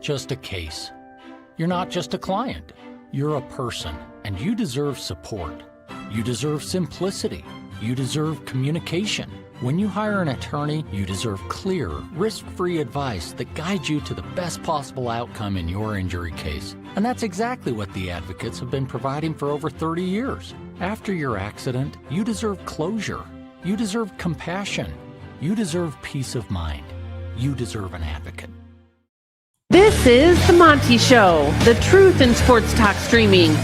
just a case. You're not just a client. You're a person, and you deserve support. You deserve simplicity. You deserve communication. When you hire an attorney, you deserve clear, risk-free advice that guides you to the best possible outcome in your injury case. And that's exactly what the advocates have been providing for over 30 years. After your accident, you deserve closure. You deserve compassion. You deserve peace of mind. You deserve an advocate. This is The Monty Show, the truth in sports talk streaming.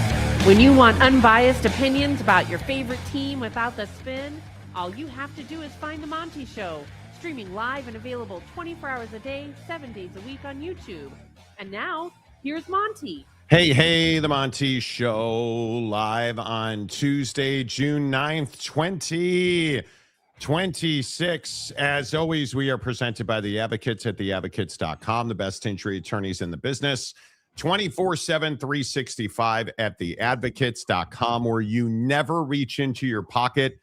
When you want unbiased opinions about your favorite team without the spin, all you have to do is find The Monty Show, streaming live and available 24 hours a day, 7 days a week on YouTube. And now, here's Monty. Hey, The Monty Show, live on Tuesday, June 9th, 2026. As always, we are presented by The Advocates at theadvocates.com, the best injury attorneys in the business, 24/7, 365 at theadvocates.com, where you never reach into your pocket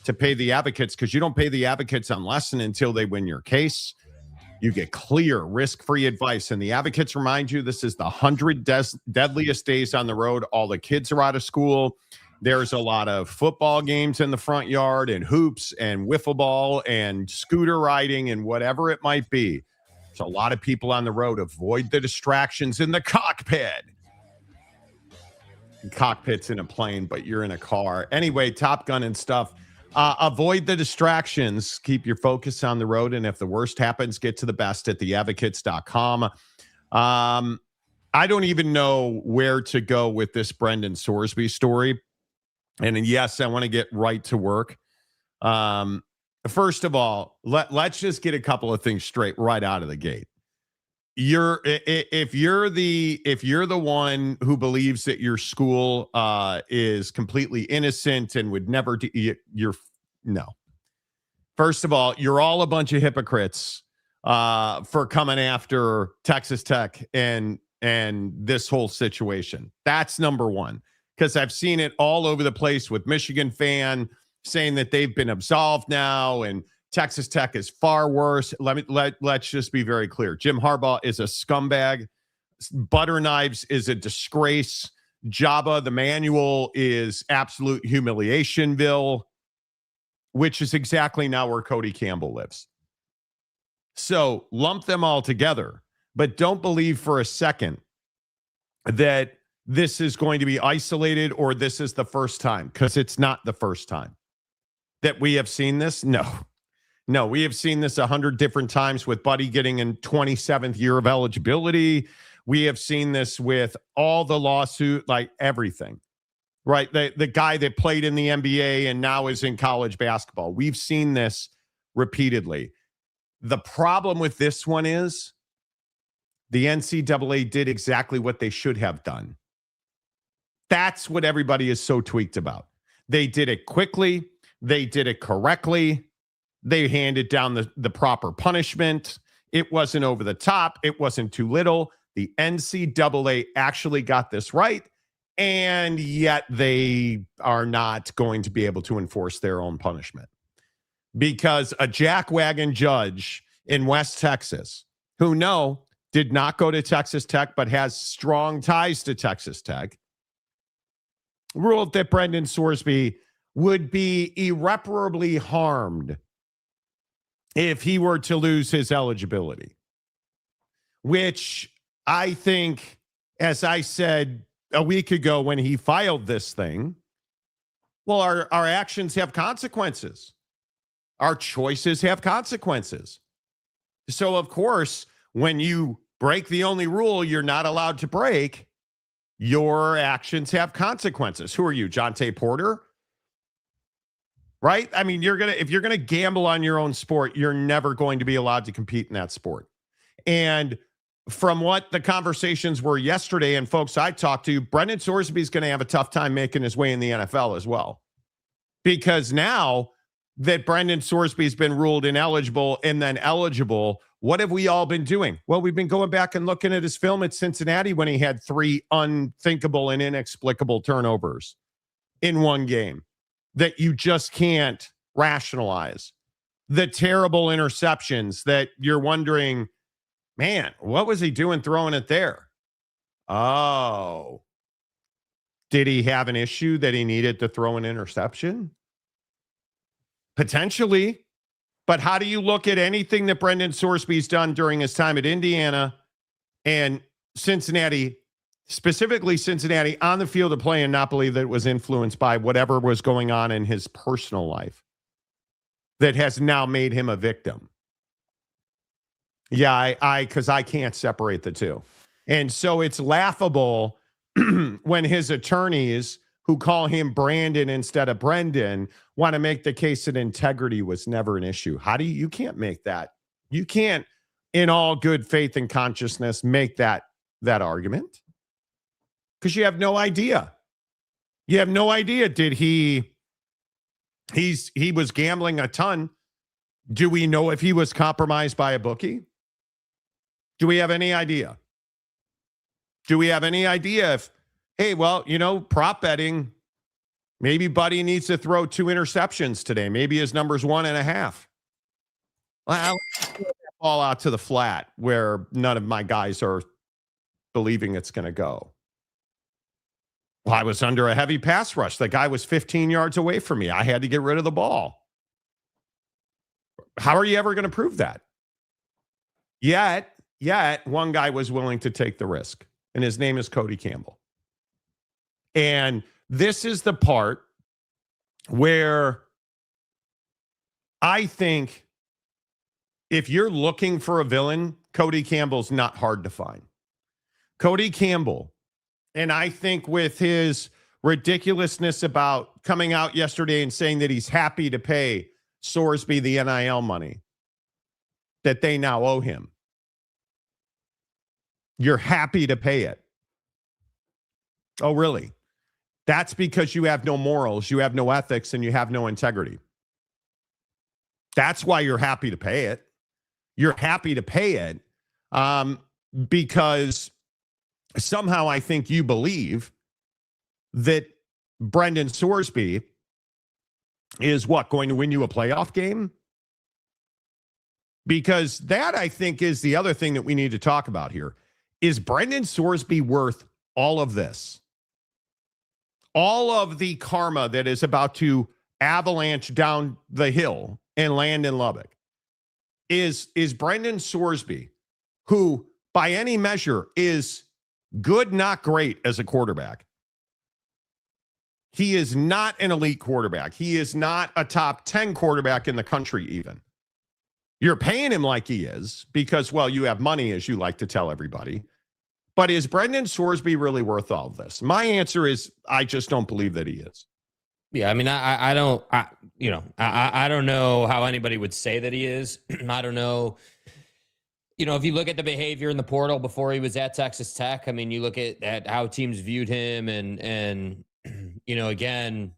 to pay the advocates, because you don't pay the advocates unless and until they win your case. You get clear, risk-free advice. And the advocates remind you this is the 100 deadliest days on the road. All the kids are out of school. There's a lot of football games in the front yard and hoops and wiffle ball and scooter riding and whatever it might be. There's a lot of people on the road. Avoid the distractions in the cockpit. Cockpit's in a plane, but you're in a car. Anyway, Top Gun and stuff. Avoid the distractions. Keep your focus on the road. And if the worst happens, get to the best at theadvocates.com. I don't even know where to go with this Brendan Sorsby story. And yes, I want to get right to work. First of all, let's just get a couple of things straight right out of the gate. If you're the one who believes that your school is completely innocent and would never no. First of all, you're all a bunch of hypocrites for coming after Texas Tech and this whole situation. That's number one, because I've seen it all over the place with Michigan fan saying that they've been absolved now and Texas Tech is far worse. Let's just be very clear. Jim Harbaugh is a scumbag. Butter Knives is a disgrace. Jabba the Manual is absolute humiliationville, which is exactly now where Cody Campbell lives. So lump them all together, but don't believe for a second that this is going to be isolated or this is the first time, because it's not the first time that we have seen this. No, we have seen this 100 different times with Buddy getting in 27th year of eligibility. We have seen this with all the lawsuit, like everything, right? The guy that played in the NBA and now is in college basketball. We've seen this repeatedly. The problem with this one is the NCAA did exactly what they should have done. That's what everybody is so tweaked about. They did it quickly. They did it correctly. They handed down the proper punishment. It wasn't over the top. It wasn't too little. The NCAA actually got this right, and yet they are not going to be able to enforce their own punishment because a jackwagon judge in West Texas, who did not go to Texas Tech but has strong ties to Texas Tech, ruled that Brendan Sorsby would be irreparably harmed if he were to lose his eligibility, which I think, as I said a week ago when he filed this thing, well, our actions have consequences. Our choices have consequences. So, of course, when you break the only rule you're not allowed to break, your actions have consequences. Who are you, Jonte Porter? Right? I mean, if you're gonna gamble on your own sport, you're never going to be allowed to compete in that sport. And from what the conversations were yesterday, and folks I talked to, Brendan Sorsby is going to have a tough time making his way in the NFL as well. Because now that Brendan Sorsby has been ruled ineligible and then eligible, what have we all been doing? Well, we've been going back and looking at his film at Cincinnati when he had 3 unthinkable and inexplicable turnovers in one game that you just can't rationalize. The terrible interceptions that you're wondering, Man, what was he doing throwing it there? Oh, did he have an issue that he needed to throw an interception? Potentially. But how do you look at anything that Brendan Sorsby's done during his time at Indiana and Cincinnati, specifically Cincinnati, on the field of play, and not believe that it was influenced by whatever was going on in his personal life that has now made him a victim? Yeah, because I can't separate the two. And so it's laughable when his attorneys, who call him Brandon instead of Brendan, want to make the case that integrity was never an issue. How do you can't make that. You can't, in all good faith and consciousness, make that argument, because you have no idea. You have no idea. Did he was gambling a ton. Do we know if he was compromised by a bookie? Do we have any idea? Do we have any idea if, hey, well, prop betting, maybe Buddy needs to throw 2 interceptions today. Maybe his number's 1.5. Well, all out to the flat where none of my guys are believing it's going to go. Well, I was under a heavy pass rush. The guy was 15 yards away from me. I had to get rid of the ball. How are you ever going to prove that? Yet one guy was willing to take the risk, and his name is Cody Campbell. And this is the part where I think if you're looking for a villain, Cody Campbell's not hard to find. Cody Campbell, and I think with his ridiculousness about coming out yesterday and saying that he's happy to pay Sorsby the NIL money that they now owe him. You're happy to pay it. Oh, really? That's because you have no morals, you have no ethics, and you have no integrity. That's why you're happy to pay it. You're happy to pay it because somehow I think you believe that Brendan Sorsby is going to win you a playoff game? Because that, I think, is the other thing that we need to talk about here. Is Brendan Sorsby worth all of this? All of the karma that is about to avalanche down the hill and land in Lubbock? Is Brendan Sorsby, who by any measure is good, not great as a quarterback. He is not an elite quarterback. He is not a top 10 quarterback in the country even. You're paying him like he is because, well, you have money, as you like to tell everybody. But is Brendan Sorsby really worth all of this? My answer is I just don't believe that he is. Yeah, I mean, I don't know how anybody would say that he is. I don't know. If you look at the behavior in the portal before he was at Texas Tech, I mean, you look at how teams viewed him and again,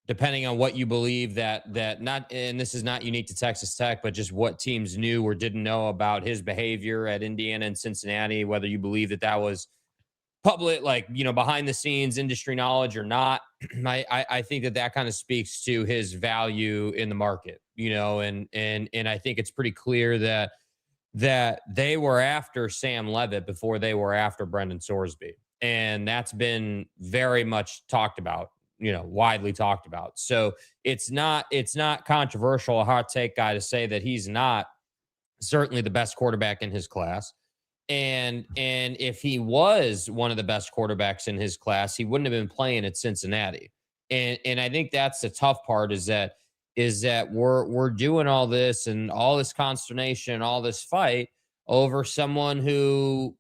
depending on what you believe that not, and this is not unique to Texas Tech, but just what teams knew or didn't know about his behavior at Indiana and Cincinnati, whether you believe that was public, behind the scenes industry knowledge or not. I think that kind of speaks to his value in the market, and I think it's pretty clear that they were after Sam Leavitt before they were after Brendan Sorsby. And that's been very much talked about, widely talked about. So it's not controversial, a hot take guy to say that he's not certainly the best quarterback in his class. And if he was one of the best quarterbacks in his class, he wouldn't have been playing at Cincinnati. And I think that's the tough part is that we're doing all this and all this consternation, all this fight over someone who,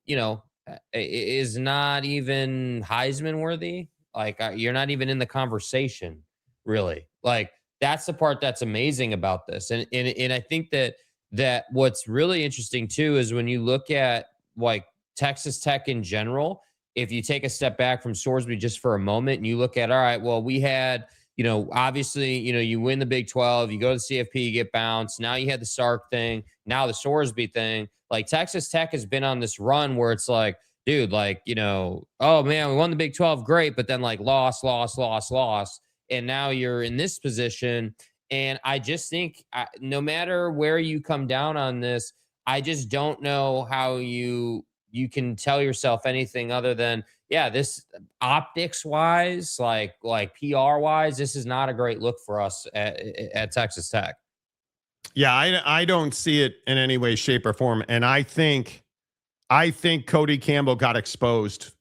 is not even Heisman worthy. You're not even in the conversation, really. That's the part that's amazing about this. And I think that what's really interesting too is when you look at Texas Tech in general, if you take a step back from Sorsby just for a moment and you look at, all right, well, we had, obviously, you win the Big 12, you go to the CFP, you get bounced. Now you had the Sark thing, now the Sorsby thing. Texas Tech has been on this run where it's dude, oh man, we won the Big 12, great, but then loss. And now you're in this position. And I just think no matter where you come down on this, I just don't know how you can tell yourself anything other than, yeah, this optics wise, like PR wise, this is not a great look for us at Texas Tech. Yeah, I don't see it in any way, shape, or form. And I think Cody Campbell got exposed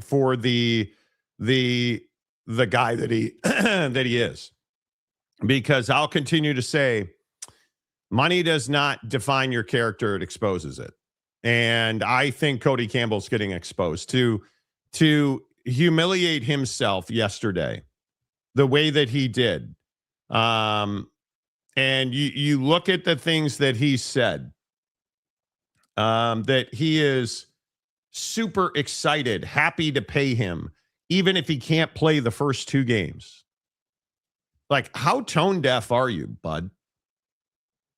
for the guy that he that he is. Because I'll continue to say, money does not define your character; it exposes it. And I think Cody Campbell's getting exposed to humiliate himself yesterday, the way that he did. And you look at the things that he said, that he is super excited, happy to pay him, even if he can't play the first 2 games. Like, how tone deaf are you, bud?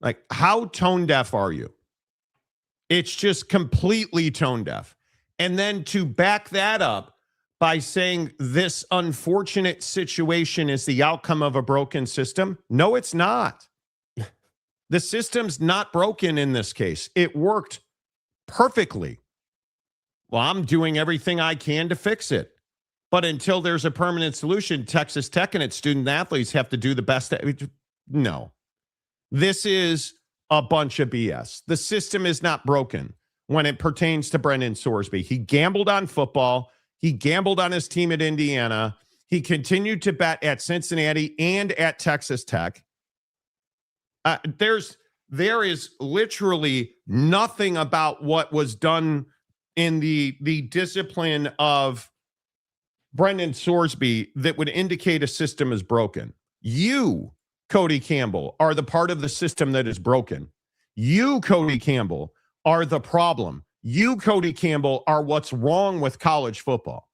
Like, how tone deaf are you? It's just completely tone deaf. And then to back that up by saying this unfortunate situation is the outcome of a broken system. No, it's not. The system's not broken in this case. It worked perfectly. Well, I'm doing everything I can to fix it. But until there's a permanent solution, Texas Tech and its student athletes have to do the best. No, this is a bunch of BS. The system is not broken when it pertains to Brendan Sorsby. He gambled on football. He gambled on his team at Indiana. He continued to bet at Cincinnati and at Texas Tech. There is literally nothing about what was done in the discipline of Brendan Sorsby that would indicate a system is broken. You, Cody Campbell, are the part of the system that is broken. You, Cody Campbell, are the problem. You, Cody Campbell, are what's wrong with college football.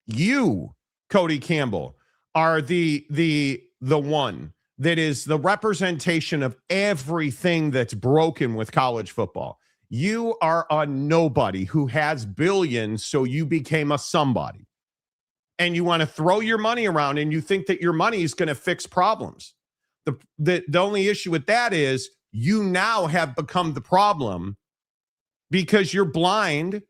You, Cody Campbell, are the one that is the representation of everything that's broken with college football. You are a nobody who has billions, so you became a somebody. And you want to throw your money around and you think that your money is going to fix problems. The only issue with that is you now have become the problem because you're blind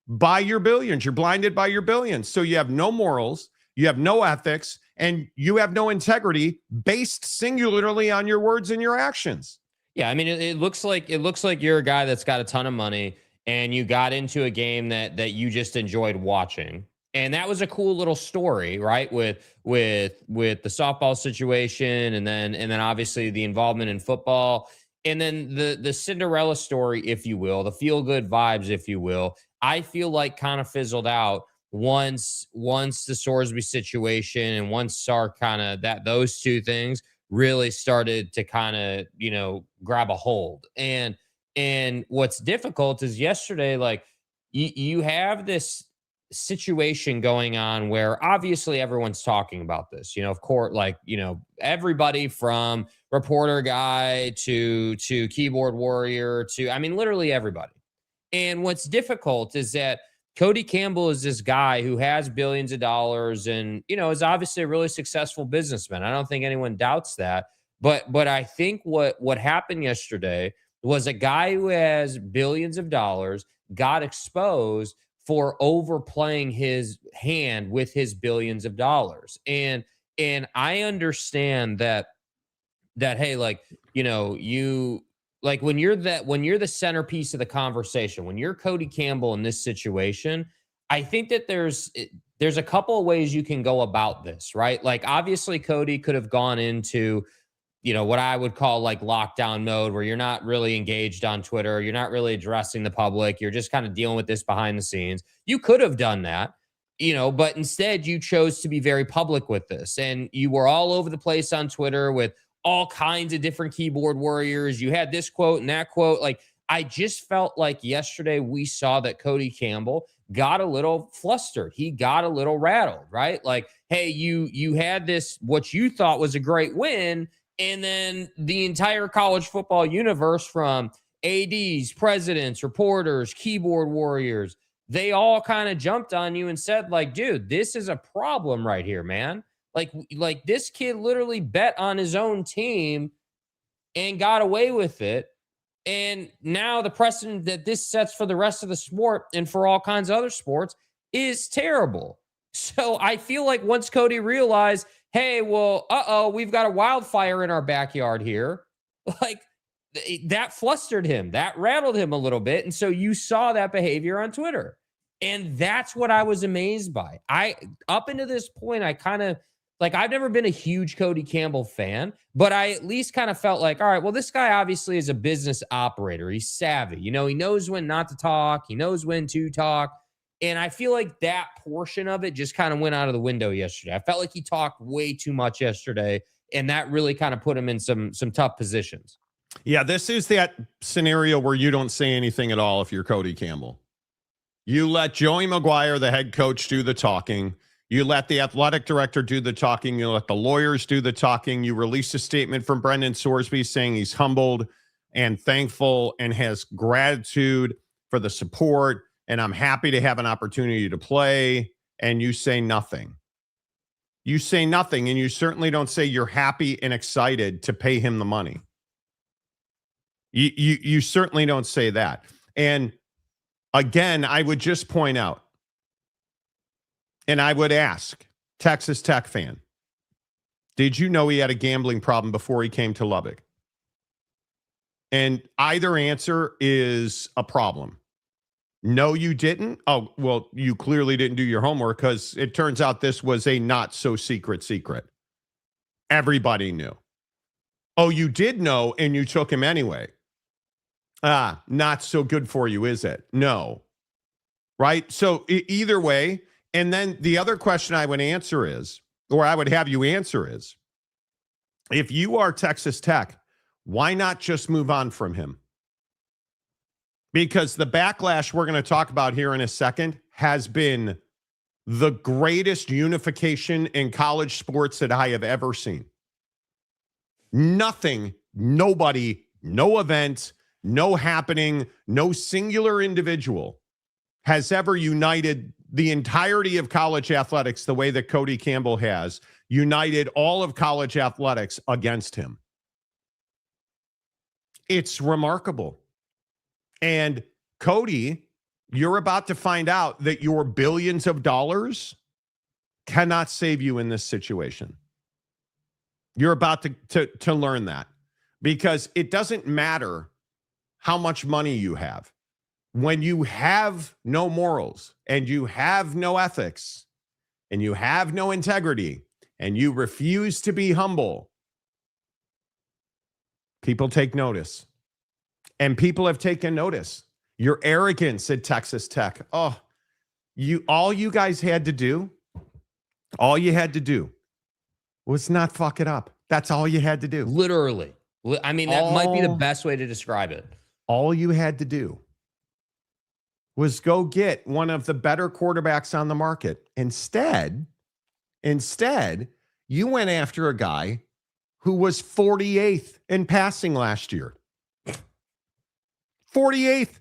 by your billions. You're blinded by your billions. So you have no morals, you have no ethics, and you have no integrity based singularly on your words and your actions. Yeah, I mean, it looks like you're a guy that's got a ton of money and you got into a game that you just enjoyed watching. And that was a cool little story, right? With the softball situation and then obviously the involvement in football. And then the Cinderella story, if you will, the feel-good vibes, if you will, I feel like kind of fizzled out once the Sorsby situation and once Sark kind of those two things really started to kind of, grab a hold. And what's difficult is yesterday, like you have this situation going on where obviously everyone's talking about this, of course, everybody from reporter guy to keyboard warrior to, I mean, literally everybody. And what's difficult is that Cody Campbell is this guy who has billions of dollars and, is obviously a really successful businessman. I don't think anyone doubts that. But I think what happened yesterday was a guy who has billions of dollars got exposed for overplaying his hand with his billions of dollars. And I understand that hey, when you're the centerpiece of the conversation, when you're Cody Campbell in this situation, I think that there's a couple of ways you can go about this, right? Like obviously Cody could have gone into what I would call like lockdown mode where you're not really engaged on Twitter. You're not really addressing the public. You're just kind of dealing with this behind the scenes. You could have done that, but instead you chose to be very public with this. And you were all over the place on Twitter with all kinds of different keyboard warriors. You had this quote and that quote. Like, I just felt like yesterday we saw that Cody Campbell got a little flustered. He got a little rattled, right? Like, hey, you had this, what you thought was a great win. And then the entire college football universe from ADs, presidents, reporters, keyboard warriors, they all kind of jumped on you and said like, dude, this is a problem right here, man. Like this kid literally bet on his own team and got away with it. And now the precedent that this sets for the rest of the sport and for all kinds of other sports is terrible. So I feel like once Cody realized, hey, well, we've got a wildfire in our backyard here, like that flustered him, that rattled him a little bit. And so you saw that behavior on Twitter. And that's what I was amazed by. Up until this point, I kind of, like, I've never been a huge Cody Campbell fan, but I at least kind of felt like, all right, well, this guy obviously is a business operator. He's savvy. You know, he knows when not to talk. He knows when to talk. And I feel like that portion of it just kind of went out of the window yesterday. I felt like he talked way too much yesterday, and that really kind of put him in some tough positions. Yeah, this is that scenario where you don't say anything at all if you're Cody Campbell. You let Joey McGuire, the head coach, do the talking. You let the athletic director do the talking. You let the lawyers do the talking. You release a statement from Brendan Sorsby saying he's humbled and thankful and has gratitude for the support. And I'm happy to have an opportunity to play. And you say nothing. You say nothing. And you certainly don't say you're happy and excited to pay him the money. You certainly don't say that. And again, I would just point out, and I would ask, Texas Tech fan, did you know he had a gambling problem before he came to Lubbock? And either answer is a problem. No, you didn't. Oh, well, you clearly didn't do your homework, because it turns out this was a not so secret. Everybody knew. Oh, you did know and you took him anyway. Not so good for you, is it? No. Right? So either way. And then the other question I would answer is, or I would have you answer is, if you are Texas Tech, why not just move on from him? Because the backlash we're going to talk about here in a second has been the greatest unification in college sports that I have ever seen. Nothing, nobody, no event, no happening, no singular individual has ever united the entirety of college athletics the way that Cody Campbell has united all of college athletics against him. It's remarkable. And Cody, you're about to find out that your billions of dollars cannot save you in this situation. You're about to learn that, because it doesn't matter how much money you have. When you have no morals and you have no ethics and you have no integrity and you refuse to be humble, people take notice. And people have taken notice. Your arrogance at Texas Tech. Oh, all you guys had to do, all you had to do was not fuck it up. That's all you had to do. Literally. I mean, that might be the best way to describe it. All you had to do was go get one of the better quarterbacks on the market. Instead, you went after a guy who was 48th in passing last year. 48th.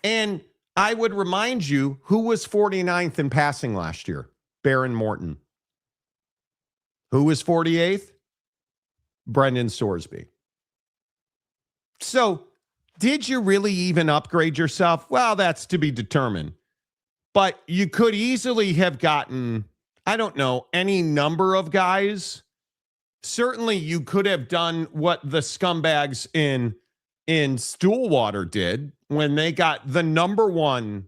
And I would remind you, who was 49th in passing last year? Baron Morton. Who was 48th? Brendan Sorsby. So, did you really even upgrade yourself? Well, that's to be determined. But you could easily have gotten, I don't know, any number of guys. Certainly, you could have done what the scumbags in Stillwater did when they got the number one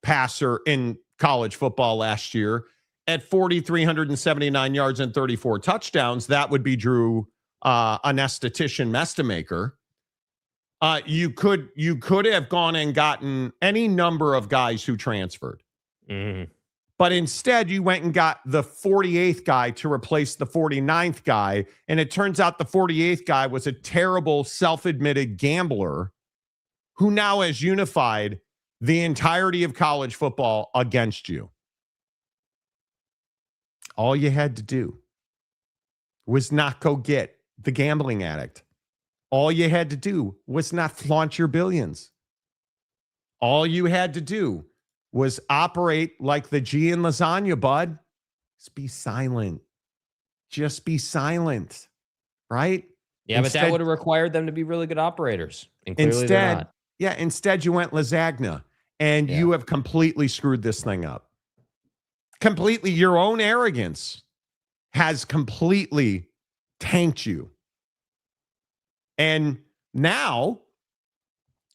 passer in college football last year at 4,379 yards and 34 touchdowns. That would be Drew, an esthetician Mestamaker. You could have gone and gotten any number of guys who transferred. Mm-hmm. But instead, you went and got the 48th guy to replace the 49th guy. And it turns out the 48th guy was a terrible, self-admitted gambler who now has unified the entirety of college football against you. All you had to do was not go get the gambling addict. All you had to do was not flaunt your billions. All you had to do was operate like the G in lasagna, bud. Just be silent. Just be silent, right? Yeah, but that would have required them to be really good operators. And clearly they're not. Yeah, instead you went Lasagna, and you have completely screwed this thing up. Completely. Your own arrogance has completely tanked you. And now,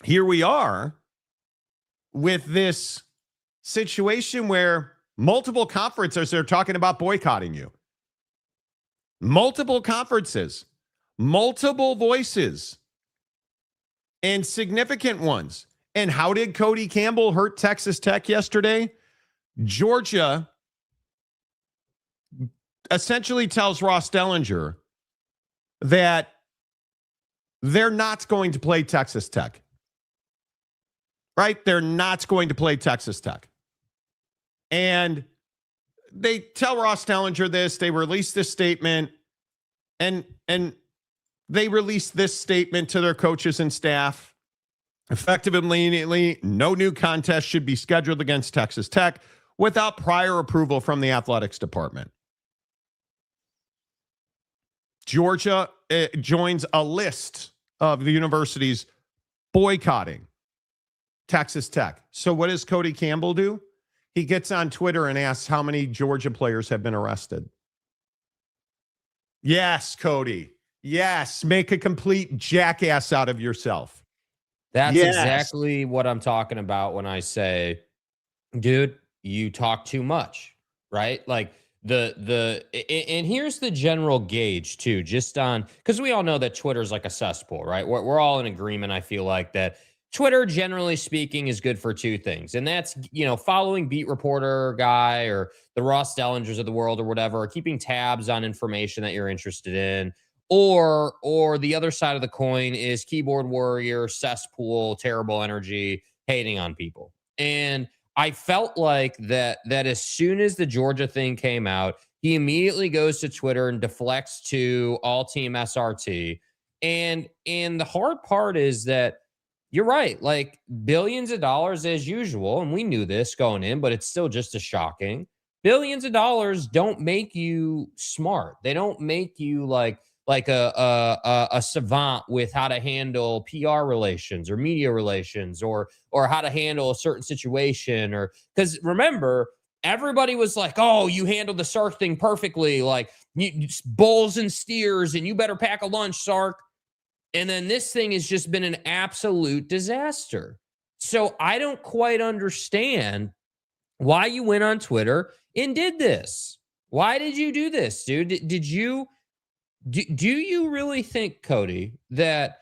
here we are with this situation where multiple conferences are talking about boycotting you. Multiple conferences, multiple voices, and significant ones. And how did Cody Campbell hurt Texas Tech yesterday? Georgia essentially tells Ross Dellinger that they're not going to play Texas Tech. Right? They're not going to play Texas Tech. And they tell Ross Dellinger this. They release this statement. And they release this statement to their coaches and staff. Effective immediately, no new contest should be scheduled against Texas Tech without prior approval from the athletics department. Georgia joins a list of the universities boycotting Texas Tech. So what does Cody Campbell do? He gets on Twitter and asks how many Georgia players have been arrested. Yes, Cody. Yes, make a complete jackass out of yourself. That's exactly what I'm talking about when I say, dude, you talk too much, right? Like and here's the general gauge too, just on, because we all know that Twitter is like a cesspool, right? We're all in agreement, I feel like, that Twitter, generally speaking, is good for two things. And that's, following beat reporter guy or the Ross Dellingers of the world or whatever, or keeping tabs on information that you're interested in. Or the other side of the coin is keyboard warrior, cesspool, terrible energy, hating on people. And I felt like that as soon as the Georgia thing came out, he immediately goes to Twitter and deflects to all team SRT. And the hard part is that you're right, like billions of dollars as usual. And we knew this going in, but it's still just as shocking. Billions of dollars don't make you smart. They don't make you like a savant with how to handle PR relations or media relations or how to handle a certain situation. Or because remember, everybody was like, oh, you handled the Sark thing perfectly, like bulls and steers, and you better pack a lunch, Sark. And then this thing has just been an absolute disaster. So I don't quite understand why you went on Twitter and did this. Why did you do this, dude? Do you really think, Cody, that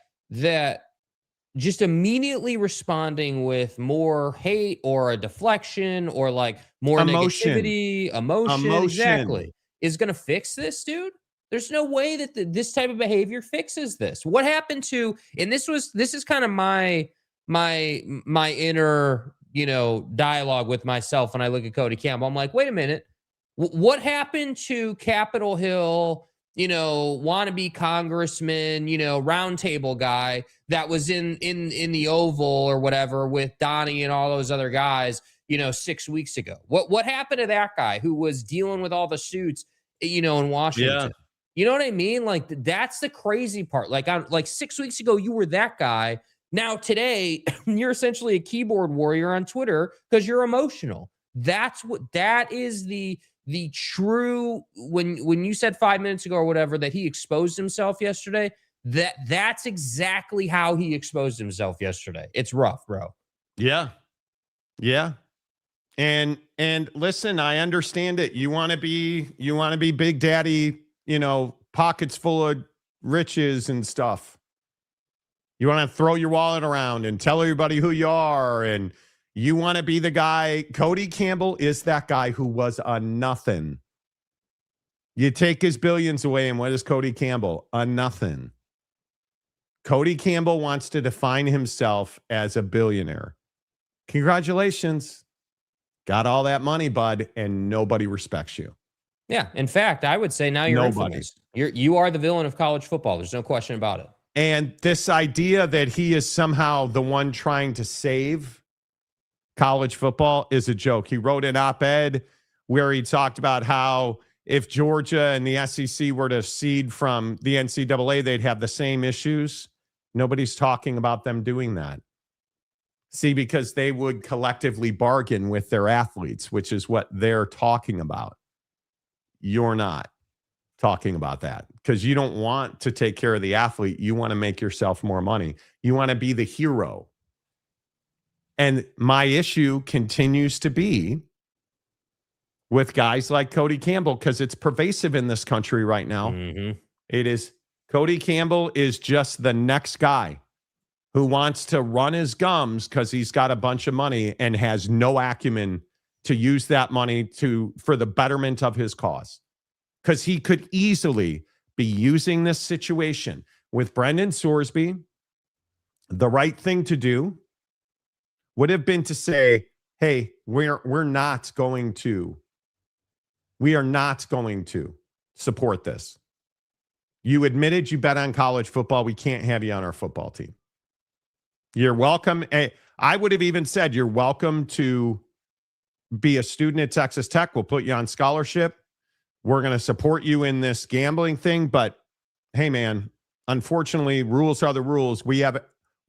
just immediately responding with more hate or a deflection or like more negativity, emotion, exactly, is going to fix this, dude? There's no way that this type of behavior fixes this. What happened to, and this is kind of my inner, dialogue with myself when I look at Cody Campbell. I'm like, wait a minute, what happened to Capitol Hill, wannabe congressman, roundtable guy that was in the Oval or whatever with Donnie and all those other guys, 6 weeks ago? What happened to that guy who was dealing with all the suits, in Washington? Yeah. You know what I mean? Like, that's the crazy part. Like 6 weeks ago, you were that guy. Now today, you're essentially a keyboard warrior on Twitter because you're emotional. That is the true, when you said 5 minutes ago or whatever that he exposed himself yesterday, that's exactly how he exposed himself yesterday. It's rough, bro. Yeah. Yeah. And listen, I understand it. You want to be Big Daddy, pockets full of riches and stuff. You want to throw your wallet around and tell everybody who you are. And you want to be the guy. Cody Campbell is that guy who was a nothing. You take his billions away, and what is Cody Campbell? A nothing. Cody Campbell wants to define himself as a billionaire. Congratulations. Got all that money, bud, and nobody respects you. Yeah. In fact, I would say now you're infamous. You are the villain of college football. There's no question about it. And this idea that he is somehow the one trying to save college football is a joke. He wrote an op-ed where he talked about how if Georgia and the SEC were to cede from the NCAA, they'd have the same issues. Nobody's talking about them doing that. See, because they would collectively bargain with their athletes, which is what they're talking about. You're not talking about that because you don't want to take care of the athlete. You want to make yourself more money. You want to be the hero. And my issue continues to be with guys like Cody Campbell because it's pervasive in this country right now. Mm-hmm. It is. Cody Campbell is just the next guy who wants to run his gums because he's got a bunch of money and has no acumen to use that money for the betterment of his cause. Because he could easily be using this situation with Brendan Sorsby. The right thing to do would have been to say, hey, we are not going to support this. You admitted you bet on college football. We can't have you on our football team. You're welcome. I would have even said you're welcome to be a student at Texas Tech. We'll put you on scholarship. We're going to support you in this gambling thing. But hey, man, unfortunately, rules are the rules. We have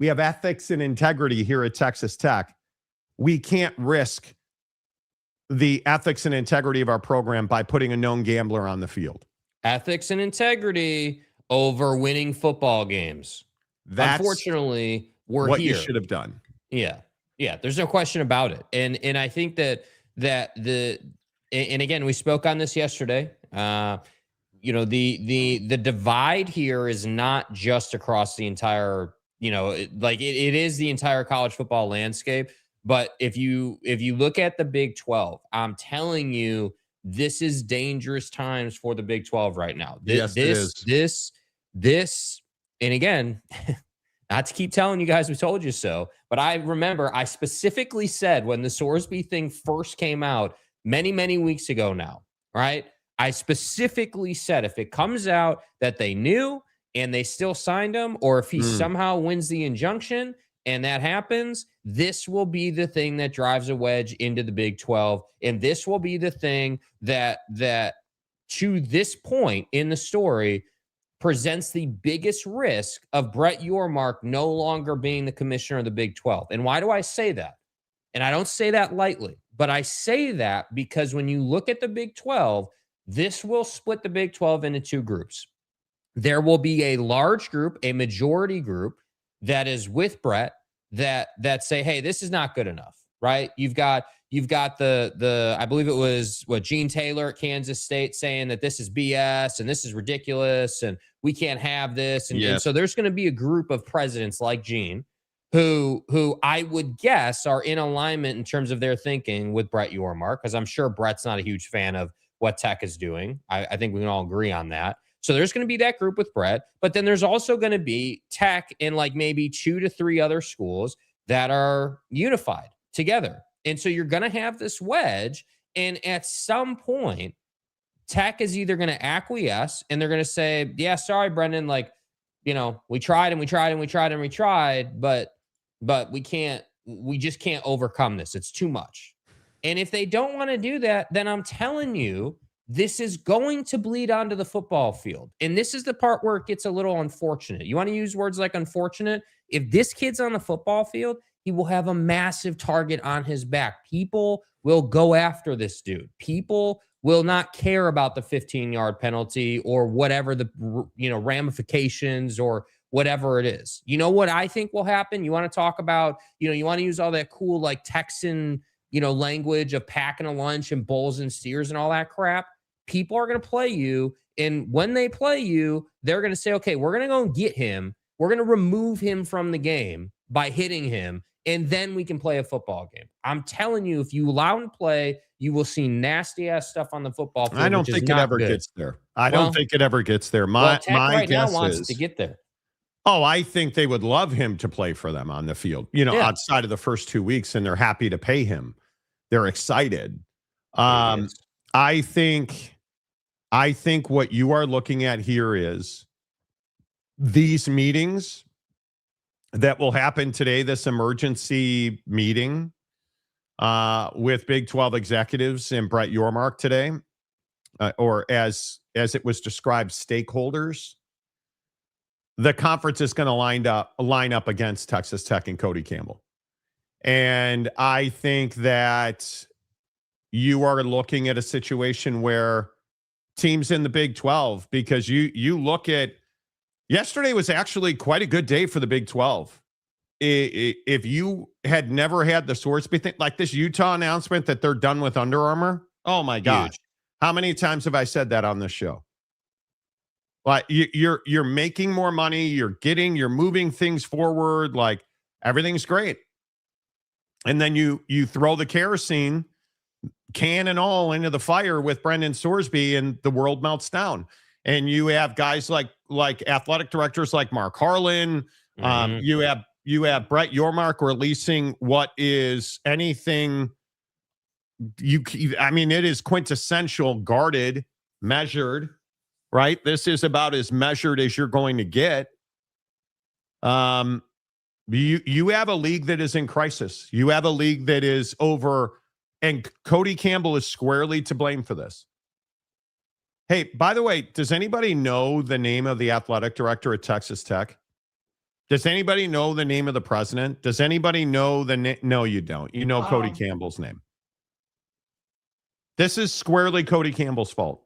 ethics and integrity here at Texas Tech. We can't risk the ethics and integrity of our program by putting a known gambler on the field. Ethics and integrity over winning football games. Unfortunately, we're what here. You should have done. Yeah. There's no question about it. And I think that and again, we spoke on this yesterday. The divide here is not just across the entire, it is the entire college football landscape. But if you look at the Big 12, I'm telling you, this is dangerous times for the Big 12 right now. Yes, it is. This, and again, not to keep telling you guys we told you so, but I remember I specifically said when the Sorsby thing first came out many, many weeks ago now, right? I specifically said if it comes out that they knew and they still signed him, or if he somehow wins the injunction and that happens, this will be the thing that drives a wedge into the Big 12. And this will be the thing that to this point in the story presents the biggest risk of Brett Yormark no longer being the commissioner of the Big 12. And why do I say that? And I don't say that lightly, but I say that because when you look at the Big 12, this will split the Big 12 into two groups. There will be a large group, a majority group that is with Brett that say, hey, this is not good enough, right? You've got the I believe it was Gene Taylor at Kansas State saying that this is BS and this is ridiculous and we can't have this. And so there's going to be a group of presidents like Gene who I would guess are in alignment in terms of their thinking with Brett Yormark, because I'm sure Brett's not a huge fan of what Tech is doing. I think we can all agree on that. So there's going to be that group with Brett, but then there's also going to be Tech and like maybe 2 to 3 other schools that are unified together. And so you're going to have this wedge. And at some point, Tech is either going to acquiesce and they're going to say, yeah, sorry, Brendan, we tried and we tried and we tried and we tried, but we just can't overcome this. It's too much. And if they don't want to do that, then I'm telling you, this is going to bleed onto the football field. And this is the part where it gets a little unfortunate. You want to use words like unfortunate? If this kid's on the football field, he will have a massive target on his back. People will go after this dude. People will not care about the 15-yard penalty or whatever the ramifications or whatever it is. You know what I think will happen? You want to talk about, you want to use all that cool like Texan, language of packing a lunch and bulls and steers and all that crap. People are going to play you. And when they play you, they're going to say, okay, we're going to go and get him. We're going to remove him from the game by hitting him. And then we can play a football game. I'm telling you, if you allow him to play, you will see nasty ass stuff on the football field. I don't think it ever gets there. I don't think it ever gets there. My guess wants is to get there. Oh, I think they would love him to play for them on the field, outside of the first 2 weeks, and they're happy to pay him. They're excited. I think what you are looking at here is these meetings that will happen today, this emergency meeting with Big 12 executives and Brett Yormark today. or as it was described, stakeholders, the conference is going to line up against Texas Tech and Cody Campbell. And I think that you are looking at a situation where teams in the Big 12, because you look at yesterday was actually quite a good day for the Big 12. If you had never had the Sorsby thing, like this Utah announcement that they're done with Under Armour, oh my gosh. Huge. How many times have I said that on this show? Like you're making more money, you're moving things forward, like everything's great. And then you throw the kerosene can and all into the fire with Brendan Sorsby, and the world melts down. And you have guys like athletic directors like Mark Harlan. You have Brett Yormark releasing what is anything it is quintessential, guarded, measured, right? This is about as measured as you're going to get. You have a league that is in crisis. You have a league that is over, and Cody Campbell is squarely to blame for this. Hey, by the way, does anybody know the name of the athletic director at Texas Tech? Does anybody know the name of the president? Does anybody know the name? No, you don't. You know Cody Campbell's name. This is squarely Cody Campbell's fault.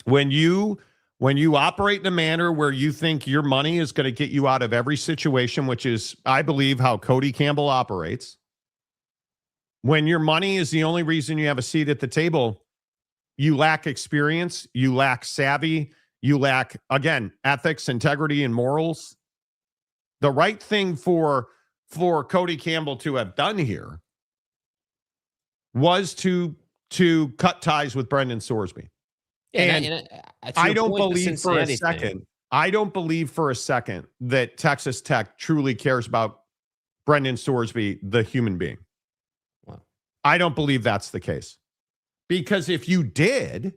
When you operate in a manner where you think your money is going to get you out of every situation, which is, I believe, how Cody Campbell operates. When your money is the only reason you have a seat at the table, you lack experience, you lack savvy, you lack, again, ethics, integrity, and morals. The right thing for Cody Campbell to have done here was to cut ties with Brendan Sorsby. And I don't believe for a second. I don't believe for a second that Texas Tech truly cares about Brendan Sorsby, the human being. Wow. I don't believe that's the case. Because if you did,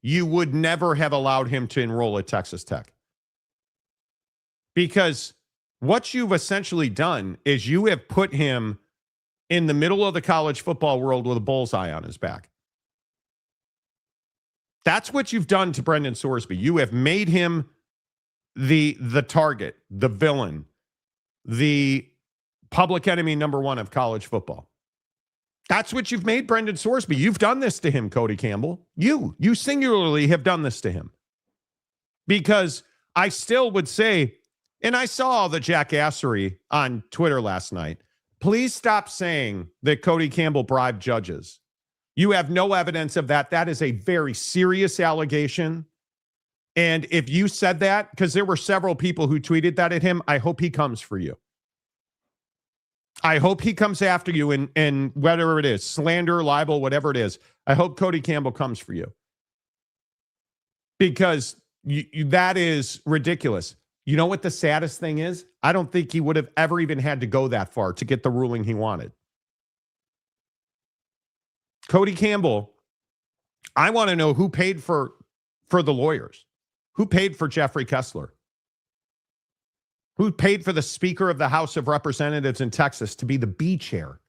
you would never have allowed him to enroll at Texas Tech. Because what you've essentially done is you have put him in the middle of the college football world with a bullseye on his back. That's what you've done to Brendan Sorsby. You have made him the target, the villain, the public enemy number one of college football. That's what you've made Brendan Sorsby. You've done this to him, Cody Campbell. You singularly have done this to him. Because I still would say, and I saw all the jackassery on Twitter last night, please stop saying that Cody Campbell bribed judges. You have no evidence of that. That is a very serious allegation. And if you said that, because there were several people who tweeted that at him, I hope he comes for you. I hope he comes after you, and whether it is slander, libel, whatever it is, I hope Cody Campbell comes for you. Because that is ridiculous. You know what the saddest thing is? I don't think he would have ever even had to go that far to get the ruling he wanted. Cody Campbell, I want to know who paid for the lawyers. Who paid for Jeffrey Kessler? Who paid for the Speaker of the House of Representatives in Texas to be the B chair?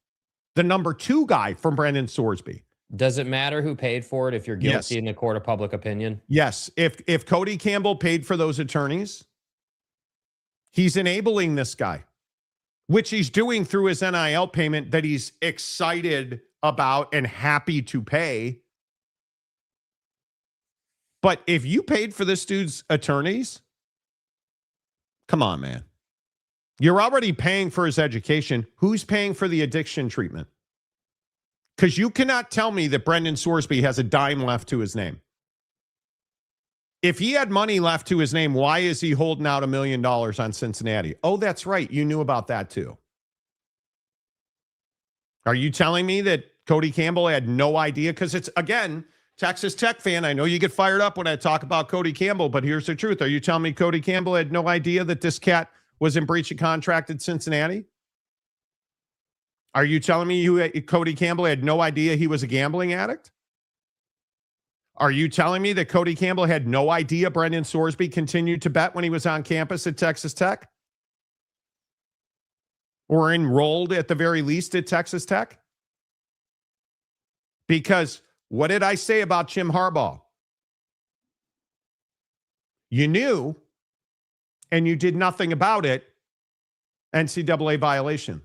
The number 2 guy from Brendan Sorsby. Does it matter who paid for it if you're guilty in the court of public opinion? Yes. If Cody Campbell paid for those attorneys, he's enabling this guy, which he's doing through his NIL payment that he's excited about and happy to pay. But if you paid for this dude's attorneys, come on, man. You're already paying for his education. Who's paying for the addiction treatment? Because you cannot tell me that Brendan Sorsby has a dime left to his name. If he had money left to his name, why is he holding out $1 million on Cincinnati? Oh, that's right. You knew about that too. Are you telling me that Cody Campbell had no idea? Because it's, again, Texas Tech fan, I know you get fired up when I talk about Cody Campbell, but here's the truth. Are you telling me Cody Campbell had no idea that this cat was in breach of contract at Cincinnati? Are you telling me Cody Campbell had no idea he was a gambling addict? Are you telling me that Cody Campbell had no idea Brendan Sorsby continued to bet when he was on campus at Texas Tech? Or enrolled at the very least at Texas Tech? Because what did I say about Jim Harbaugh? You knew and you did nothing about it. NCAA violation.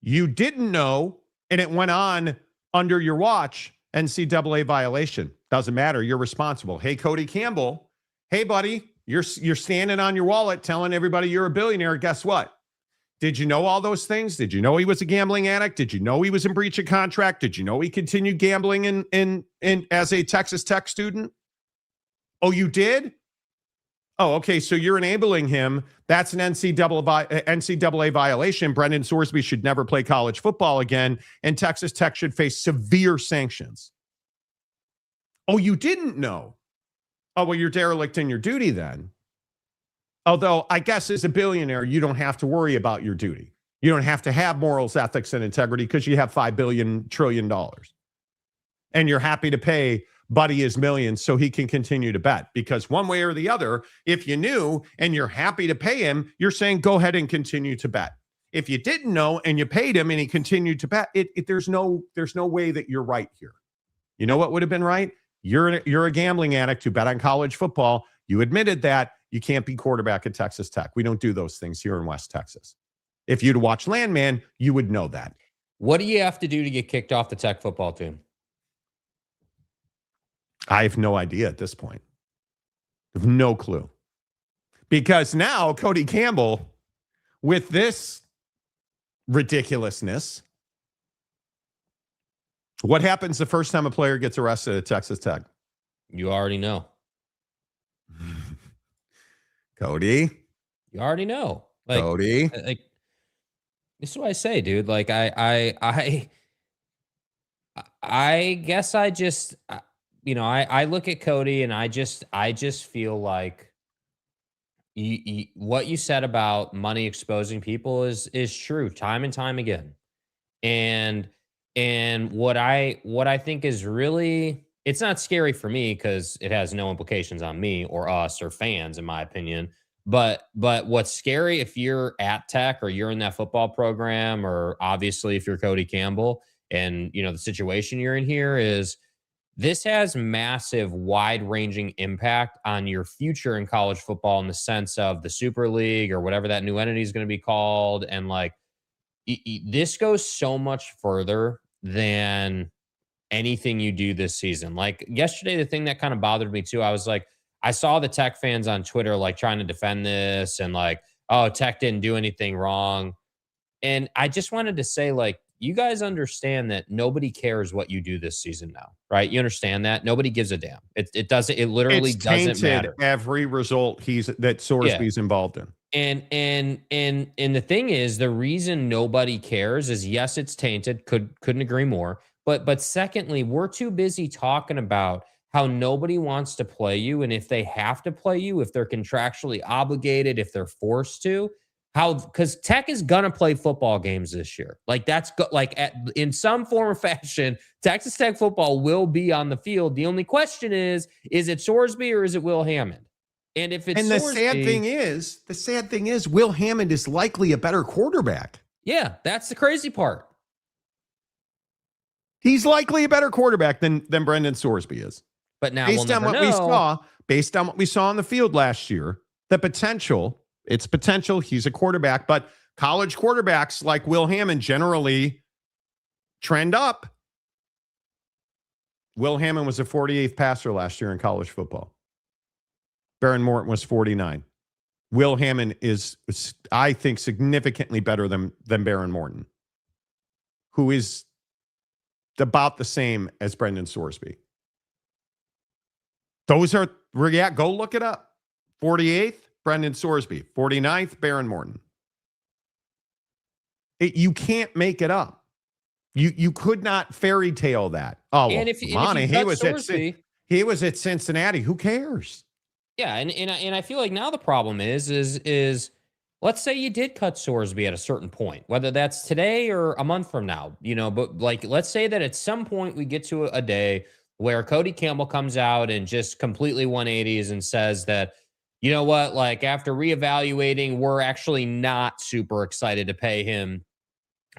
You didn't know and it went on under your watch. NCAA violation. Doesn't matter. You're responsible. Hey, Cody Campbell. Hey, buddy, you're standing on your wallet telling everybody you're a billionaire. Guess what? Did you know all those things? Did you know he was a gambling addict? Did you know he was in breach of contract? Did you know he continued gambling in as a Texas Tech student? Oh, you did? Oh, okay. So you're enabling him. That's an NCAA violation. Brendan Sorsby should never play college football again, and Texas Tech should face severe sanctions. Oh, you didn't know? Oh, well, you're derelict in your duty then. Although I guess as a billionaire, you don't have to worry about your duty. You don't have to have morals, ethics, and integrity because you have $5 trillion. And you're happy to pay Buddy his millions so he can continue to bet. Because one way or the other, if you knew and you're happy to pay him, you're saying go ahead and continue to bet. If you didn't know and you paid him and he continued to bet, there's no way that you're right here. You know what would have been right? You're a gambling addict who bet on college football. You admitted that. You can't be quarterback at Texas Tech. We don't do those things here in West Texas. If you'd watch Landman, you would know that. What do you have to do to get kicked off the Tech football team? I have no idea at this point. I have no clue. Because now Cody Campbell, with this ridiculousness, what happens the first time a player gets arrested at Texas Tech? You already know. Cody. You already know. Cody. This is what I say, dude. Like I guess I just, I look at Cody and I just feel like what you said about money exposing people is true time and time again. And what I think is really, it's not scary for me because it has no implications on me or us or fans, in my opinion. But what's scary if you're at Tech or you're in that football program, or obviously if you're Cody Campbell and the situation you're in here, is this has massive, wide-ranging impact on your future in college football in the sense of the Super League or whatever that new entity is going to be called. And this goes so much further than anything you do this season. Like yesterday, the thing that kind of bothered me too, I was like, I saw the Tech fans on Twitter trying to defend this and oh, Tech didn't do anything wrong. And I just wanted to say, you guys understand that nobody cares what you do this season now, right? You understand that? Nobody gives a damn. It doesn't, it literally doesn't matter. Every result that Sorsby's involved in. And the thing is, the reason nobody cares is, yes, it's tainted. Couldn't agree more. But secondly, we're too busy talking about how nobody wants to play you, and if they have to play you, if they're contractually obligated, if they're forced to, because Tech is gonna play football games this year. In some form or fashion, Texas Tech football will be on the field. The only question is it Sorsby or is it Will Hammond? And if it's the Sorsby, sad thing is, Will Hammond is likely a better quarterback. Yeah, that's the crazy part. He's likely a better quarterback than Brendan Sorsby is. But now based on what we saw on the field last year, it's potential. He's a quarterback, but college quarterbacks like Will Hammond generally trend up. Will Hammond was the 48th passer last year in college football. Baron Morton was 49. Will Hammond is, I think, significantly better than Baron Morton, who is about the same as Brendan Sorsby. Those are, go look it up. 48th, Brendan Sorsby. 49th, Baron Morton. You can't make it up. You could not fairy tale that. Oh, well, Monty, he was at Cincinnati. Who cares? Yeah, and I feel like now the problem is let's say you did cut Sorsby at a certain point, whether that's today or a month from now, but let's say that at some point we get to a day where Cody Campbell comes out and just completely 180s and says that, you know what, after reevaluating, we're actually not super excited to pay him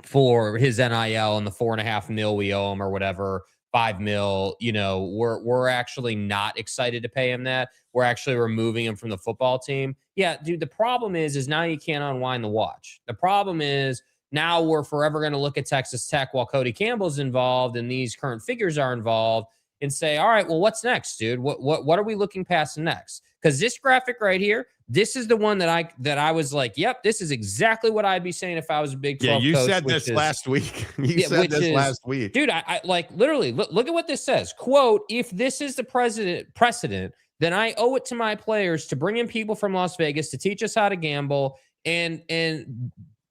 for his NIL and the $4.5 million we owe him or whatever, $5 million, you know, we're actually not excited to pay him that. We're actually removing him from the football team. Yeah, dude, the problem is now you can't unwind the watch. The problem is now we're forever going to look at Texas Tech while Cody Campbell's involved and these current figures are involved and say, all right, well, what's next, dude? What are we looking past next? Because this graphic right here, this is the one that I was like, yep, this is exactly what I'd be saying if I was a Big 12 coach. Yeah, you said this last week. You said this last week. Dude, I like literally look at what this says. Quote, if this is the precedent, then I owe it to my players to bring in people from Las Vegas to teach us how to gamble. And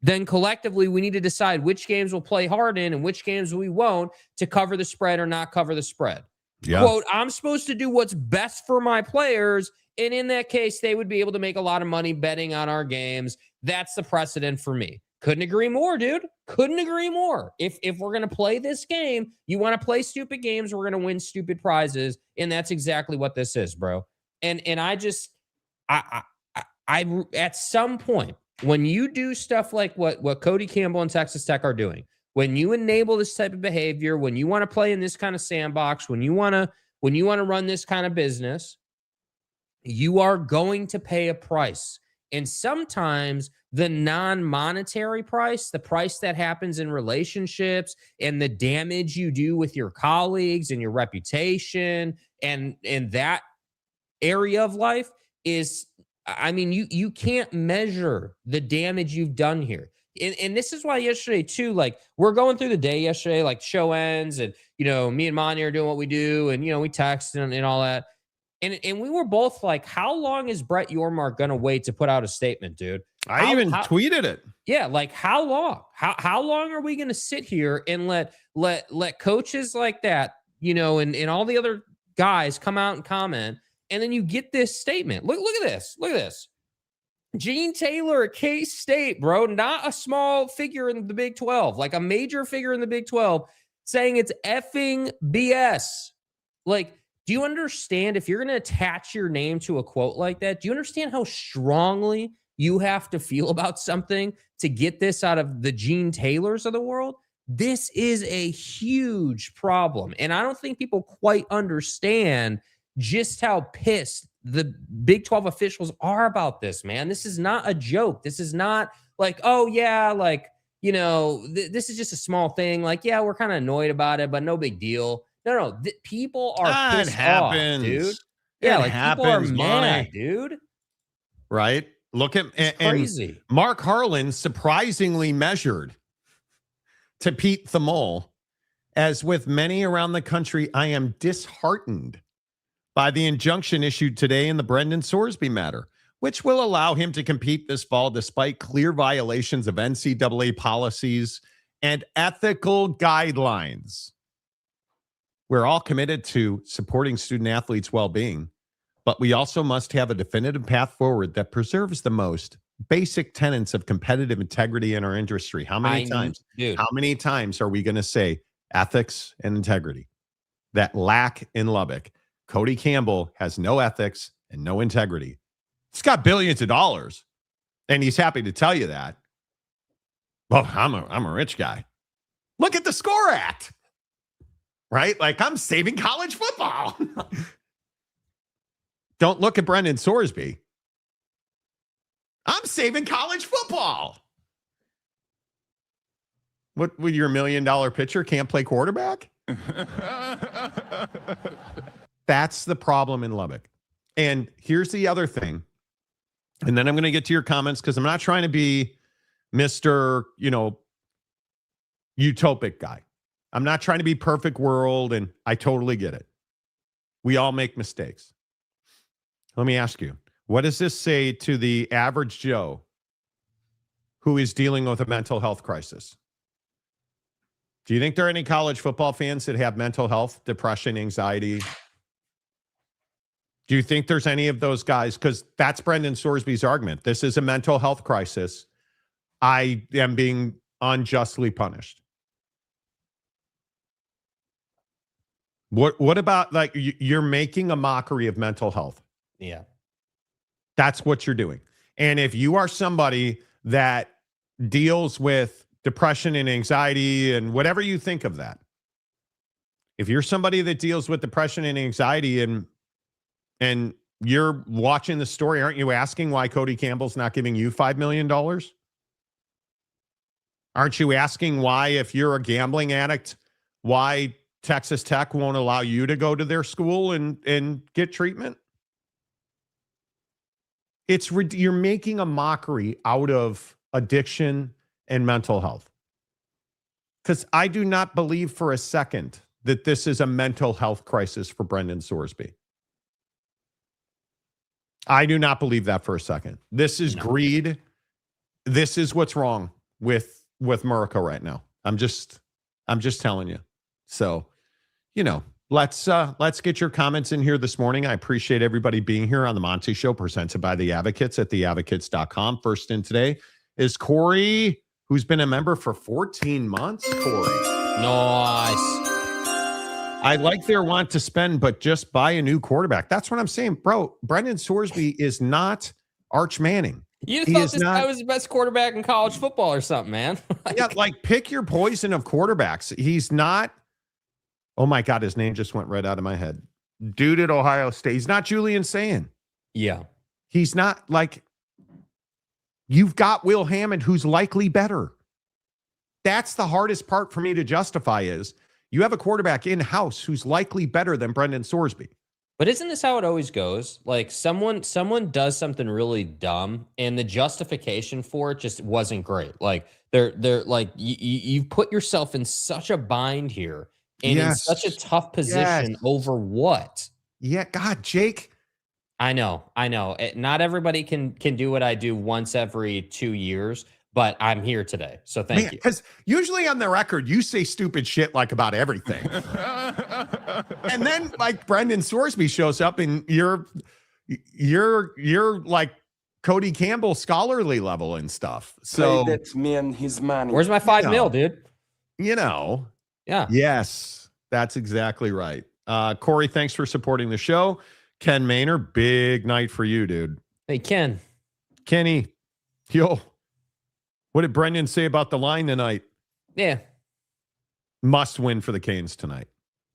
then collectively, we need to decide which games we'll play hard in and which games we won't to cover the spread or not cover the spread. Yeah. Quote, I'm supposed to do what's best for my players. And in that case, they would be able to make a lot of money betting on our games. That's the precedent for me. Couldn't agree more, dude. Couldn't agree more. If we're going to play this game, you want to play stupid games, we're going to win stupid prizes. And that's exactly what this is, bro. And I at some point, when you do stuff like what Cody Campbell and Texas Tech are doing, when you enable this type of behavior, when you want to play in this kind of sandbox, when you want to run this kind of business, you are going to pay a price. And sometimes the non-monetary price, the price that happens in relationships and the damage you do with your colleagues and your reputation and that area of life is, I mean, you can't measure the damage you've done here. And this is why yesterday too, like we're going through the day yesterday, like show ends and, you know, me and Monty are doing what we do. And, you know, we text and all that. And we were both like, how long is Brett Yormark going to wait to put out a statement, dude? I even tweeted it. Yeah. Like how long? How long are we going to sit here and let coaches like that, you know, and all the other guys come out and comment, and then you get this statement. Look at this. Look at this. Gene Taylor at K-State, bro, not a small figure in the Big 12, like a major figure in the Big 12, saying it's effing BS. Like, do you understand if you're going to attach your name to a quote like that? Do you understand how strongly you have to feel about something to get this out of the Gene Taylors of the world? This is a huge problem. And I don't think people quite understand just how pissed the Big 12 officials are about this, man. This is not a joke. This is not like, oh, yeah, like, you know, this is just a small thing. Like, yeah, we're kind of annoyed about it, but no big deal. No, people are pissed off, dude. Yeah, like people are mad, dude. Right? Look at crazy. And Mark Harlan surprisingly measured to Pete the Mole. As with many around the country, I am disheartened by the injunction issued today in the Brendan Sorsby matter, which will allow him to compete this fall despite clear violations of NCAA policies and ethical guidelines. We're all committed to supporting student athletes' well-being, but we also must have a definitive path forward that preserves the most basic tenets of competitive integrity in our industry. How many times are we going to say ethics and integrity? That lack in Lubbock. Cody Campbell has no ethics and no integrity. He's got billions of dollars, and he's happy to tell you that. Well, I'm a rich guy. Look at the SCORE Act. Right? Like, I'm saving college football. Don't look at Brendan Sorsby. I'm saving college football. What, with your $1 million pitcher can't play quarterback? That's the problem in Lubbock. And here's the other thing. And then I'm going to get to your comments because I'm not trying to be Mr., utopic guy. I'm not trying to be perfect world, and I totally get it. We all make mistakes. Let me ask you, what does this say to the average Joe who is dealing with a mental health crisis? Do you think there are any college football fans that have mental health, depression, anxiety? Do you think there's any of those guys? Because that's Brendan Sorsby's argument. This is a mental health crisis. I am being unjustly punished. What about, like, you're making a mockery of mental health? Yeah. That's what you're doing. And if you are somebody that deals with depression and anxiety and whatever you think of that. If you're somebody that deals with depression and anxiety and you're watching the story, aren't you asking why Cody Campbell's not giving you $5 million? Aren't you asking why, if you're a gambling addict, why Texas Tech won't allow you to go to their school and get treatment? You're making a mockery out of addiction and mental health. Because I do not believe for a second that this is a mental health crisis for Brendan Sorsby. I do not believe that for a second. This is greed. This is what's wrong with Murica right now. I'm just telling you. So, let's get your comments in here this morning. I appreciate everybody being here on the Monty Show, presented by The Advocates at theadvocates.com. First in today is Corey, who's been a member for 14 months. Corey. Nice. I like their want to spend, but just buy a new quarterback. That's what I'm saying, bro. Brendan Sorsby is not Arch Manning. You thought this guy was the best quarterback in college football or something, man. Pick your poison of quarterbacks. He's not. Oh my God, his name just went right out of my head. Dude at Ohio State. He's not Julian Sayin. Yeah. He's not you've got Will Hammond, who's likely better. That's the hardest part for me to justify is you have a quarterback in-house who's likely better than Brendan Sorsby. But isn't this how it always goes? Like someone does something really dumb and the justification for it just wasn't great. Like they're like, you've put yourself in such a bind here and in such a tough position over what? Yeah. God, Jake. I know. Not everybody can do what I do once every 2 years, but I'm here today. So thank you. Because usually on the record, you say stupid shit like about everything. And then like Brendan Sorsby shows up and you're like Cody Campbell scholarly level and stuff. So that's me and his money. Where's my $5 million, dude? Yeah. Yes, that's exactly right. Corey, thanks for supporting the show. Ken Maynard, big night for you, dude. Hey, Kenny, yo. What did Brendan say about the line tonight? Yeah. Must win for the Canes tonight.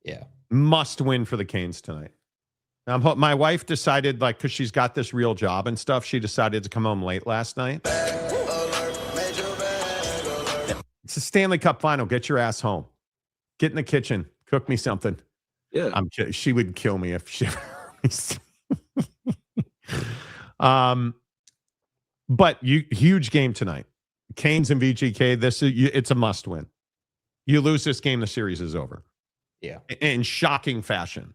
Yeah. Must win for the Canes tonight. My wife decided, because she's got this real job and stuff, she decided to come home late last night. It's a Stanley Cup final. Get your ass home. Get in the kitchen. Cook me something. Yeah. I'm kidding. She would kill me if she but huge game tonight. Canes and VGK, it's a must win. You lose this game, the series is over. Yeah. In shocking fashion.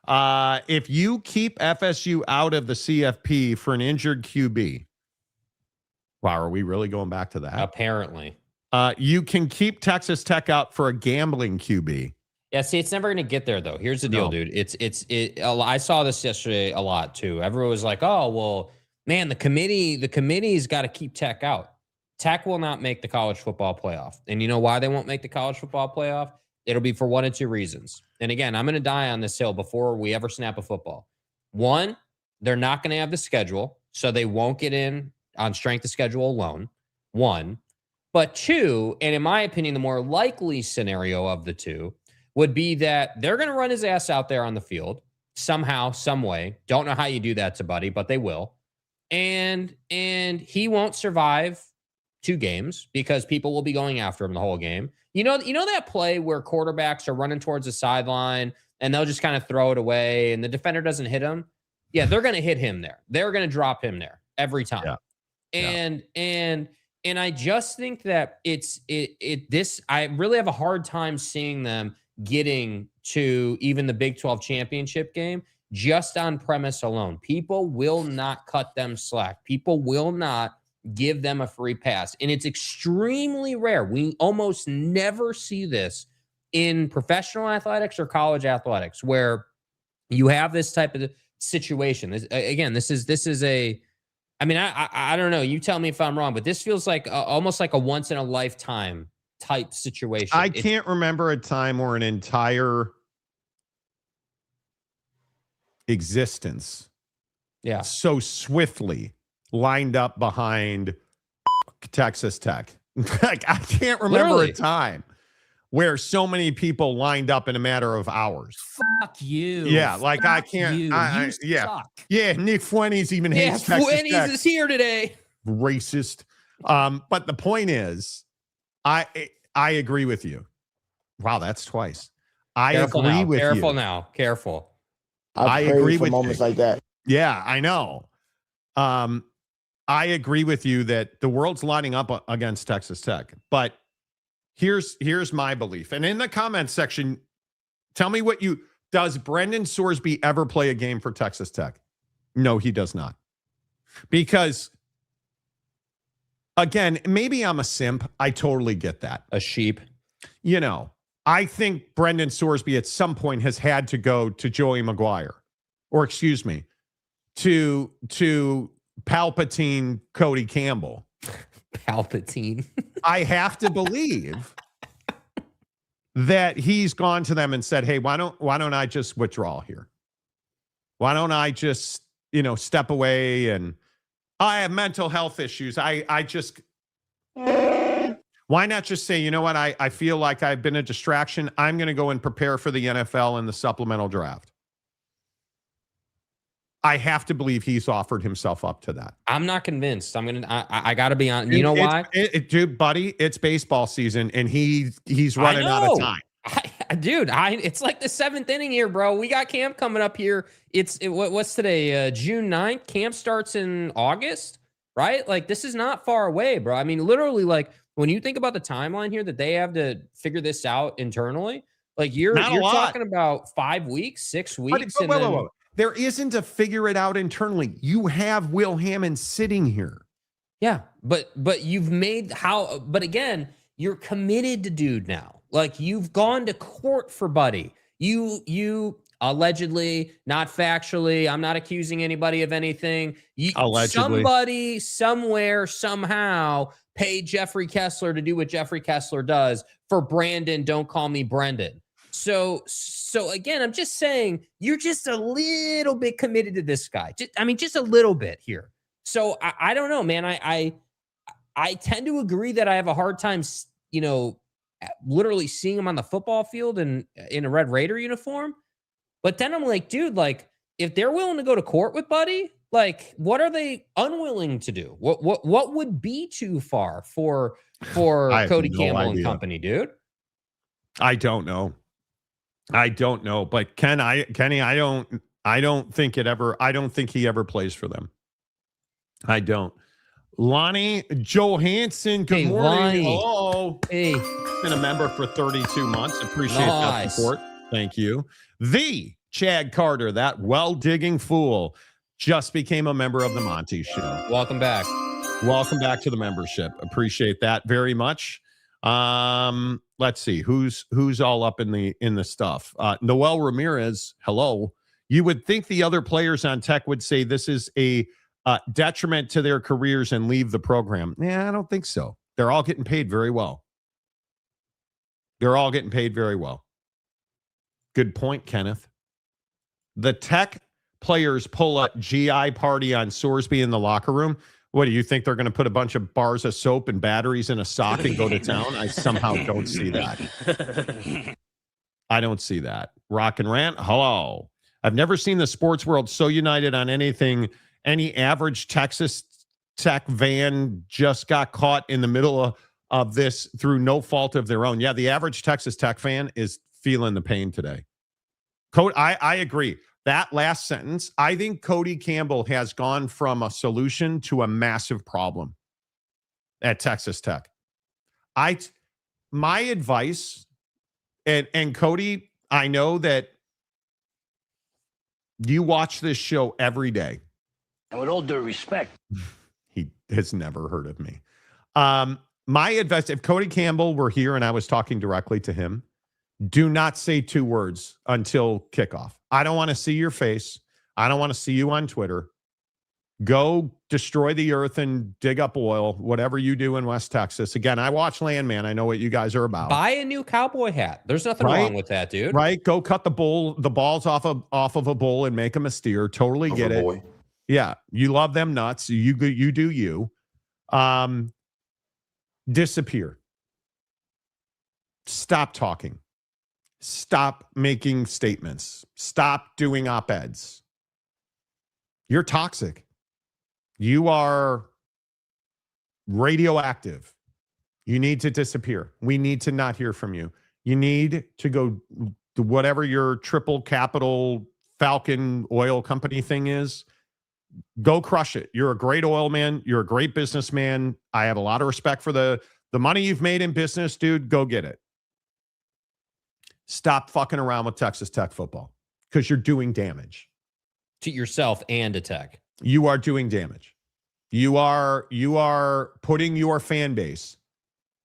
If you keep FSU out of the CFP for an injured QB, wow, are we really going back to that? Apparently. You can keep Texas Tech out for a gambling QB. Yeah, see, it's never going to get there, though. Here's the deal, dude. I saw this yesterday a lot, too. Everyone was like, oh, well, man, the committee's got to keep Tech out. Tech will not make the college football playoff. And you know why they won't make the college football playoff? It'll be for one of two reasons. And again, I'm going to die on this hill before we ever snap a football. One, they're not going to have the schedule, so they won't get in on strength of schedule alone. One. But two, and in my opinion, the more likely scenario of the two would be that they're going to run his ass out there on the field somehow, some way. Don't know how you do that to Buddy, but they will. And he won't survive 2 games because people will be going after him the whole game. You know that play where quarterbacks are running towards the sideline and they'll just kind of throw it away and the defender doesn't hit him? Yeah, they're going to hit him there. They're going to drop him there every time. Yeah. And I just think that I really have a hard time seeing them getting to even the Big 12 championship game just on premise alone. People will not cut them slack. People will not give them a free pass. And it's extremely rare. We almost never see this in professional athletics or college athletics where you have this type of situation. This is a, I mean, I don't know. You tell me if I'm wrong, but this feels like almost like a once in a lifetime type situation. I can't remember a time where an entire existence so swiftly lined up behind Texas Tech. Like, I can't remember Literally. a time where so many people lined up in a matter of hours. Fuck you. Yeah, like Fuck I can't. You, Yeah, suck. yeah. Nick Fuentes even Yeah, hates Texas Fuentes Tech. is here today. Racist. But the point is, I agree with you. Wow, that's twice. Careful agree now. with Careful you. now. Careful. I prayed agree for with moments you. like that. Yeah, I know. I agree with you that the world's lining up against Texas Tech. But here's my belief. And in the comments section, tell me does Brendan Sorsby ever play a game for Texas Tech? No, he does not. Because again, maybe I'm a simp. I totally get that. A sheep. You know, I think Brendan Sorsby at some point has had to go to Joey McGuire, or excuse me, to Palpatine Cody Campbell. Palpatine. I have to believe that he's gone to them and said, "Hey, why don't I just withdraw here? Why don't I just, step away, and I have mental health issues. I just why not just say, you know what? I feel like I've been a distraction. I'm going to go and prepare for the NFL and the supplemental draft." I have to believe he's offered himself up to that. I'm not convinced. I got to be honest. You know why? Dude, buddy, it's baseball season, and he's running out of time. It's like the 7th inning here, bro. We got camp coming up here. What's today? June 9th. Camp starts in August, right? Like, this is not far away, bro. I mean, literally, like, when you think about the timeline here that they have to figure this out internally, like you're talking about 5 weeks, 6 weeks. Wait. There isn't a figure it out internally. You have Will Hammond sitting here. Yeah, but you've made but again, you're committed to dude now. Like, you've gone to court for Buddy. You allegedly, not factually, I'm not accusing anybody of anything. Allegedly. Somebody, somewhere, somehow paid Jeffrey Kessler to do what Jeffrey Kessler does for Brandon. Don't call me Brendan. So again, I'm just saying you're just a little bit committed to this guy. Just a little bit here. So I don't know, man. I tend to agree that I have a hard time, literally seeing him on the football field and in a Red Raider uniform. But then I'm like, dude, like, if they're willing to go to court with Buddy, like, what are they unwilling to do? What would be too far for Cody Campbell and company, dude? I don't know. But Kenny, I don't think he ever plays for them. I don't. Lonnie Johansson, good morning. Lonnie. Hello. Hey. Been a member for 32 months. Appreciate that support. Thank you. The Chad Carter, that well-digging fool, just became a member of the Monty Show. Welcome back. Welcome back to the membership. Appreciate that very much. Let's see who's all up in the stuff. Noel Ramirez, hello. You would think the other players on Tech would say this is a detriment to their careers and leave the program. Yeah, I don't think so. They're all getting paid very well. Good point, Kenneth. The Tech players pull a GI party on Sorsby in the locker room. What do you think? They're going to put a bunch of bars of soap and batteries in a sock and go to town? I somehow don't see that. I don't see that. Rock and Rant, hello. I've never seen the sports world so united on anything. Any average Texas Tech van just got caught in the middle of this through no fault of their own. Yeah, the average Texas Tech fan is feeling the pain today. I agree. That last sentence, I think Cody Campbell has gone from a solution to a massive problem at Texas Tech. My advice, and Cody, I know that you watch this show every day. And with all due respect, he has never heard of me. My advice, if Cody Campbell were here and I was talking directly to him, do not say 2 words until kickoff. I don't want to see your face. I don't want to see you on Twitter. Go destroy the earth and dig up oil, whatever you do in West Texas. Again, I watch Landman. I know what you guys are about. Buy a new cowboy hat. There's nothing wrong with that, dude. Right? Go cut the balls off of a bull and make them a steer. Totally get it. disappear. Stop talking. Stop making statements. Stop doing op-eds. You're toxic. You are radioactive. You need to disappear. We need to not hear from you. You need to go to whatever your triple capital Falcon oil company thing is. Go crush it. You're a great oil man. You're a great businessman. I have a lot of respect for the money you've made in business, dude. Go get it. Stop fucking around with Texas Tech football because you're doing damage to yourself and to Tech. You are doing damage. You are putting your fan base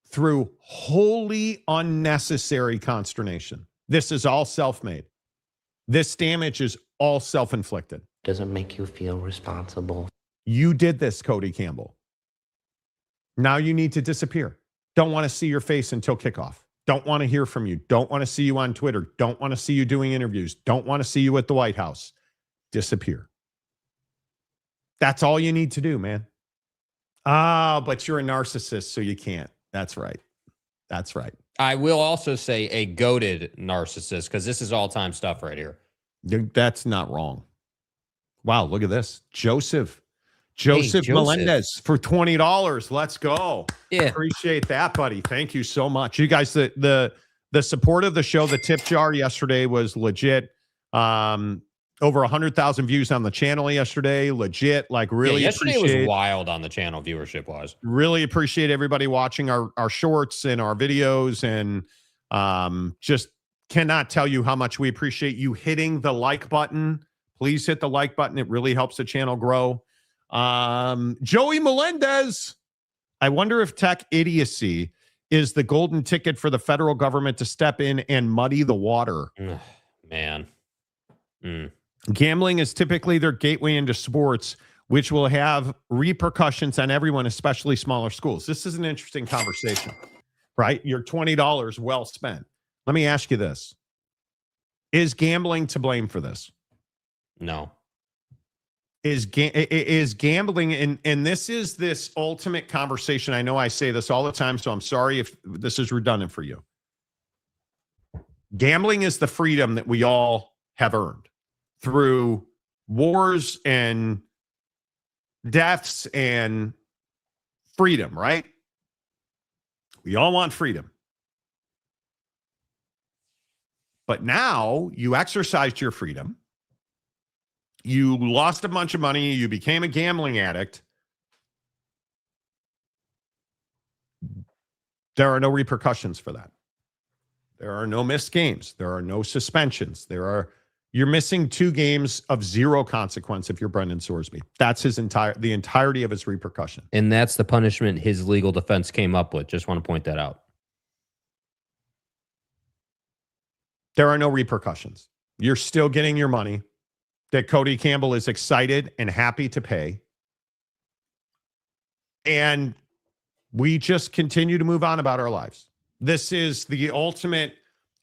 through wholly unnecessary consternation. This is all self-made. This damage is all self-inflicted. Doesn't make you feel responsible. You did this, Cody Campbell. Now you need to disappear. Don't want to see your face until kickoff. Don't want to hear from you. Don't want to see you on Twitter. Don't want to see you doing interviews. Don't want to see you at the White House. Disappear. That's all you need to do, man. But you're a narcissist, so you can't. That's right. That's right. I will also say a goated narcissist, because this is all-time stuff right here. That's not wrong. Wow, look at this. Joseph Melendez for $20. Let's go. Yeah. Appreciate that, buddy. Thank you so much. You guys, the support of the show, the tip jar yesterday was legit. Over 100,000 views on the channel yesterday. Legit. Like, really yesterday was wild on the channel viewership-wise. Really appreciate everybody watching our shorts and our videos, and just cannot tell you how much we appreciate you hitting the like button. Please hit the like button. It really helps the channel grow. Joey Melendez. I wonder if tech idiocy is the golden ticket for the federal government to step in and muddy the water. Man. Gambling is typically their gateway into sports, which will have repercussions on everyone, especially smaller schools. This is an interesting conversation, right? Your $20 well spent. Let me ask you this. Is gambling to blame for this? No. Is gambling, and this is this ultimate conversation. I know I say this all the time, so I'm sorry if this is redundant for you. Gambling is the freedom that we all have earned through wars and deaths and freedom, right? We all want freedom. But now you exercised your freedom. You lost a bunch of money. You became a gambling addict. There are no repercussions for that. There are no missed games. There are no suspensions. You're missing 2 games of zero consequence if you're Brendan Sorsby. That's the entirety of his repercussion. And that's the punishment his legal defense came up with. Just want to point that out. There are no repercussions. You're still getting your money that Cody Campbell is excited and happy to pay. And we just continue to move on about our lives. This is the ultimate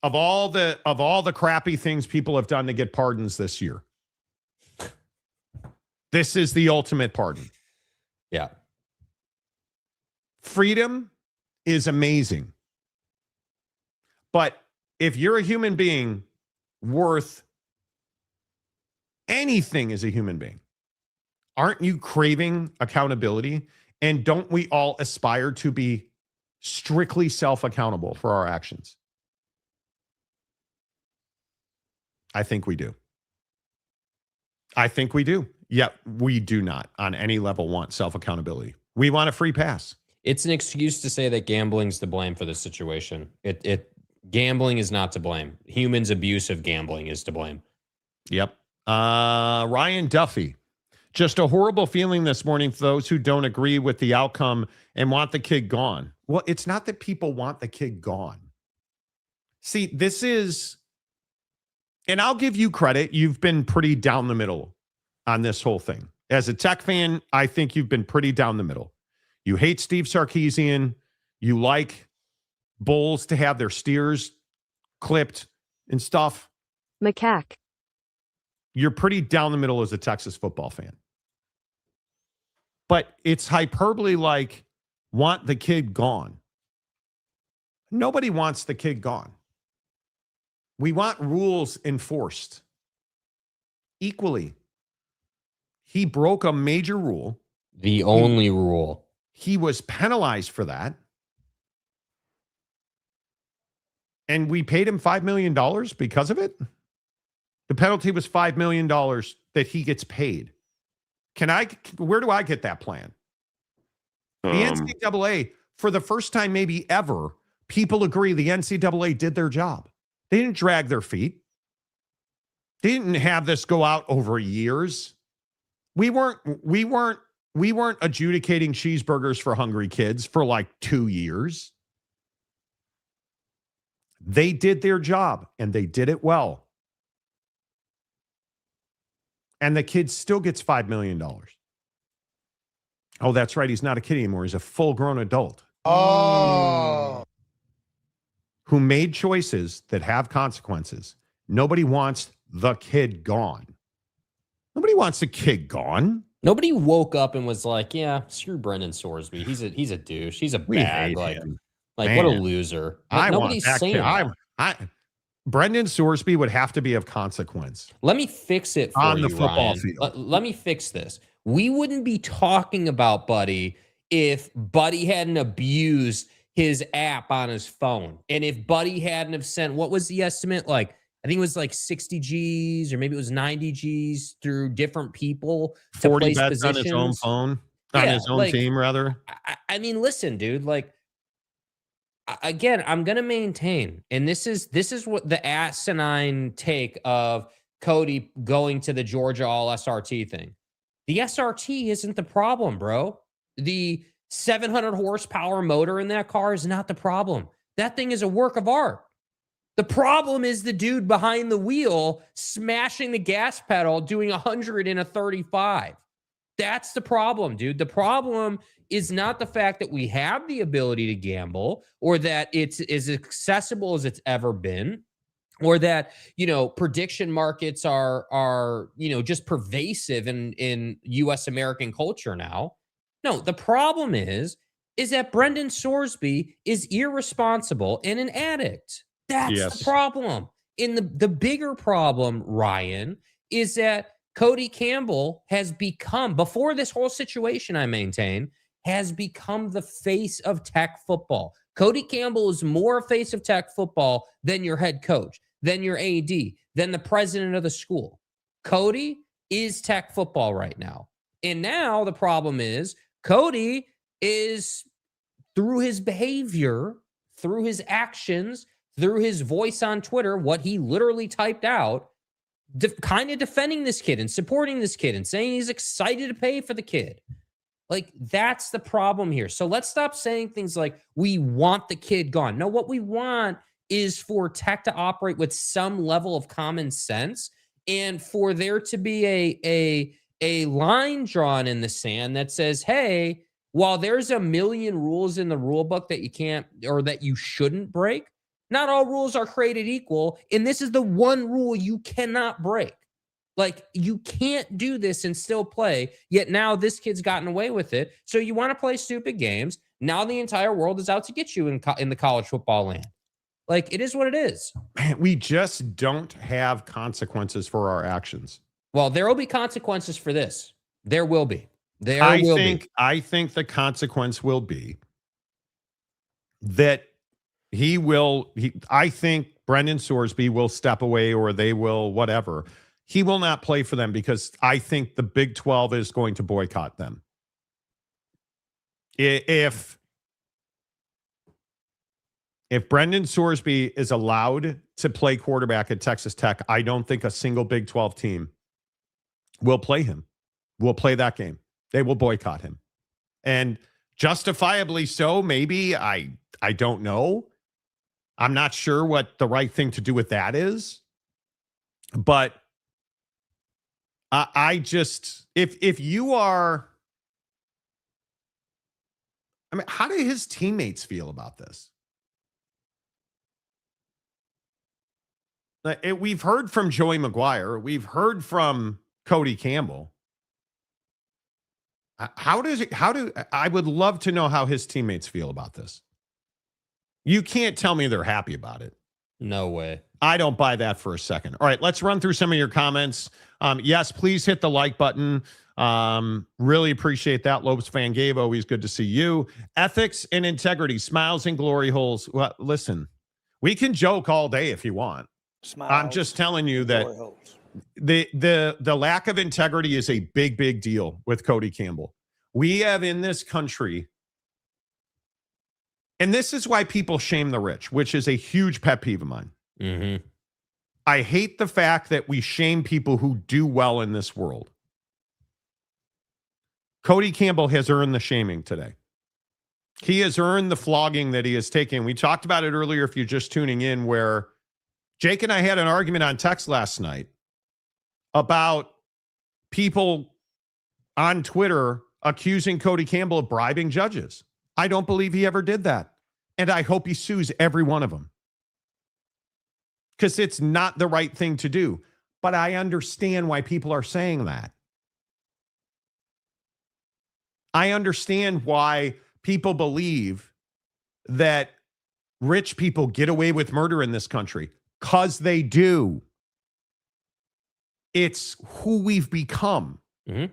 of all the crappy things people have done to get pardons this year. This is the ultimate pardon. Yeah. Freedom is amazing. But if you're a human being worth anything as a human being, aren't you craving accountability? And don't we all aspire to be strictly self-accountable for our actions? I think we do. I think we do. Yet we do not on any level want self-accountability. We want a free pass. It's an excuse to say that gambling's to blame for this situation. Gambling is not to blame. Humans' abuse of gambling is to blame. Yep. Ryan Duffy. Just a horrible feeling this morning for those who don't agree with the outcome and want the kid gone. Well, it's not that people want the kid gone. See, this is, and I'll give you credit. You've been pretty down the middle on this whole thing. As a Tech fan, I think you've been pretty down the middle. You hate Steve Sarkisian. You like bulls to have their steers clipped and stuff. Macaque. You're pretty down the middle as a Texas football fan. But it's hyperbole like, want the kid gone. Nobody wants the kid gone. We want rules enforced equally. He broke a major rule. The only rule. He was penalized for that. And we paid him $5 million because of it. The penalty was $5 million that he gets paid. Where do I get that plan? The NCAA, for the first time maybe ever, people agree the NCAA did their job. They didn't drag their feet. They didn't have this go out over years. We weren't adjudicating cheeseburgers for hungry kids for like 2 years. They did their job and they did it well. And the kid still gets $5 million. Oh, that's right. He's not a kid anymore. He's a full-grown adult. Oh. Who made choices that have consequences. Nobody wants the kid gone. Nobody wants the kid gone. Nobody woke up and was like, "Yeah, screw Brendan Sorsby. He's a douche. He's a bag. Like Man. what a loser." Like, nobody's saying that. Brendan Sorsby would have to be of consequence. Let me fix it for on you, the football Ryan. field. Let me fix this. We wouldn't be talking about Buddy if Buddy hadn't abused his app on his phone. And if Buddy hadn't have sent, what was the estimate? Like, I think it was like 60 G's or maybe it was 90 G's through different people. 40 bets on his own phone, on his own team, rather. I mean, listen, dude, like, again, I'm going to maintain, and this is what the asinine take of Cody going to the Georgia all SRT thing. The SRT isn't the problem, bro. The 700 horsepower motor in that car is not the problem. That thing is a work of art. The problem is the dude behind the wheel smashing the gas pedal, doing 100 in a 35. That's the problem, dude. The problem is not the fact that we have the ability to gamble or that it's as accessible as it's ever been or that, prediction markets are just pervasive in U.S. American culture now. No, the problem is that Brendan Sorsby is irresponsible and an addict. That's the problem. And the bigger problem, Ryan, is that Cody Campbell has become, before this whole situation, I maintain, has become the face of tech football. Cody Campbell is more a face of tech football than your head coach, than your AD, than the president of the school. Cody is tech football right now. And now the problem is Cody is, through his behavior, through his actions, through his voice on Twitter, what he literally typed out, kind of defending this kid and supporting this kid and saying he's excited to pay for the kid. Like, that's the problem here. So let's stop saying things like, we want the kid gone. No, what we want is for tech to operate with some level of common sense and for there to be a line drawn in the sand that says, hey, while there's a million rules in the rule book that you can't or that you shouldn't break, not all rules are created equal. And this is the one rule you cannot break. Like, you can't do this and still play. Yet now this kid's gotten away with it. So you want to play stupid games. Now the entire world is out to get you in the college football land. Like, it is what it is. Man, we just don't have consequences for our actions. Well, there will be consequences for this. There will be. I think the consequence will be that I think Brendan Sorsby will step away or they will whatever. He will not play for them because I think the Big 12 is going to boycott them. If Brendan Sorsby is allowed to play quarterback at Texas Tech, I don't think a single Big 12 team will play him, will play that game. They will boycott him. And justifiably so, maybe. I don't know. I'm not sure what the right thing to do with that is. But I just, if you are, I mean, how do his teammates feel about this? We've heard from Joey McGuire. We've heard from Cody Campbell. I would love to know how his teammates feel about this. You can't tell me they're happy about it. No way. I don't buy that for a second. All right, let's run through some of your comments. Yes, please hit the like button. Really appreciate that. Lopes Fan Gave, always good to see you. Ethics and integrity, smiles and glory holes. Well, listen, we can joke all day if you want. Smiles, I'm just telling you that the lack of integrity is a big deal with Cody Campbell. We have in this country, and this is why people shame the rich, which is a huge pet peeve of mine. Mm-hmm. I hate the fact that we shame people who do well in this world. Cody Campbell has earned the shaming today. He has earned the flogging that he has taken. We talked about it earlier if you're just tuning in, where Jake and I had an argument on text last night about people on Twitter accusing Cody Campbell of bribing judges. I don't believe he ever did that. And I hope he sues every one of them, because it's not the right thing to do. But I understand why people are saying that. I understand why people believe that rich people get away with murder in this country, because they do. It's who we've become. Mm-hmm.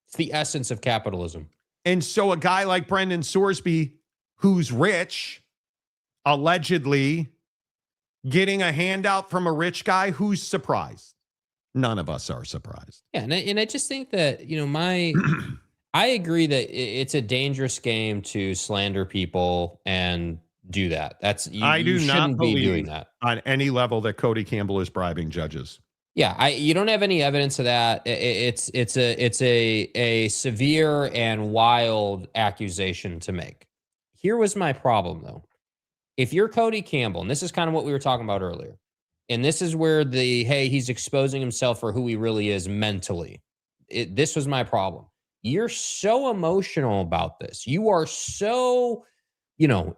It's the essence of capitalism. And so a guy like Brendan Sorsby, who's rich, allegedly getting a handout from a rich guy, who's surprised? None of us are surprised. Yeah, and I just think that, I agree that it's a dangerous game to slander people and do that. I do not be doing that on any level that Cody Campbell is bribing judges. Yeah, you don't have any evidence of that. It's a severe and wild accusation to make. Here was my problem, though. If you're Cody Campbell, and this is kind of what we were talking about earlier, and this is where he's exposing himself for who he really is mentally. This was my problem. You're so emotional about this. You are so,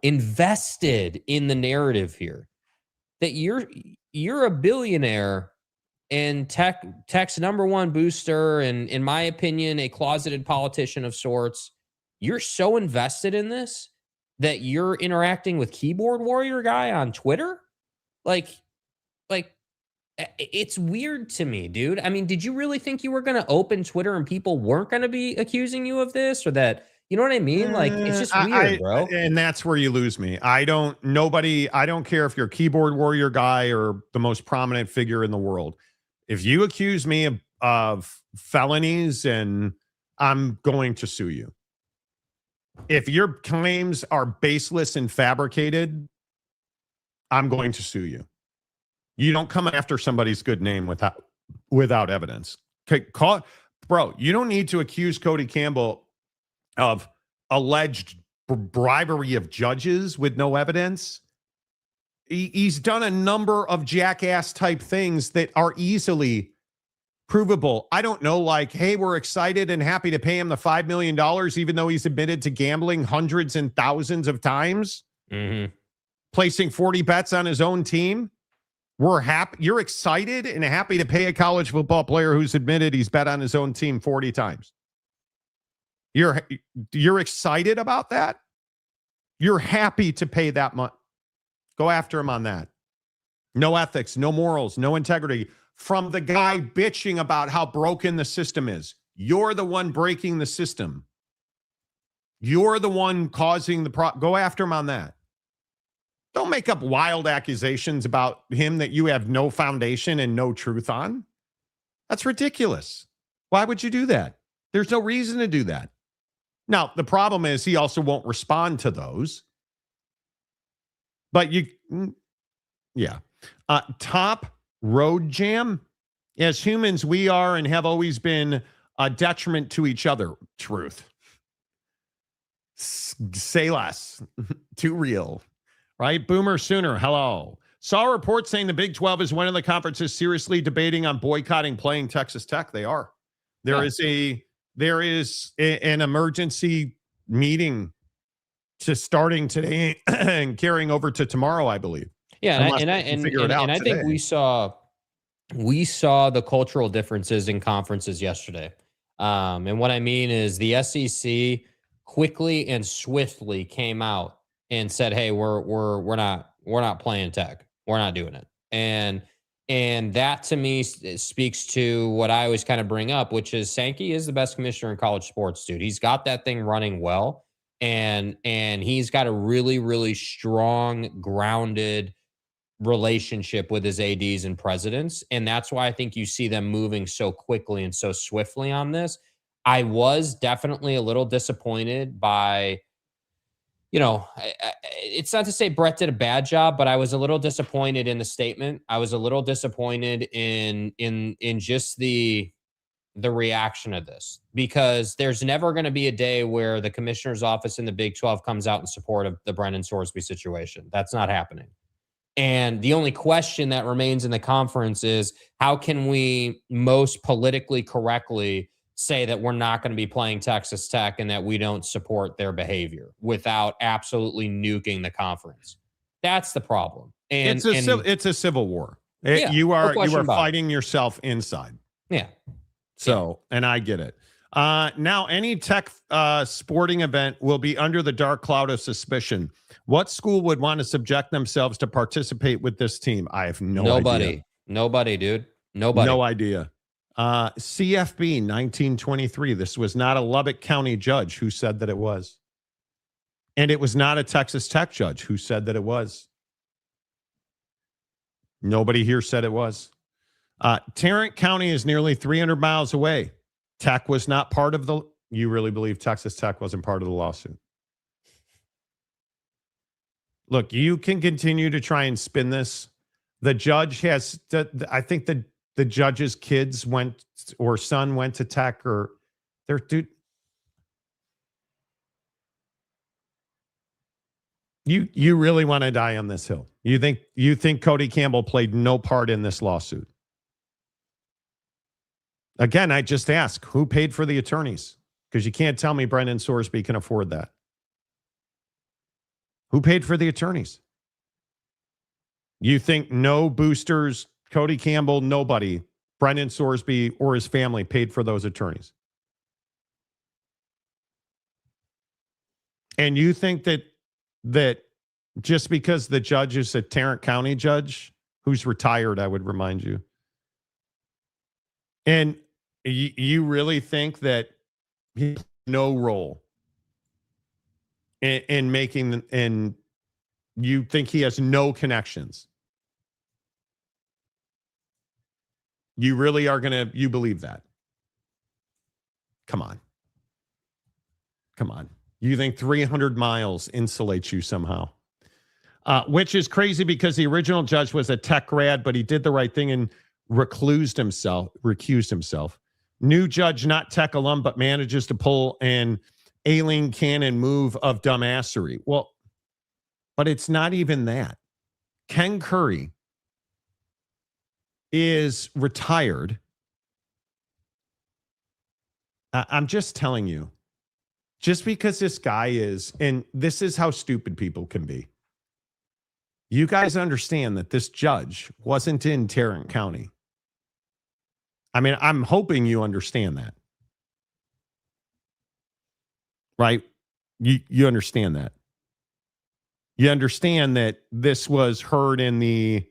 invested in the narrative here that you're a billionaire and tech's number one booster, and in my opinion, a closeted politician of sorts. You're so invested in this that you're interacting with keyboard warrior guy on Twitter. Like it's weird to me, dude. I mean, did you really think you were going to open Twitter and people weren't going to be accusing you of this, or that, you know what I mean? Like, it's just weird, bro. And that's where you lose me. I don't care if you're a keyboard warrior guy or the most prominent figure in the world. If you accuse me of felonies, and I'm going to sue you. If your claims are baseless and fabricated, I'm going to sue you. You don't come after somebody's good name without evidence. Okay, bro, you don't need to accuse Cody Campbell of alleged bribery of judges with no evidence. He's done a number of jackass type things that are easily provable. I don't know, like, hey, we're excited and happy to pay him the $5 million, even though he's admitted to gambling hundreds and thousands of times, placing 40 bets on his own team. We're happy. You're excited and happy to pay a college football player who's admitted he's bet on his own team 40 times. You're excited about that? You're happy to pay that much. Go after him on that. No ethics, no morals, no integrity from the guy bitching about how broken the system is. You're the one breaking the system. You're the one causing the go after him on that. Don't make up wild accusations about him that you have no foundation and no truth on. That's ridiculous. Why would you do that? There's no reason to do that. Now, the problem is he also won't respond to those. But Top Road Jam. As humans, we are and have always been a detriment to each other. Truth. Say less. Too real. Right? Boomer Sooner. Hello. Saw a report saying the Big 12 is one of the conferences seriously debating on boycotting playing Texas Tech. They are. There is an emergency meeting starting today and carrying over to tomorrow, I believe. Yeah, and I think we saw the cultural differences in conferences yesterday. And what I mean is the SEC quickly and swiftly came out and said, "Hey, we're not playing tech. We're not doing it." And that to me speaks to what I always kind of bring up, which is Sankey is the best commissioner in college sports, dude. He's got that thing running well, and he's got a really, really strong, grounded relationship with his ADs and presidents. And that's why I think you see them moving so quickly and so swiftly on this. I was definitely a little disappointed by, it's not to say Brett did a bad job, but I was a little disappointed in the statement. I was a little disappointed in just the reaction of this, because there's never going to be a day where the commissioner's office in the Big 12 comes out in support of the Brendan Sorsby situation. That's not happening. And the only question that remains in the conference is, how can we most politically correctly say that we're not going to be playing Texas Tech and that we don't support their behavior without absolutely nuking the conference? That's the problem. And it's a civil war. Yeah, you are no fighting yourself inside. Yeah. So, and I get it. Now, any tech sporting event will be under the dark cloud of suspicion. What school would want to subject themselves to participate with this team? I have no idea. Nobody, dude. Nobody. No idea. CFB 1923. This was not a Lubbock County judge who said that it was. And it was not a Texas Tech judge who said that it was. Nobody here said it was. Tarrant County is nearly 300 miles away. Tech was not part of the... You really believe Texas Tech wasn't part of the lawsuit? Look, you can continue to try and spin this. The judge has... I think the judge's kids went, or son went to Tech, or... They're... Dude, you really want to die on this hill? You think Cody Campbell played no part in this lawsuit? Again, I just ask, who paid for the attorneys? Because you can't tell me Brendan Sorsby can afford that. Who paid for the attorneys? You think no boosters, Cody Campbell, nobody, Brendan Sorsby or his family paid for those attorneys? And you think that just because the judge is a Tarrant County judge who's retired, I would remind you, and you really think that he played no role in making, and you think he has no connections? You really are you believe that? Come on. You think 300 miles insulates you somehow? Which is crazy, because the original judge was a Tech grad, but he did the right thing and recused himself. New judge, not Tech alum, but manages to pull an Aileen Cannon move of dumbassery. Well, but it's not even that. Ken Curry is retired. I'm just telling you, just because this guy is, and this is how stupid people can be. You guys understand that this judge wasn't in Tarrant County. I mean, I'm hoping you understand that. Right? You understand that. You understand that this was heard in the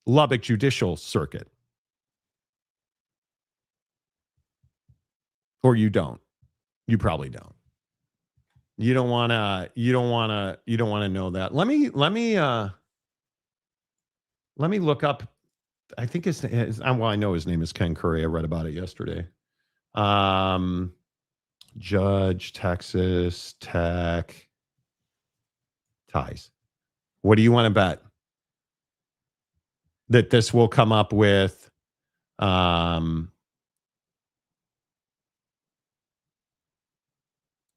Lubbock Judicial Circuit. Or you don't. You probably don't. You don't want to know that. Let me look up. I think I know his name is Ken Curry. I read about it yesterday. Judge, Texas Tech ties. What do you want to bet? That this will come up with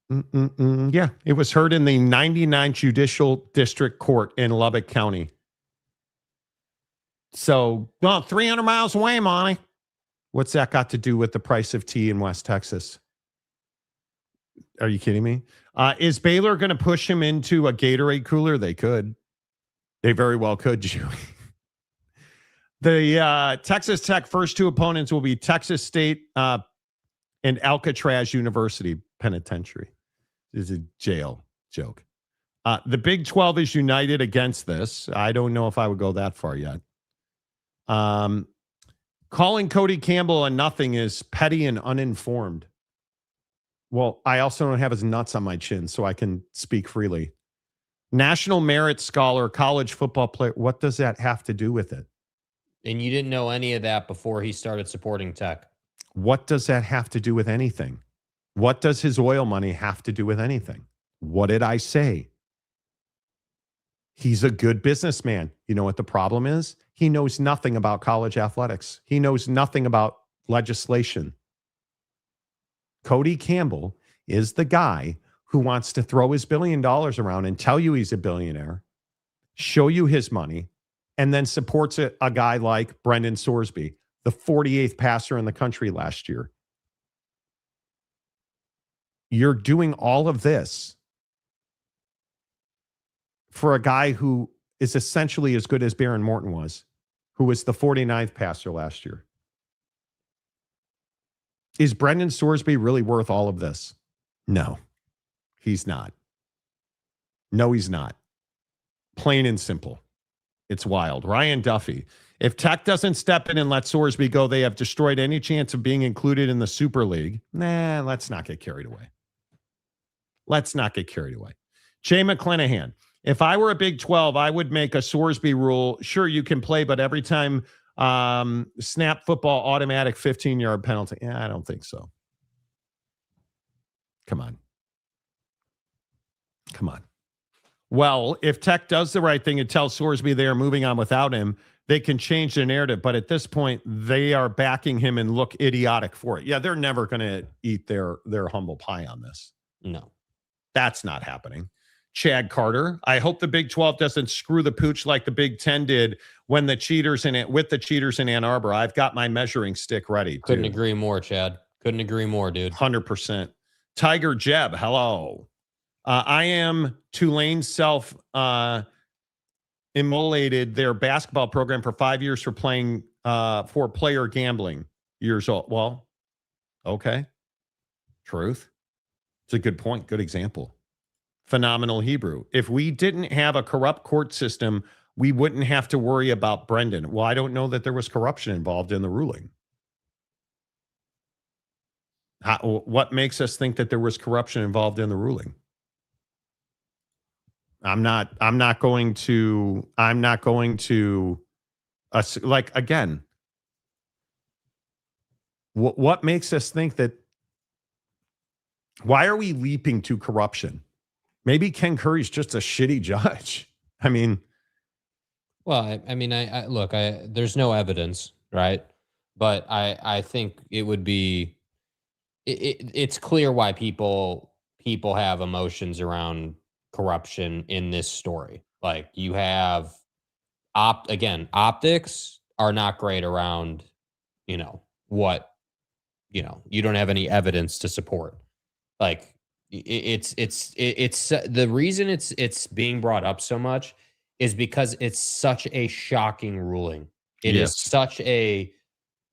yeah, it was heard in the 99th Judicial District Court in Lubbock County. So, well, 300 miles away, Monty. What's that got to do with the price of tea in West Texas? Are you kidding me? Is Baylor going to push him into a Gatorade cooler? They could. They very well could, Joey. The Texas Tech first two opponents will be Texas State and Alcatraz University Penitentiary. This is a jail joke. The Big 12 is united against this. I don't know if I would go that far yet. Calling Cody Campbell a nothing is petty and uninformed. Well, I also don't have his nuts on my chin, so I can speak freely. National Merit Scholar, college football player. What does that have to do with it? And you didn't know any of that before he started supporting Tech. What does that have to do with anything? What does his oil money have to do with anything? What did I say? He's a good businessman. You know what the problem is? He knows nothing about college athletics. He knows nothing about legislation. Cody Campbell is the guy who wants to throw his $1 billion around and tell you he's a billionaire, show you his money, and then supports a guy like Brendan Sorsby, the 48th passer in the country last year. You're doing all of this for a guy who is essentially as good as Baron Morton was, who was the 49th passer last year. Is Brendan Sorsby really worth all of this? No, he's not. No, he's not. Plain and simple. It's wild. Ryan Duffy. If Tech doesn't step in and let Sorsby go, they have destroyed any chance of being included in the Super League. Nah, let's not get carried away. Let's not get carried away. Jay McClanahan. If I were a Big 12, I would make a Sorsby rule. Sure, you can play, but every time snap football, automatic 15-yard penalty. Yeah, I don't think so. Come on. Come on. Well, if Tech does the right thing and tells Sorsby they are moving on without him, they can change the narrative. But at this point, they are backing him and look idiotic for it. Yeah, they're never going to eat their humble pie on this. No. That's not happening. Chad Carter. I hope the Big 12 doesn't screw the pooch like the Big 10 did when the cheaters with the cheaters in Ann Arbor. I've got my measuring stick ready. Couldn't agree more, Chad. Couldn't agree more, dude. 100%. Tiger Jeb. Hello. I am Tulane's immolated their basketball program for 5 years for playing for player gambling years old. Well, okay. Truth. It's a good point. Good example. Phenomenal Hebrew. If we didn't have a corrupt court system, we wouldn't have to worry about Brendan. Well, I don't know that there was corruption involved in the ruling. What makes us think that there was corruption involved in the ruling? I'm not going to like, again, what makes us think that? Why are we leaping to corruption? Maybe Ken Curry's just a shitty judge. I mean, well, I mean, I look, there's no evidence, right? But I think it would be, it's clear why people have emotions around corruption in this story. Like, you have optics are not great around, you don't have any evidence to support. Like, it's the reason it's being brought up so much is because it's such a shocking ruling. It is such a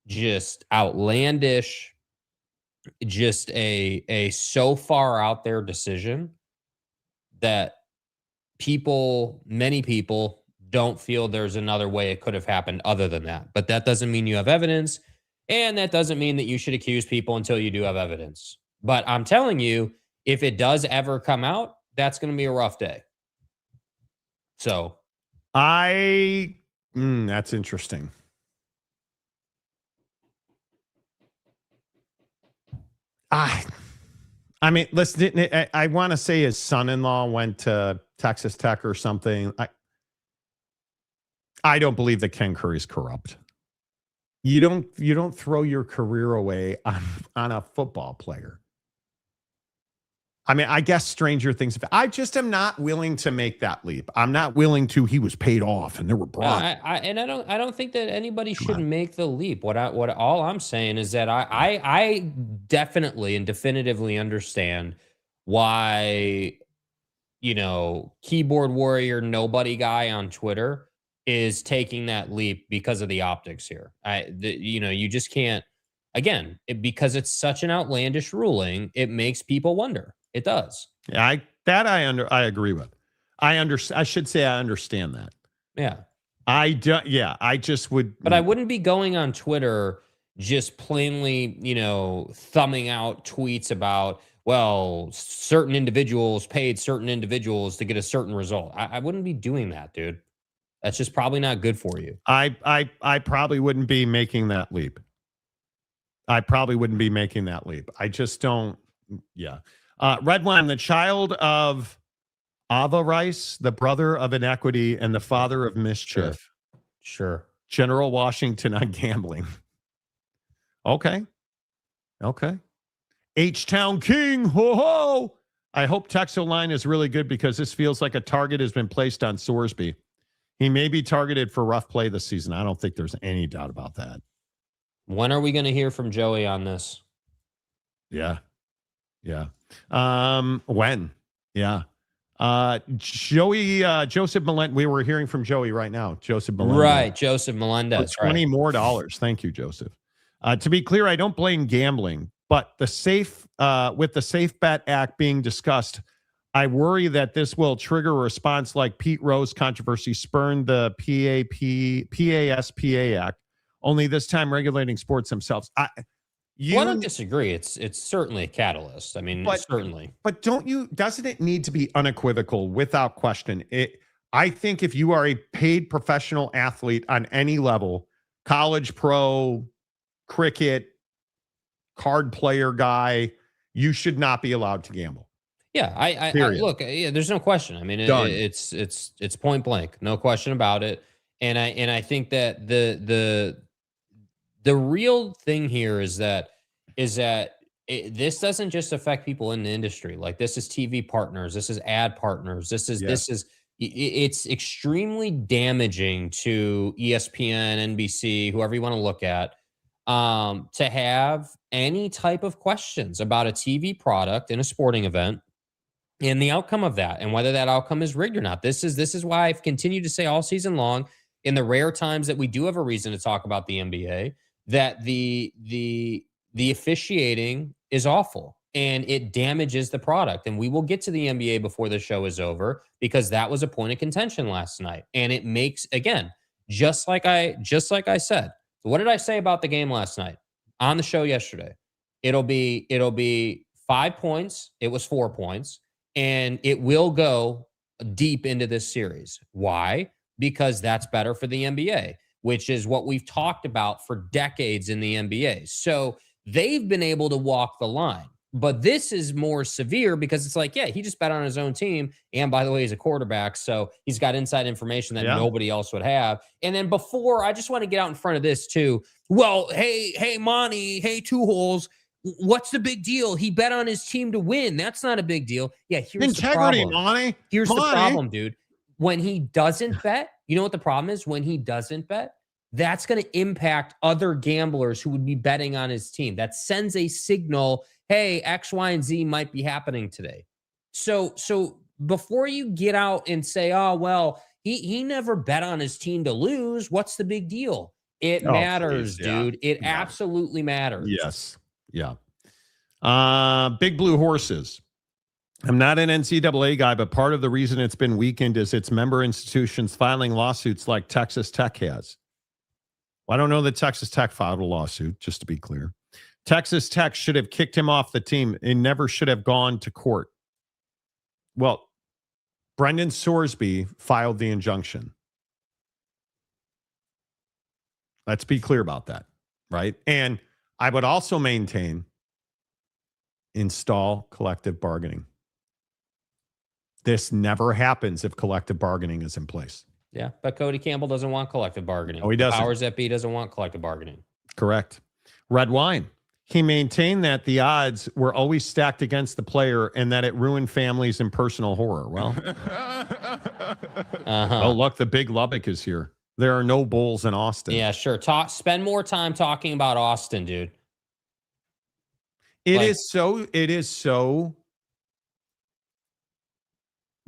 just outlandish, just a so far out there decision that many people don't feel there's another way it could have happened other than that. But that doesn't mean you have evidence, and that doesn't mean that you should accuse people until you do have evidence. But I'm telling you, if it does ever come out, that's going to be a rough day. So that's interesting. I mean, listen, I want to say his son-in-law went to Texas Tech or something. I don't believe that Ken Curry's corrupt. You don't throw your career away on a football player. I mean, I guess stranger things. I just am not willing to make that leap. I'm not willing to. He was paid off, and there were broad. I don't think that anybody should make the leap. What all I'm saying is that I definitely and definitively understand why, keyboard warrior nobody guy on Twitter is taking that leap because of the optics here. You just can't. again, because it's such an outlandish ruling, it makes people wonder. It does. Yeah, I agree with. I should say I understand that. Yeah. I just would. But I wouldn't be going on Twitter just plainly, thumbing out tweets about, well, certain individuals paid certain individuals to get a certain result. I wouldn't be doing that, dude. That's just probably not good for you. I probably wouldn't be making that leap. I just don't. Yeah. Red Wine, the child of Ava Rice, the brother of inequity and the father of mischief. Sure. General Washington on gambling. Okay. H-Town King. Ho ho. I hope Texo line is really good because this feels like a target has been placed on Sorsby. He may be targeted for rough play this season. I don't think there's any doubt about that. When are we going to hear from Joey on this? Yeah. When? Yeah. Joseph Melendez. We were hearing from Joey right now. Joseph Melendez. Right. Joseph Melendez. $20 more. Thank you, Joseph. To be clear, I don't blame gambling, but with the Safe Bet Act being discussed, I worry that this will trigger a response like Pete Rose controversy spurned the PASPA Act, only this time regulating sports themselves. I don't disagree. It's certainly a catalyst. I mean, certainly. But doesn't it need to be unequivocal without question? I think if you are a paid professional athlete on any level, college, pro, cricket, card player guy, you should not be allowed to gamble. Yeah, I look. Yeah, there's no question. I mean, it's point blank, no question about it. And I think that the real thing here is that this doesn't just affect people in the industry. Like, this is TV partners, this is ad partners, it's extremely damaging to ESPN, NBC, whoever you want to look at, to have any type of questions about a TV product in a sporting event and the outcome of that, and whether that outcome is rigged or not. This is why I've continued to say all season long, in the rare times that we do have a reason to talk about the NBA, that the officiating is awful and it damages the product. And we will get to the NBA before the show is over, because that was a point of contention last night. And it makes, again, just like I said. What did I say about the game last night on the show yesterday? It'll be 5 points. It was 4 points, and it will go deep into this series. Why? Because that's better for the NBA, which is what we've talked about for decades in the NBA. So they've been able to walk the line. But this is more severe because it's like, yeah, he just bet on his own team. And by the way, he's a quarterback, so he's got inside information that nobody else would have. And then before, I just want to get out in front of this too. Well, hey, Monty, hey, Two Holes, what's the big deal? He bet on his team to win. That's not a big deal. Yeah, here's integrity, the problem. Monty. Here's the problem, dude. When he doesn't bet, you know what the problem is? When he doesn't bet, that's going to impact other gamblers who would be betting on his team. That sends a signal, hey, X, Y, and Z might be happening today. So before you get out and say, oh, well, he never bet on his team to lose, what's the big deal? It matters, dude. It absolutely matters. Yes. Yeah. Big Blue Horses. I'm not an NCAA guy, but part of the reason it's been weakened is its member institutions filing lawsuits like Texas Tech has. Well, I don't know that Texas Tech filed a lawsuit, just to be clear. Texas Tech should have kicked him off the team. It never should have gone to court. Well, Brendan Sorsby filed the injunction. Let's be clear about that, right? And I would also maintain, install collective bargaining. This never happens if collective bargaining is in place. Yeah, but Cody Campbell doesn't want collective bargaining. Oh, he doesn't. Powers that be doesn't want collective bargaining. Correct. Red Wine. He maintained that the odds were always stacked against the player and that it ruined families and personal horror. Well, oh, look, the big Lubbock is here. There are no Bulls in Austin. Yeah, sure. Spend more time talking about Austin, dude. It is so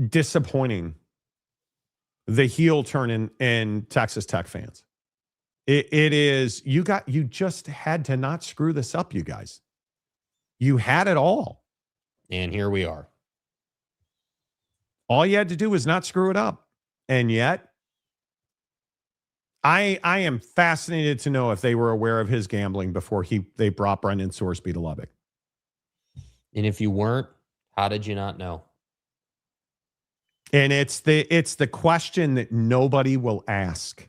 disappointing, the heel turn in Texas Tech fans. It is, you just had to not screw this up, you guys. You had it all. And here we are. All you had to do was not screw it up. And yet, I am fascinated to know if they were aware of his gambling before they brought Brendan Sorsby to Lubbock. And if you weren't, how did you not know? And it's the question that nobody will ask.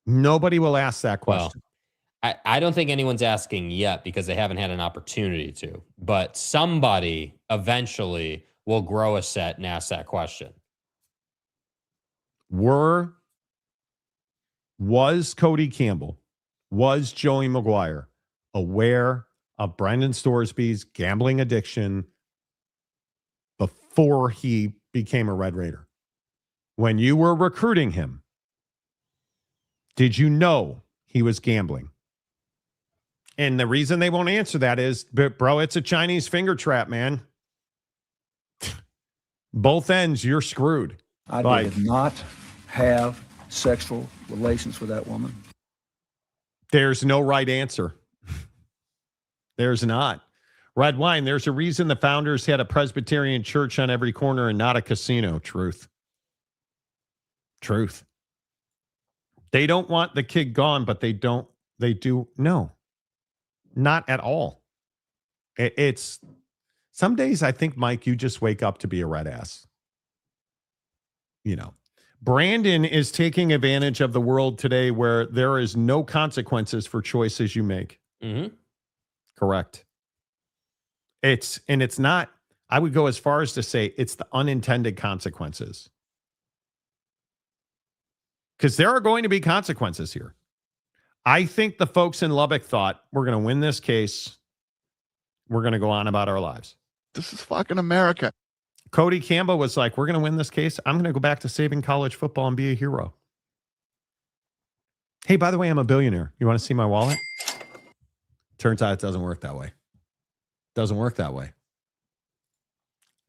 Nobody will ask that question. Well, I don't think anyone's asking yet because they haven't had an opportunity to. But somebody eventually will grow a set and ask that question. Was Cody Campbell, was Joey McGuire aware of Brendan Sorsby's gambling addiction before he became a Red Raider? When you were recruiting him, did you know he was gambling? And the reason they won't answer that is, bro, it's a Chinese finger trap, man. Both ends, you're screwed. I did not have sexual relations with that woman. There's no right answer. There's not. Red wine, there's a reason the founders had a Presbyterian church on every corner and not a casino. Truth. They don't want the kid gone, but they do. No, not at all. It's some days I think, Mike, you just wake up to be a red ass. You know, Brandon is taking advantage of the world today where there is no consequences for choices you make. Mm-hmm. Correct. It's not, I would go as far as to say it's the unintended consequences. Because there are going to be consequences here. I think the folks in Lubbock thought, we're going to win this case. We're going to go on about our lives. This is fucking America. Cody Campbell was like, we're going to win this case. I'm going to go back to saving college football and be a hero. Hey, by the way, I'm a billionaire. You want to see my wallet? Turns out it doesn't work that way. Doesn't work that way.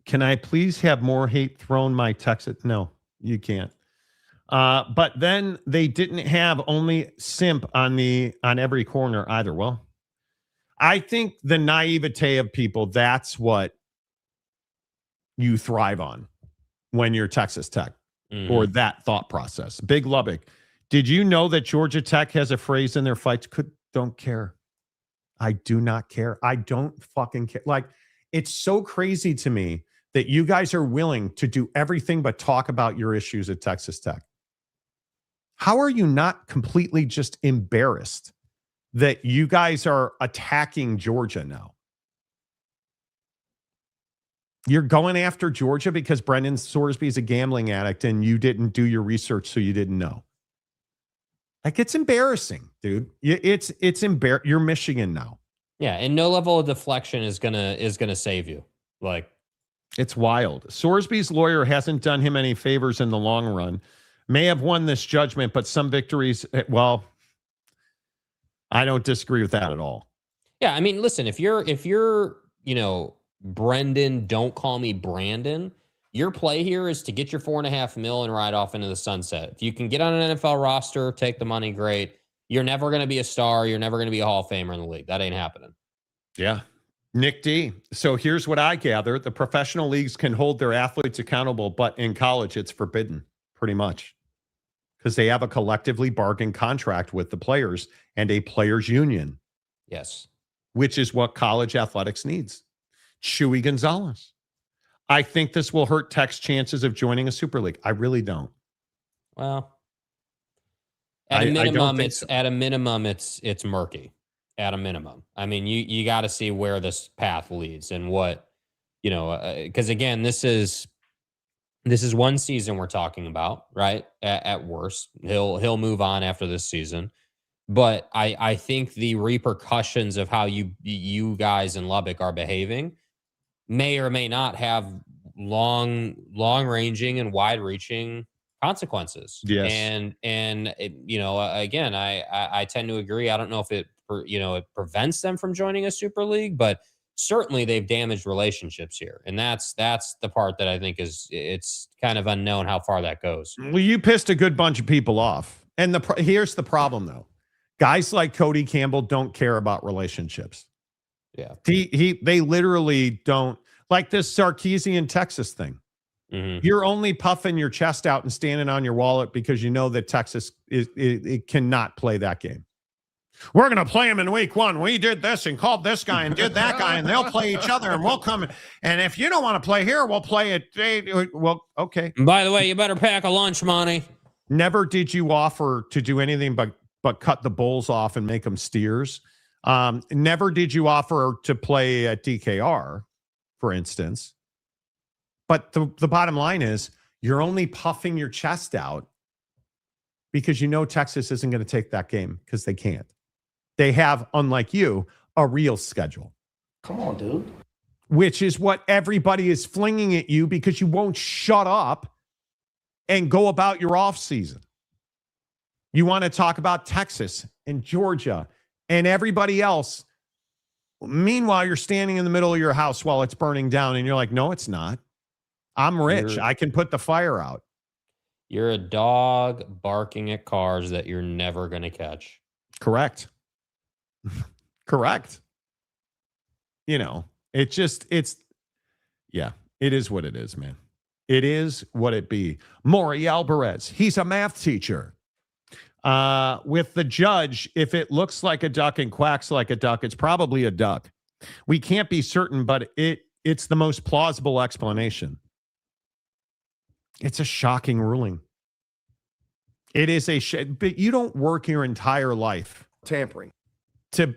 Can I please have more hate thrown my text? No, you can't. But then they didn't have only simp on every corner either. Well, I think the naivete of people, that's what you thrive on when you're Texas Tech, or that thought process. Big Lubbock. Did you know that Georgia Tech has a phrase in their fights? Don't care. I do not care. I don't fucking care. Like, it's so crazy to me that you guys are willing to do everything but talk about your issues at Texas Tech. How are you not completely just embarrassed that you guys are attacking Georgia now? You're going after Georgia because Brendan Sorsby is a gambling addict and you didn't do your research, so you didn't know. Like, it's embarrassing, dude. It's You're Michigan now. Yeah, and no level of deflection is gonna save you. Like, it's wild. Sorsby's lawyer hasn't done him any favors in the long run. May have won this judgment, but some victories, well, I don't disagree with that at all. Yeah, I mean, listen, if you're, Brendan, don't call me Brandon. Your play here is to get your $4.5 million and ride off into the sunset. If you can get on an NFL roster, take the money, great. You're never going to be a star. You're never going to be a Hall of Famer in the league. That ain't happening. Yeah. Nick D. So here's what I gather. The professional leagues can hold their athletes accountable, but in college, it's forbidden, pretty much. Because they have a collectively bargained contract with the players and a players' union. Yes. Which is what college athletics needs. Chewy Gonzalez. I think this will hurt Tech's chances of joining a Super League. I really don't. Well, at a minimum, it's murky. At a minimum, I mean, you got to see where this path leads and what, because again, this is one season we're talking about, right? At worst, he'll move on after this season, but I think the repercussions of how you guys in Lubbock are behaving may or may not have long-ranging and wide-reaching consequences. Yes. And again, I tend to agree. I don't know if it prevents them from joining a Super League, but certainly they've damaged relationships here. And that's the part that I think it's kind of unknown how far that goes. Well, you pissed a good bunch of people off. And here's the problem, though. Guys like Cody Campbell don't care about relationships. Yeah. They literally don't. Like this Sarkeesian Texas thing. Mm-hmm. You're only puffing your chest out and standing on your wallet because you know that Texas it cannot play that game. We're going to play them in week 1. We did this and called this guy and did that guy, and they'll play each other, and we'll come. And if you don't want to play here, we'll play it. Well, okay. And by the way, you better pack a lunch, Monty. Never did you offer to do anything but cut the bulls off and make them steers. Never did you offer to play at DKR, for instance. But the bottom line is you're only puffing your chest out because you know Texas isn't going to take that game because they can't. They have, unlike you, a real schedule. Come on, dude. Which is what everybody is flinging at you because you won't shut up and go about your off season. You want to talk about Texas and Georgia and everybody else. Meanwhile, you're standing in the middle of your house while it's burning down and you're like, no, it's not. I'm rich. I can put the fire out. You're a dog barking at cars that you're never going to catch. Correct. Correct. You know, it is what it is, man. It is what it be. Maury Alvarez, he's a math teacher. With the judge, if it looks like a duck and quacks like a duck, it's probably a duck. We can't be certain, but it's the most plausible explanation. It's a shocking ruling. It is but you don't work your entire life Tampering. to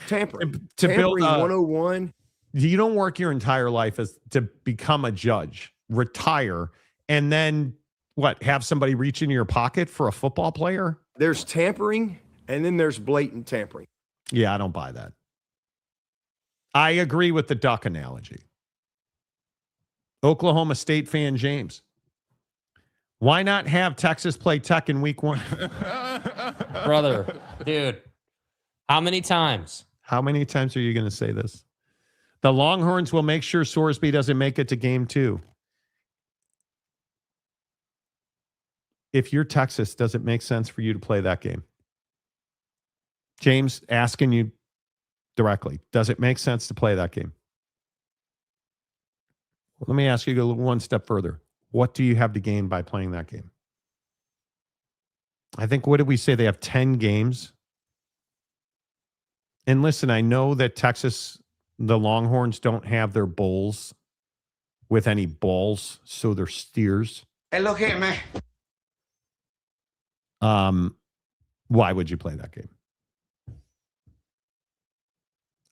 Tampering. build 101. You don't work your entire life to become a judge, retire, and then have somebody reach into your pocket for a football player? There's tampering, and then there's blatant tampering. Yeah, I don't buy that. I agree with the duck analogy. Oklahoma State fan James. Why not have Texas play Tech in week 1? Brother, dude, how many times? How many times are you going to say this? The Longhorns will make sure Sorsby doesn't make it to game 2. If you're Texas, does it make sense for you to play that game? James, asking you directly, does it make sense to play that game? Well, let me ask you one step further. What do you have to gain by playing that game? I think, what did we say? They have 10 games. And listen, I know that Texas, the Longhorns don't have their bulls with any balls, so they're steers. Hey, look here, man. Why would you play that game?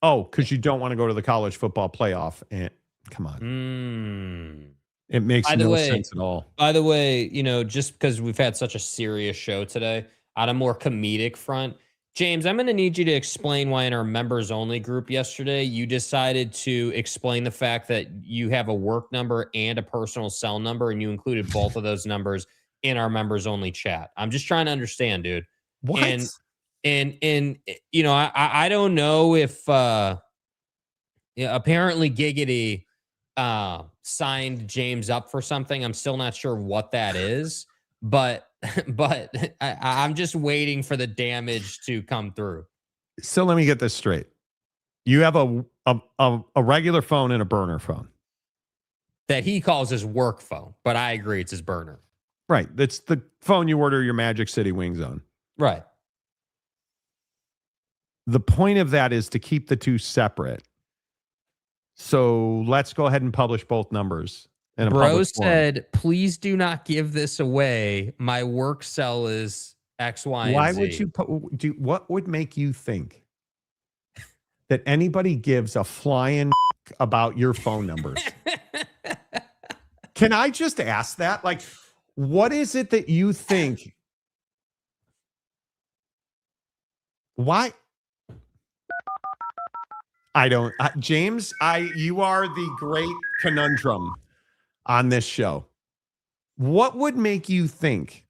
Oh, because you don't want to go to the college football playoff. And come on. It makes no sense at all. By the way, just because we've had such a serious show today, on a more comedic front, James, I'm going to need you to explain why in our members only group yesterday, you decided to explain the fact that you have a work number and a personal cell number, and you included both of those numbers in our members only chat. I'm just trying to understand, dude. What? And I don't know if apparently Giggity signed James up for something. I'm still not sure what that is, but I'm just waiting for the damage to come through. So let me get this straight. You have a regular phone and a burner phone that he calls his work phone, but I agree it's his burner. Right. That's the phone you order your Magic City wings on. Right. The point of that is to keep the two separate. So let's go ahead and publish both numbers. Bro said, please do not give this away. My work cell is X, Y, and Z. Why would you what would make you think that anybody gives a flying about your phone numbers? Can I just ask that? Like, what is it that you think? Why? I don't, James, you are the great conundrum on this show. What would make you think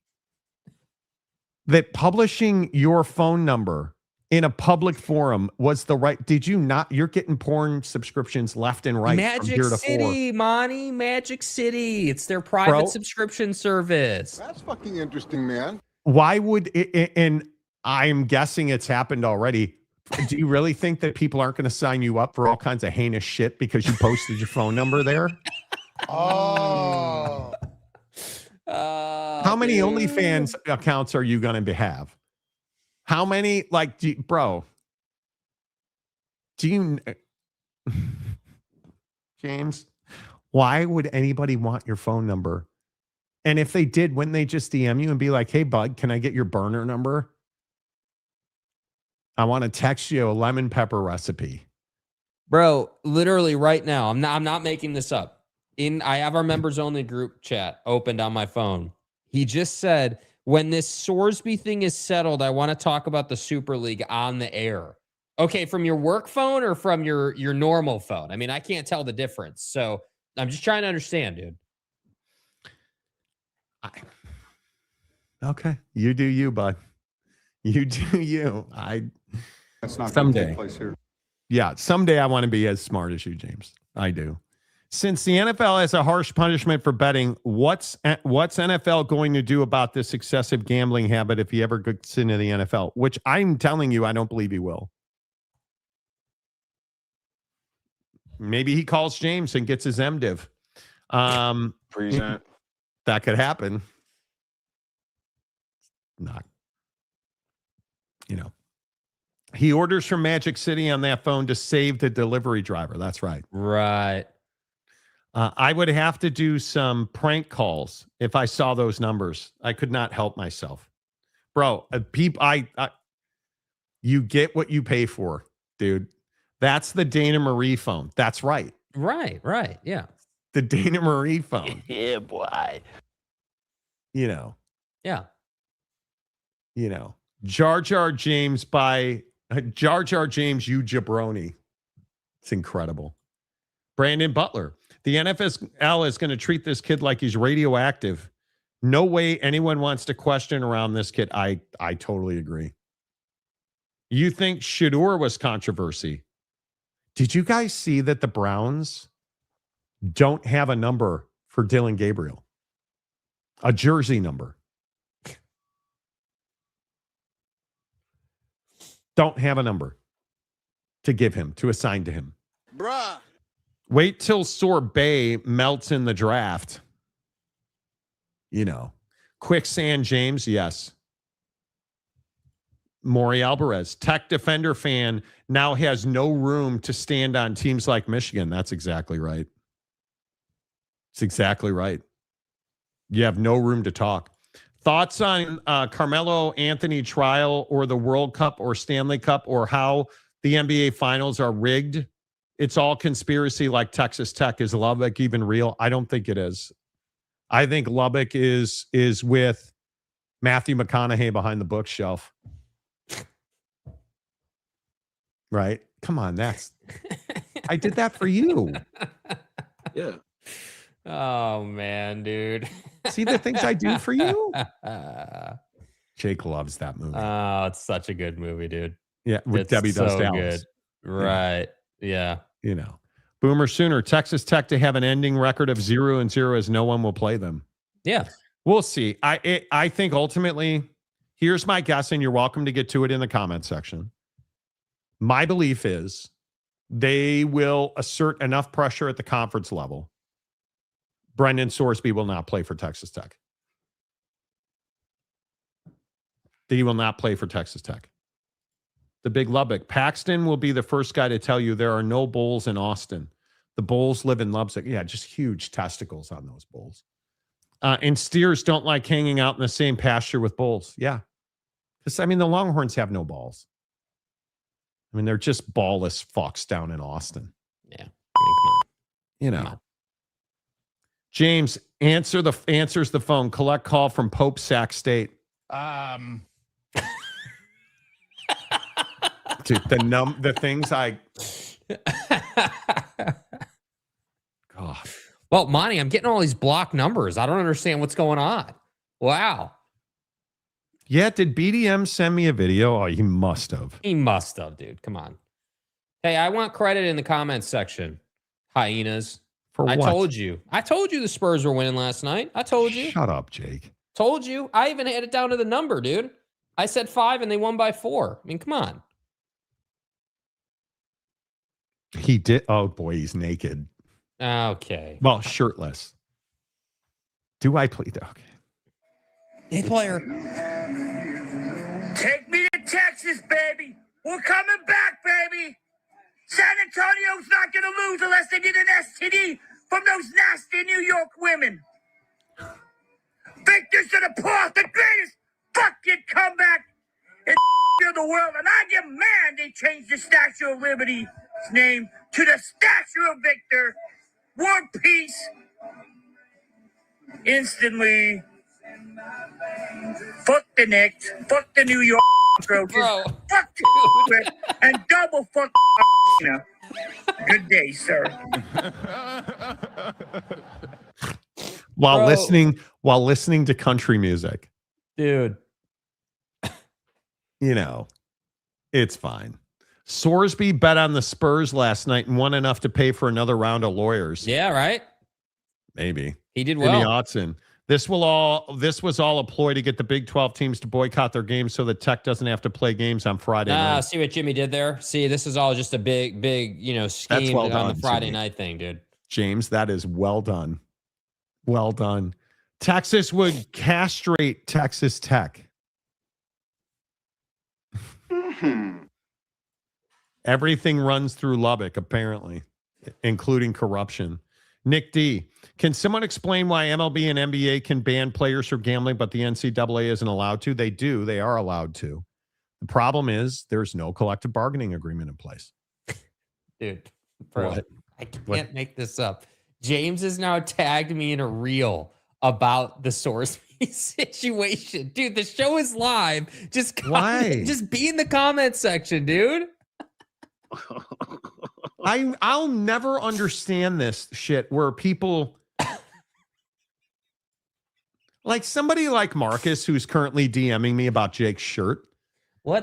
that publishing your phone number in a public forum was the right? Did you not? You're getting porn subscriptions left and right. Magic City, Monty, Magic City. It's their private subscription service. That's fucking interesting, man. Why would it, and I'm guessing it's happened already. Do you really think that people aren't going to sign you up for all kinds of heinous shit because you posted your phone number there? Oh. How many OnlyFans accounts are you going to have? How many, like, bro? Do you, James? Why would anybody want your phone number? And if they did, wouldn't they just DM you and be like, "Hey, bud, can I get your burner number? I want to text you a lemon pepper recipe." Bro, literally right now, I'm not making this up. I have our members only group chat opened on my phone. He just said, when this Sorsby thing is settled, I want to talk about the Super League on the air. Okay, from your work phone or from your normal phone? I mean, I can't tell the difference. So I'm just trying to understand, dude. Okay, you do you, bud. You do you. That's not someday. Take place here. Yeah, someday I want to be as smart as you, James. I do. Since the NFL has a harsh punishment for betting, what's NFL going to do about this excessive gambling habit if he ever gets into the NFL? Which I'm telling you, I don't believe he will. Maybe he calls James and gets his MDiv. Present. That could happen. Not, he orders from Magic City on that phone to save the delivery driver. That's right. Right. I would have to do some prank calls if I saw those numbers. I could not help myself, bro. You get what you pay for, dude. That's the Dana Marie phone. That's right. Right. Yeah. The Dana Marie phone. Yeah, boy. Yeah. Jar Jar James, you jabroni. It's incredible. Brandon Butler. The NFL is going to treat this kid like he's radioactive. No way anyone wants to question around this kid. I totally agree. You think Shador was controversy? Did you guys see that the Browns don't have a number for Dylan Gabriel? A jersey number. Don't have a number to give him, to assign to him. Bruh. Wait till Sorbet melts in the draft. Quicksand James, yes. Maury Alvarez, Tech defender fan, now has no room to stand on teams like Michigan. That's exactly right. It's exactly right. You have no room to talk. Thoughts on Carmelo Anthony trial or the World Cup or Stanley Cup or how the NBA finals are rigged? It's all conspiracy like Texas Tech. Is Lubbock even real? I don't think it is. I think Lubbock is with Matthew McConaughey behind the bookshelf. Right? Come on, I did that for you. Yeah. Oh man, dude. See the things I do for you? Jake loves that movie. Oh, it's such a good movie, dude. Yeah, with It's Debbie Does so Dallas. good. Right. Yeah. Boomer Sooner, Texas Tech to have an ending record of 0-0 as no one will play them. Yeah. We'll see. I think ultimately, here's my guess, and you're welcome to get to it in the comment section. My belief is they will assert enough pressure at the conference level. Brendan Sorsby will not play for Texas Tech. He will not play for Texas Tech. The big Lubbock. Paxton will be the first guy to tell you there are no bulls in Austin. The bulls live in Lubbock. Yeah, just huge testicles on those bulls. And steers don't like hanging out in the same pasture with bulls. Yeah. Because, the Longhorns have no balls. They're just ballless fucks down in Austin. Yeah. Come on. Come on. James, answers the phone. Collect call from Pope Sac State. Dude, the things God. Well, Monty, I'm getting all these blocked numbers. I don't understand what's going on. Wow. Yeah, did BDM send me a video? Oh, he must have. He must have, dude. Come on. Hey, I want credit in the comments section. Hyenas. For what? I told you the Spurs were winning last night. I told you. Shut up, Jake. Told you. I even had it down to the number, dude. I said 5 and they won by 4. I mean, come on. He did. Oh boy, he's naked. Okay. Well, shirtless. Do I play? Okay. Hey, player. Take me to Texas, baby. We're coming back, baby. San Antonio's not going to lose unless they get an STD from those nasty New York women. Victor's going to pull off the greatest fucking comeback in the world. And I get mad they changed the Statue of Liberty's name to the Statue of Victor. War peace. Instantly. Fuck the Knicks. Fuck the New York Roaches. Bro. Fuck the and double fuck. Good day, sir. While Bro. listening to country music, Dude. you know, it's fine. Sorsby bet on the Spurs last night and won enough to pay for another round of lawyers. Yeah, right? Maybe. He did In the well. Autzen. This was all a ploy to get the Big 12 teams to boycott their games so that Tech doesn't have to play games on Friday night. See what Jimmy did there? See, this is all just a big, scheme well on done, the Friday Jimmy. night thing, dude. James, that is well done. Well done. Texas would castrate Texas Tech. Everything runs through Lubbock, apparently, including corruption. Nick D, can someone explain why MLB and NBA can ban players from gambling, but the NCAA isn't allowed to? They do. They are allowed to. The problem is there's no collective bargaining agreement in place. Dude, bro, What? I can't make this up. James has now tagged me in a reel about the Sorsby situation. Dude, the show is live. Just Why? Just be in the comment section, dude. I'll never understand this shit where people like somebody like Marcus, who's currently DMing me about Jake's shirt.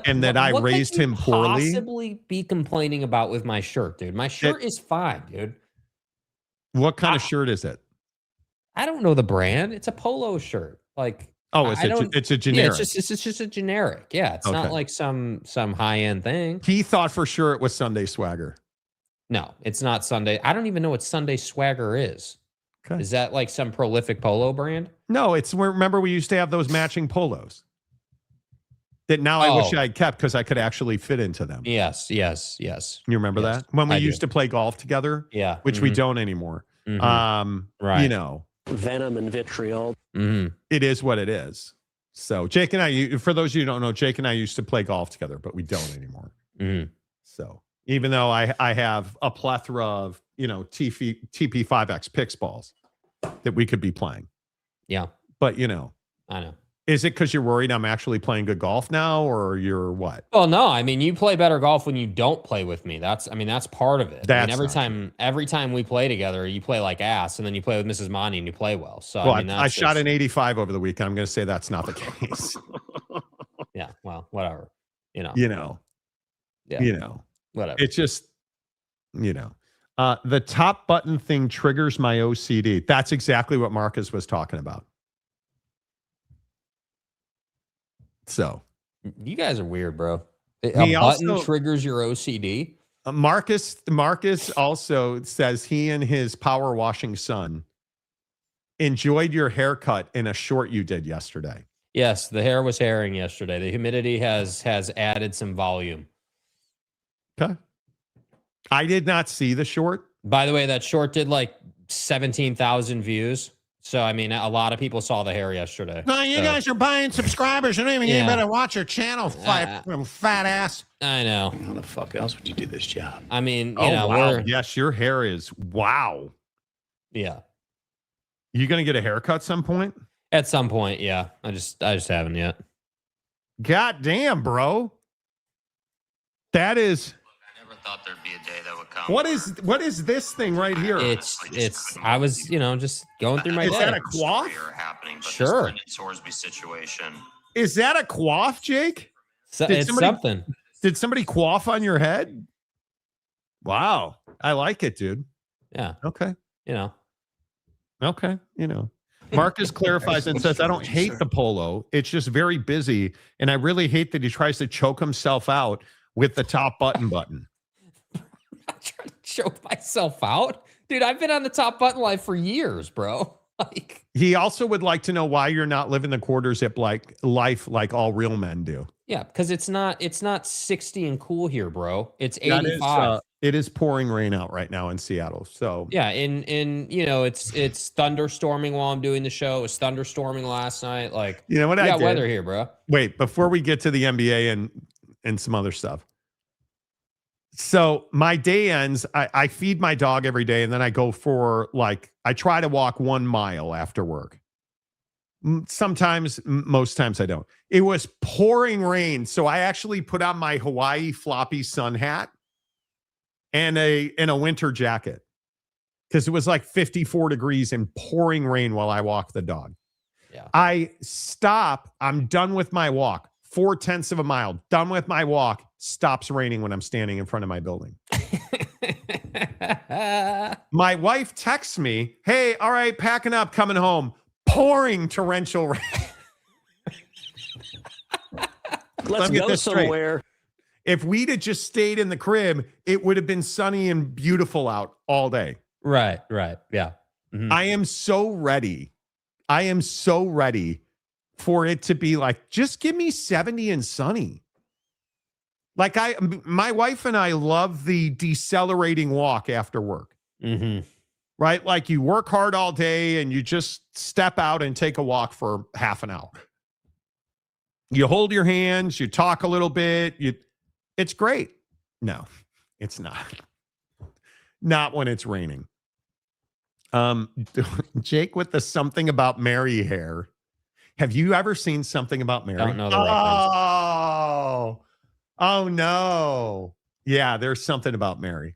And that I raised could you him poorly? Possibly be complaining about with my shirt, dude. My shirt is fine, dude. What kind of shirt is it? I don't know the brand. It's a polo shirt. Like, Oh, I don't- it's a generic. Yeah, it's just a generic. Yeah, it's not Okay. like some high end thing. He thought for sure it was Sunday Swagger. No, it's not Sunday. I don't even know what Sunday Swagger is. Okay. Is that like some prolific polo brand? No, remember we used to have those matching polos that now I wish I had kept because I could actually fit into them. Yes. You remember Yes, that? When we I do. used to play golf together? Yeah. Which we don't anymore. Right. You know, Venom and vitriol. it is what it is. So Jake and I, for those of you who don't know, Jake and I used to play golf together, but we don't anymore. So even though I have a plethora of, TP5X picks balls that we could be playing. Yeah. But, I know. is it because you're worried I'm actually playing good golf now, or you're what? Well, no, I mean, you play better golf when you don't play with me. That's part of it. Every time we play together, you play like ass, and then you play with Mrs. Monty and you play well. So Well, I mean, I shot an 85 over the weekend. I'm going to say that's not the case. Yeah, well, whatever. Yeah. Whatever. It's just, the top button thing triggers my OCD. That's exactly what Marcus was talking about. So You guys are weird, bro. A He button also- triggers your OCD. Marcus also says he and his power washing son enjoyed your haircut in a short you did yesterday. Yes, the hair was hairing yesterday. The humidity has added some volume. Okay. I did not see the short. By the way, that short did like 17,000 views. So, I mean, a lot of people saw the hair yesterday. No, you guys are buying subscribers. You don't even better watch your channel, fat ass. I know. How the fuck else would you do this job? I mean, wow. Yes, your hair is wow. Yeah. You going to get a haircut some point? At some point, yeah. I just haven't yet. God damn, bro. That is... Thought there'd be a day that would come. What is this thing right here? I was, just going through my Is day. that a quaff? Sure. This Brendan Sorsby situation. Is that a quaff, Jake? It's something. Did somebody quaff on your head? Wow. I like it, dude. Yeah. Okay. Okay. Marcus clarifies and says, I don't hate the polo. It's just very busy. And I really hate that he tries to choke himself out with the top button. I'm not trying to choke myself out. Dude, I've been on the top button life for years, bro. Like, he also would like to know why you're not living the quarter zip life like all real men do. yeah, because it's not 60 and cool here, bro. It's 85. It is pouring rain out right now in Seattle. So yeah, in you know, it's thunderstorming while I'm doing the show. It was thunderstorming last night. Like, you know what I I got did? weather here, bro. Wait, before we get to the NBA and some other stuff. So my day ends, I feed my dog every day, and then I go for I try to walk 1 mile after work. Sometimes, most times I don't. It was pouring rain, so I actually put on my Hawaii floppy sun hat and a winter jacket because it was like 54 degrees and pouring rain while I walked the dog. Yeah. I stop. I'm done with my walk. 0.4 of a mile. Done with my walk. Stops raining when I'm standing in front of my building. My wife texts me, hey, all right, packing up, coming home. Pouring torrential rain. Let's go somewhere. If we'd have just stayed in the crib, it would have been sunny and beautiful out all day. Right. Yeah. Mm-hmm. I am so ready. For it to be like, just give me 70 and sunny. My wife and I love the decelerating walk after work. Mm-hmm. Right? Like you work hard all day and you just step out and take a walk for half an hour. You hold your hands, you talk a little bit. It's great. No, it's not. Not when it's raining. Jake with the something about Mary hair. Have you ever seen something about Mary? I don't know the reference. Oh no. Yeah, there's something about Mary.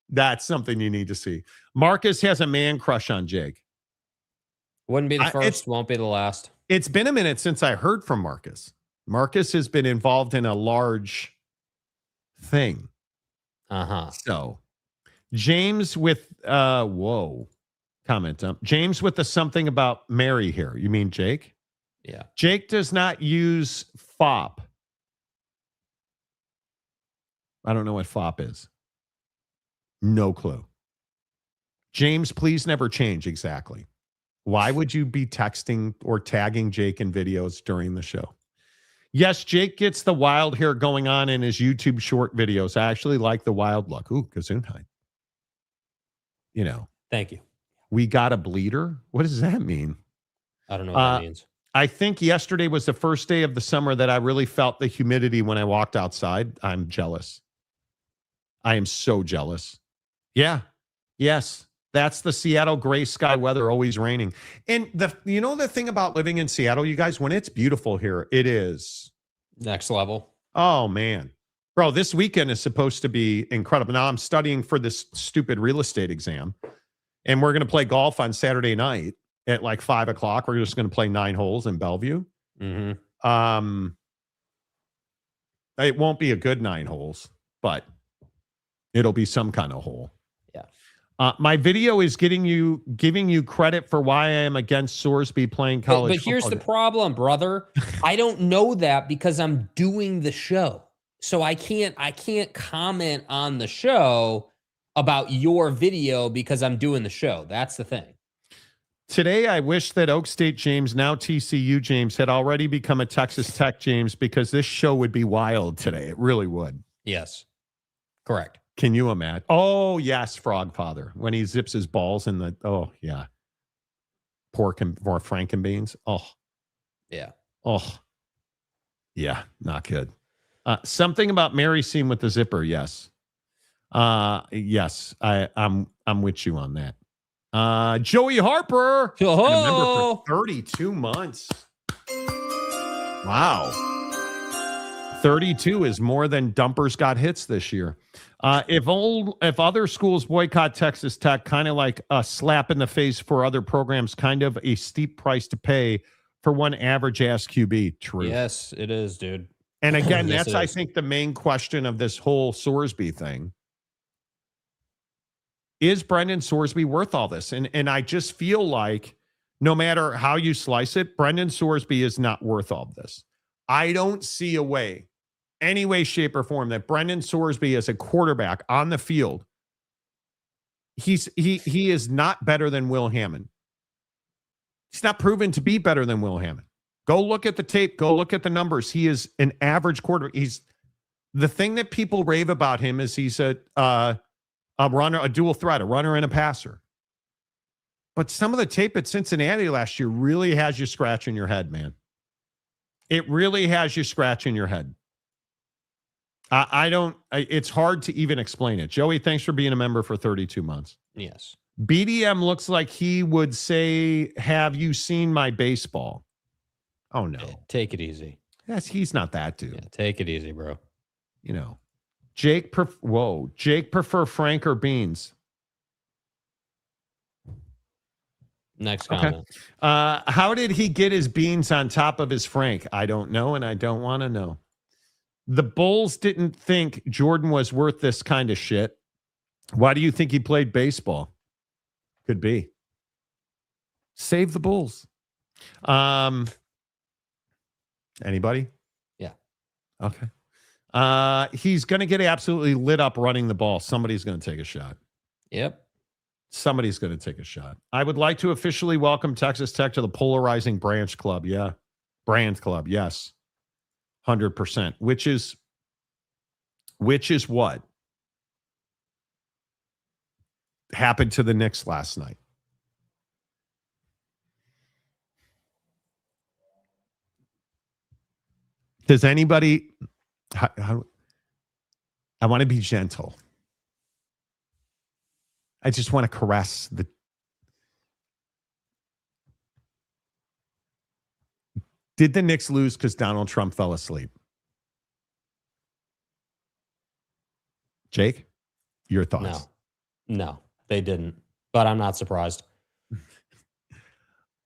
That's something you need to see. Marcus has a man crush on Jake. Wouldn't be the first, won't be the last. It's been a minute since I heard from Marcus. Marcus has been involved in a large thing. So James with comment. James with the something about Mary here. You mean Jake? Yeah. Jake does not use FOP. I don't know what FOP is. No clue. James, please never change. Exactly. Why would you be texting or tagging Jake in videos during the show? Yes, Jake gets the wild hair going on in his YouTube short videos. I actually like the wild look. Ooh, Gesundheit. You know. Thank you. We got a bleeder? What does that mean? I don't know what that means. I think yesterday was the first day of the summer that I really felt the humidity when I walked outside. I'm jealous. I am so jealous. Yeah. Yes. That's the Seattle gray sky weather, always raining. And the thing about living in Seattle, you guys, when it's beautiful here, it is next level. Oh man. Bro, this weekend is supposed to be incredible. Now I'm studying for this stupid real estate exam, and we're going to play golf on Saturday night at like 5:00. We're just going to play 9 holes in Bellevue. Mm-hmm. It won't be a good 9 holes, but it'll be some kind of hole. Yeah. My video is giving you credit for why I am against Sorsby playing college. But here's the problem, brother. I don't know that because I'm doing the show. So I can't comment on the show about your video because I'm doing the show. That's the thing. Today, I wish that Oak State James, now TCU James, had already become a Texas Tech James, because this show would be wild today. It really would. Yes. Correct. Can you imagine? Oh, yes, Frog Father. When he zips his balls in the, oh, yeah. Pork and more Frankenbeans. Oh. Yeah. Oh. Yeah, not good. Something about Mary scene with the zipper, yes. Yes, I'm with you on that. Joey Harper. Oh. For 32 months. Wow. 32 is more than Dumpers got hits this year. If other schools boycott Texas Tech, kind of like a slap in the face for other programs, kind of a steep price to pay for one average ass QB. True. Yes, it is, dude. And again, Yes, that's, I think, the main question of this whole Sorsby thing. Is Brendan Sorsby worth all this? And I just feel like No matter how you slice it, Brendan Sorsby is not worth all of this. I don't see a way, any way, shape, or form that Brendan Sorsby as a quarterback on the field, he is not better than Will Hammond. He's not proven to be better than Will Hammond. Go look at the tape. Go look at the numbers. He is an average quarterback. He's the thing that people rave about him is he's a runner, a dual threat, a runner and a passer. But some of the tape at Cincinnati last year really has you scratching your head, man. It really has you scratching your head. It's hard to even explain it. Joey, thanks for being a member for 32 months. Yes. BDM looks like he would say, have you seen my baseball? Oh, no. Take it easy. Yes, he's not that dude. Yeah, take it easy, bro. You know, Jake prefer Frank or beans? Next comment. Okay. How did he get his beans on top of his Frank? I don't know, and I don't want to know. The Bulls didn't think Jordan was worth this kind of shit. Why do you think he played baseball? Could be. Save the Bulls. Anybody? Yeah. Okay. He's going to get absolutely lit up running the ball. Somebody's going to take a shot. Yep. Somebody's going to take a shot. I would like to officially welcome Texas Tech to the polarizing branch club. Yeah. Brand club. Yes. 100%. Which is what happened to the Knicks last night. Does anybody... I want to be gentle. I just want to caress the... Did the Knicks lose because Donald Trump fell asleep? Jake, your thoughts? No, they didn't. But I'm not surprised.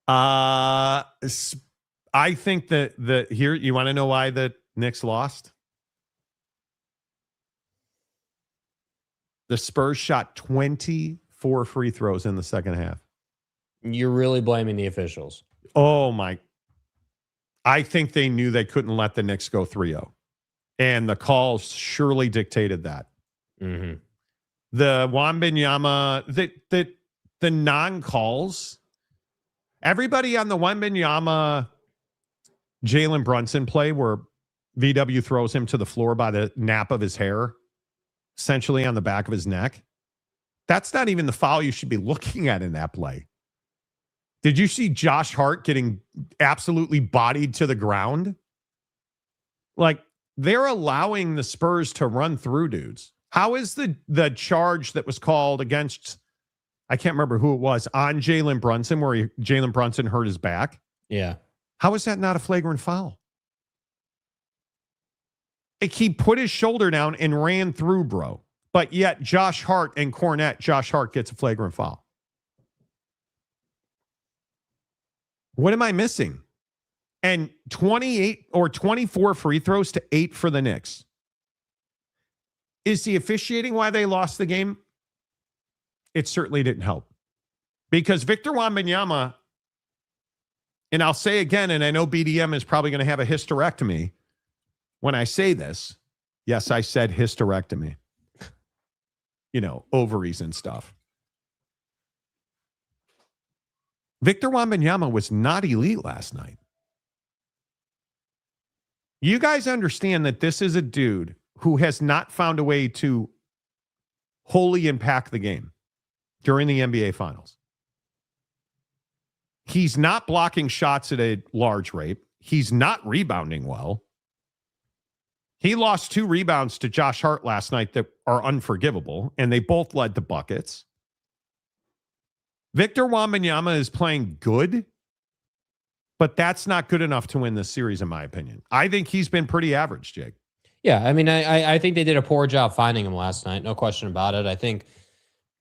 I think that here, you want to know why the Knicks lost? The Spurs shot 24 free throws in the second half. You're really blaming the officials. Oh, my. I think they knew they couldn't let the Knicks go 3-0. And the calls surely dictated that. Mm-hmm. The Wembanyama, the non-calls, everybody on the Wembanyama Jalen Brunson play where VW throws him to the floor by the nap of his hair, essentially on the back of his neck. That's not even the foul you should be looking at in that play. Did you see Josh Hart getting absolutely bodied to the ground? Like, they're allowing the Spurs to run through dudes. How is the charge that was called against, I can't remember who it was, on Jalen Brunson, where Jalen Brunson hurt his back? Yeah. How is that not a flagrant foul? Like, he put his shoulder down and ran through, bro. But yet Josh Hart and Cornette, Josh Hart gets a flagrant foul. What am I missing? And 28 or 24 free throws to 8 for the Knicks. Is the officiating why they lost the game? It certainly didn't help. Because Victor Wembanyama, and I'll say again, and I know BDM is probably going to have a hysterectomy when I say this. Yes, I said hysterectomy. You know, ovaries and stuff. Victor Wembanyama was not elite last night. You guys understand that this is a dude who has not found a way to wholly impact the game during the NBA Finals. He's not blocking shots at a large rate. He's not rebounding well. He lost 2 rebounds to Josh Hart last night that are unforgivable, and they both led to buckets. Victor Wembanyama is playing good, but that's not good enough to win this series, in my opinion. I think he's been pretty average, Jake. Yeah, I mean, I think they did a poor job finding him last night. No question about it. I think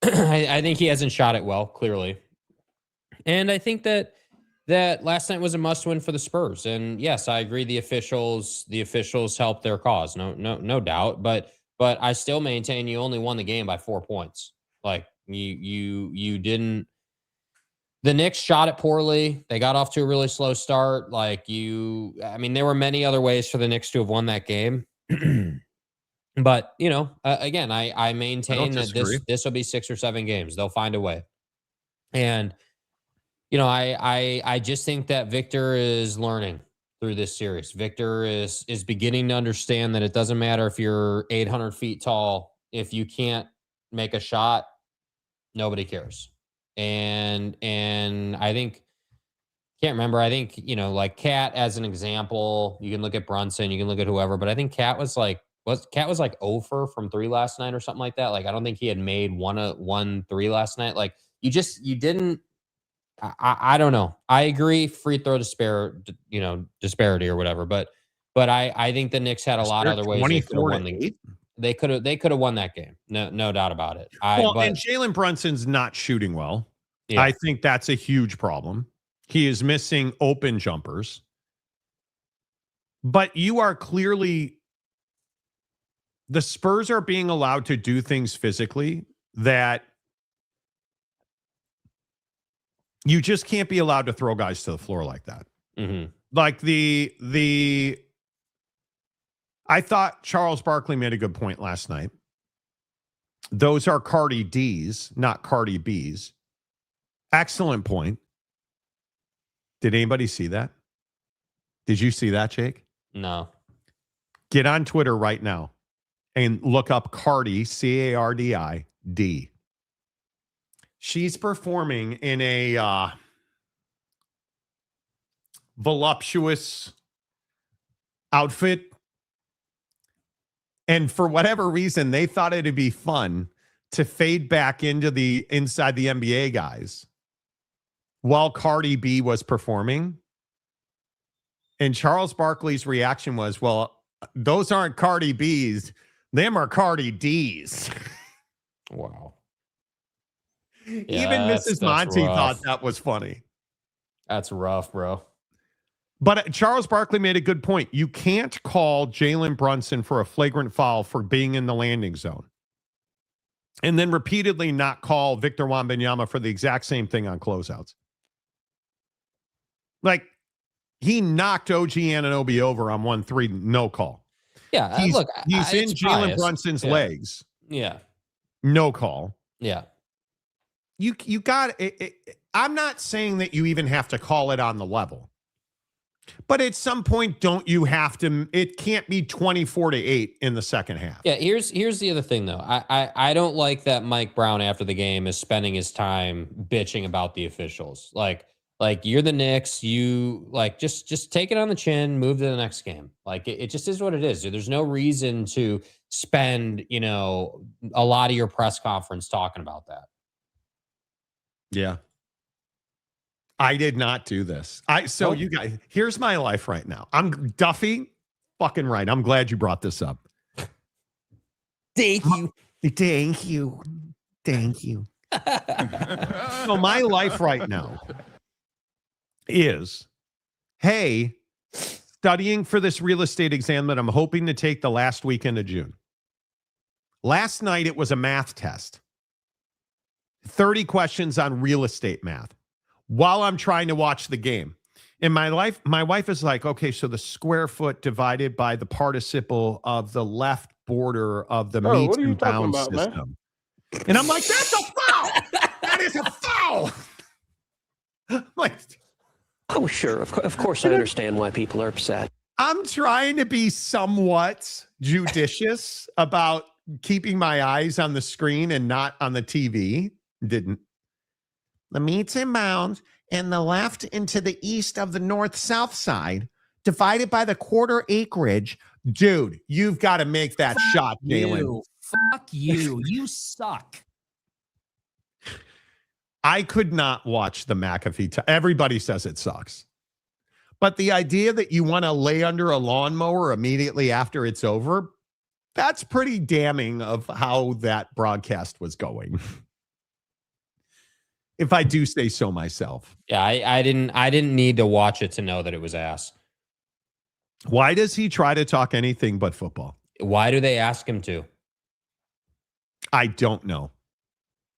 I think he hasn't shot it well, clearly. And I think that last night was a must-win for the Spurs. And yes, I agree. The officials helped their cause. No doubt. But I still maintain you only won the game by 4 points. Like you didn't. the Knicks shot it poorly. They got off to a really slow start. There were many other ways for the Knicks to have won that game. But, again, I maintain that this will be 6 or 7 games. They'll find a way. And, I just think that Victor is learning through this series. Victor is beginning to understand that it doesn't matter if you're 800 feet tall. If you can't make a shot, nobody cares. And I think, can't remember. I think, like Cat as an example, you can look at Brunson, you can look at whoever, but I think Cat was like 0 from 3 last night or something like that. Like, I don't think he had made 1-3 last night. Like, you didn't, I don't know. I agree. Free throw disparity or whatever. But I think the Knicks had a lot of other ways they could have won the game. They could have won that game. No doubt about it. And Jalen Brunson's not shooting well. Yeah. I think that's a huge problem. He is missing open jumpers. But you are clearly, the Spurs are being allowed to do things physically that you just can't be allowed to throw guys to the floor like that. Mm-hmm. Like I thought Charles Barkley made a good point last night. Those are Cardi D's, not Cardi B's. Excellent point. Did anybody see that? Did you see that, Jake? No. Get on Twitter right now and look up Cardi, Cardi D. She's performing in a voluptuous outfit. And for whatever reason, they thought it'd be fun to fade back into the inside the NBA guys while Cardi B was performing. And Charles Barkley's reaction was, well, those aren't Cardi B's. Them are Cardi D's. Wow. Yeah, even Mrs. Monty thought that was funny. That's rough, bro. But Charles Barkley made a good point. You can't call Jalen Brunson for a flagrant foul for being in the landing zone and then repeatedly not call Victor Wembanyama for the exact same thing on closeouts. Like, he knocked OG Anunoby over on 1-3, no call. Yeah, he's in Jalen biased. Brunson's legs. Yeah. No call. Yeah. You got it. I'm not saying that you even have to call it on the level. But at some point, don't you have to? It can't be 24-8 in the second half. Yeah, here's the other thing, though. I don't like that Mike Brown after the game is spending his time bitching about the officials. Like you're the Knicks, you just take it on the chin, move to the next game. Like it just is what it is. There's no reason to spend a lot of your press conference talking about that. Yeah. I did not do this. You guys, here's my life right now. I'm Duffy, fucking right. I'm glad you brought this up. Thank you. Thank you. Thank you. So my life right now is, hey, studying for this real estate exam that I'm hoping to take the last weekend of June. Last night, it was a math test. 30 questions on real estate math while I'm trying to watch the game. In my life, my wife is like, okay, so the square foot divided by the participle of the left border of the meets and bounds system. Man? And I'm like, that's a foul. That is a foul. Like, oh, sure. Of course, I understand why people are upset. I'm trying to be somewhat judicious about keeping my eyes on the screen and not on the TV. Didn't. The meets and bounds and the left into the east of the north-south side divided by the quarter acreage. Dude, you've got to make that shot, Jalen. Fuck you. You suck. I could not watch the McAfee. Everybody says it sucks. But the idea that you want to lay under a lawnmower immediately after it's over, that's pretty damning of how that broadcast was going. If I do say so myself. Yeah, I didn't need to watch it to know that it was ass. Why does he try to talk anything but football? Why do they ask him to? I don't know.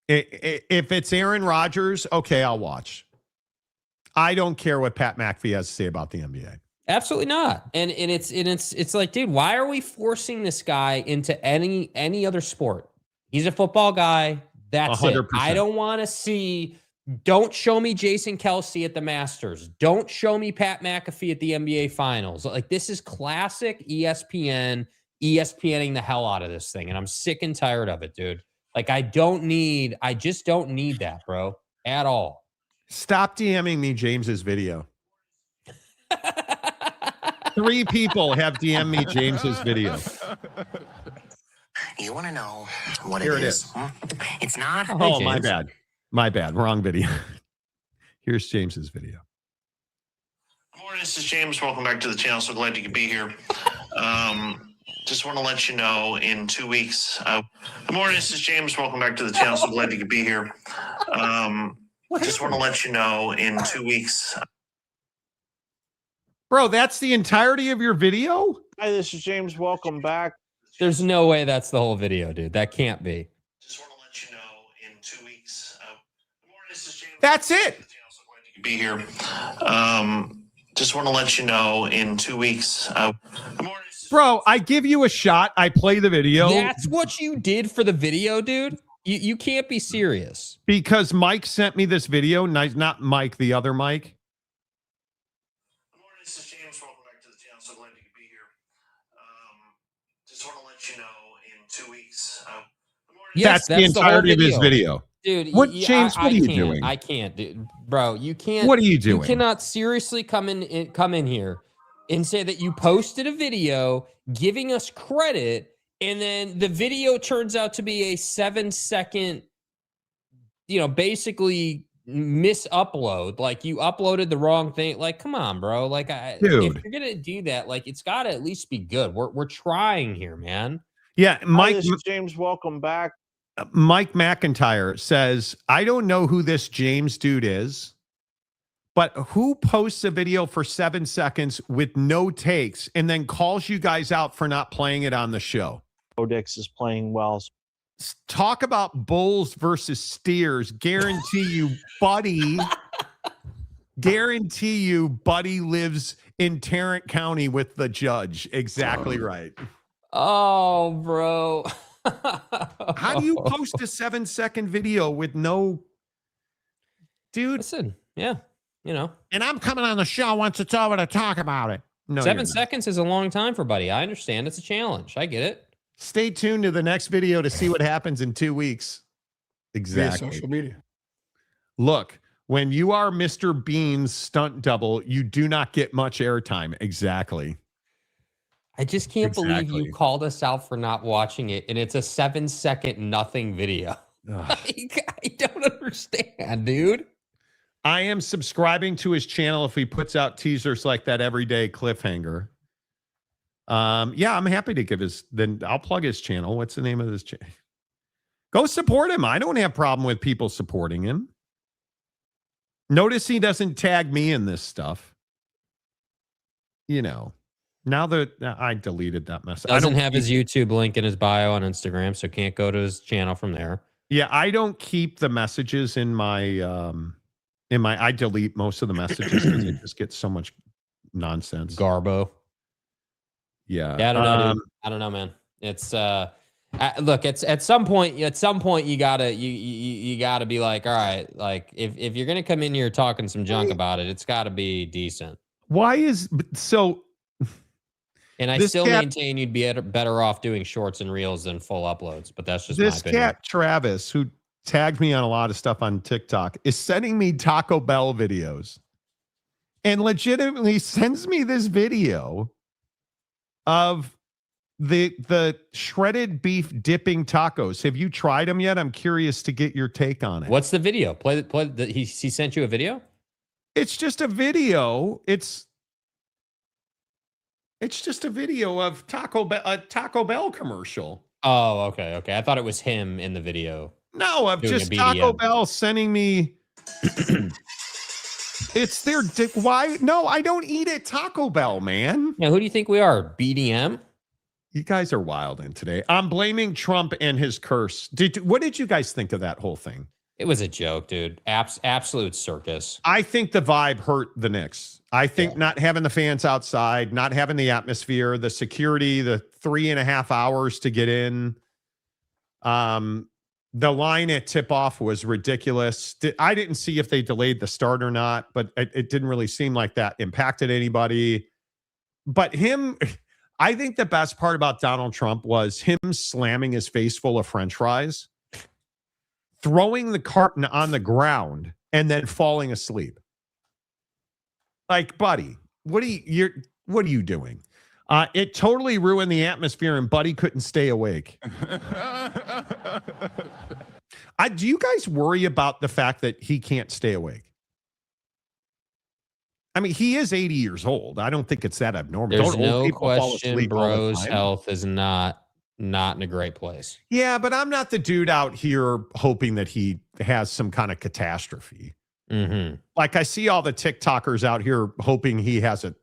If it's Aaron Rodgers, okay, I'll watch. I don't care what Pat McAfee has to say about the NBA. Absolutely not. And it's like, dude, why are we forcing this guy into any other sport? He's a football guy. That's 100%. It. I don't want to see. Don't show me Jason Kelsey at the Masters. Don't show me Pat McAfee at the NBA Finals. Like, this is classic ESPNing the hell out of this thing, and I'm sick and tired of it, dude. Like, I just don't need that, bro, at all. Stop DMing me James's video. 3 people have DM'd me James's video. You want to know what Here it is? It's not. Oh, my bad. My bad. Wrong video. Here's James's video. Good morning. This is James. Welcome back to the channel. So glad you could be here. Just want to let you know in 2 weeks. Good morning. This is James. Welcome back to the channel. So glad you could be here. Just want to let you know in 2 weeks. Bro, that's the entirety of your video? Hi, this is James. Welcome back. There's no way that's the whole video, dude. That can't be. Just want to let you know in 2 weeks. Good morning. This is James. That's it. So glad you could be here. Just want to let you know in 2 weeks. Good morning. Bro, I give you a shot. I play the video. That's what you did for the video, dude? You can't be serious. Because Mike sent me this video. Not Mike, the other Mike. Good morning. This is James. Welcome back to the channel. So glad you could be here. Just want to let you know in 2 weeks. Good morning. Yes, that's the entirety of his video. Dude, what, James, what are you doing? I can't, dude. Bro, you can't. What are you doing? You cannot seriously come in here and say that you posted a video giving us credit, and then the video turns out to be a 7-second, basically mis-upload. Like, you uploaded the wrong thing. Like, come on, bro. Like, dude, if you're gonna do that, like, it's got to at least be good. We're trying here, man. Yeah, Mike. Hi, this is James. Welcome back. Mike McIntyre says, I don't know who this James dude is, but who posts a video for 7 seconds with no takes and then calls you guys out for not playing it on the show? Codex is playing well. Talk about bulls versus steers. Guarantee you, buddy. Guarantee you, buddy lives in Tarrant County with the judge. Exactly right. Oh, bro. How do you post a 7-second video with no, dude? Listen, yeah, And I'm coming on the show once it's over to talk about it. No, 7 seconds is a long time for Buddy. I understand. It's a challenge. I get it. Stay tuned to the next video to see what happens in 2 weeks. Exactly. Via social media. Look, when you are Mr. Bean's stunt double, you do not get much airtime. Exactly. I just can't believe you called us out for not watching it, and it's a 7-second nothing video. Like, I don't understand, dude. I am subscribing to his channel if he puts out teasers like that every day. Cliffhanger. Yeah, I'm happy to give then I'll plug his channel. What's the name of this channel? Go support him. I don't have a problem with people supporting him. Notice he doesn't tag me in this stuff. Now that I deleted that message. Doesn't have his YouTube link in his bio on Instagram, so can't go to his channel from there. Yeah, I don't keep the messages in my I delete most of the messages because it just gets so much nonsense. Garbo. Yeah. I don't know, dude. I don't know, man. It's look, it's at some point you gotta be like, all right, like if you're gonna come in here talking some junk about it, it's gotta be decent. Why is so? And I still maintain you'd be better off doing shorts and reels than full uploads, but that's just my opinion. This cat Travis, who tagged me on a lot of stuff on TikTok, is sending me Taco Bell videos and legitimately sends me this video of the shredded beef dipping tacos. Have you tried them yet? I'm curious to get your take on it. What's the video? He sent you a video? It's just a video. It's just a video of a Taco Bell commercial. Oh, okay. I thought it was him in the video. No, of just Taco Bell sending me. It's their dick. Why? No, I don't eat at Taco Bell, man. Yeah, who do you think we are? BDM? You guys are wild in today. I'm blaming Trump and his curse. What did you guys think of that whole thing? It was a joke, dude. Absolute circus. I think the vibe hurt the Knicks. I think not having the fans outside, not having the atmosphere, the security, the 3.5 hours to get in. The line at tip-off was ridiculous. I didn't see if they delayed the start or not, but it didn't really seem like that impacted anybody. But I think the best part about Donald Trump was him slamming his face full of French fries, throwing the carton on the ground, and then falling asleep. Like, buddy, what are you doing? It totally ruined the atmosphere, and Buddy couldn't stay awake. Do you guys worry about the fact that he can't stay awake? I mean, he is 80 years old. I don't think it's that abnormal. There's no question bro's health is not in a great place. Yeah, but I'm not the dude out here hoping that he has some kind of catastrophe. Mm-hmm. Like, I see all the TikTokers out here hoping he has it.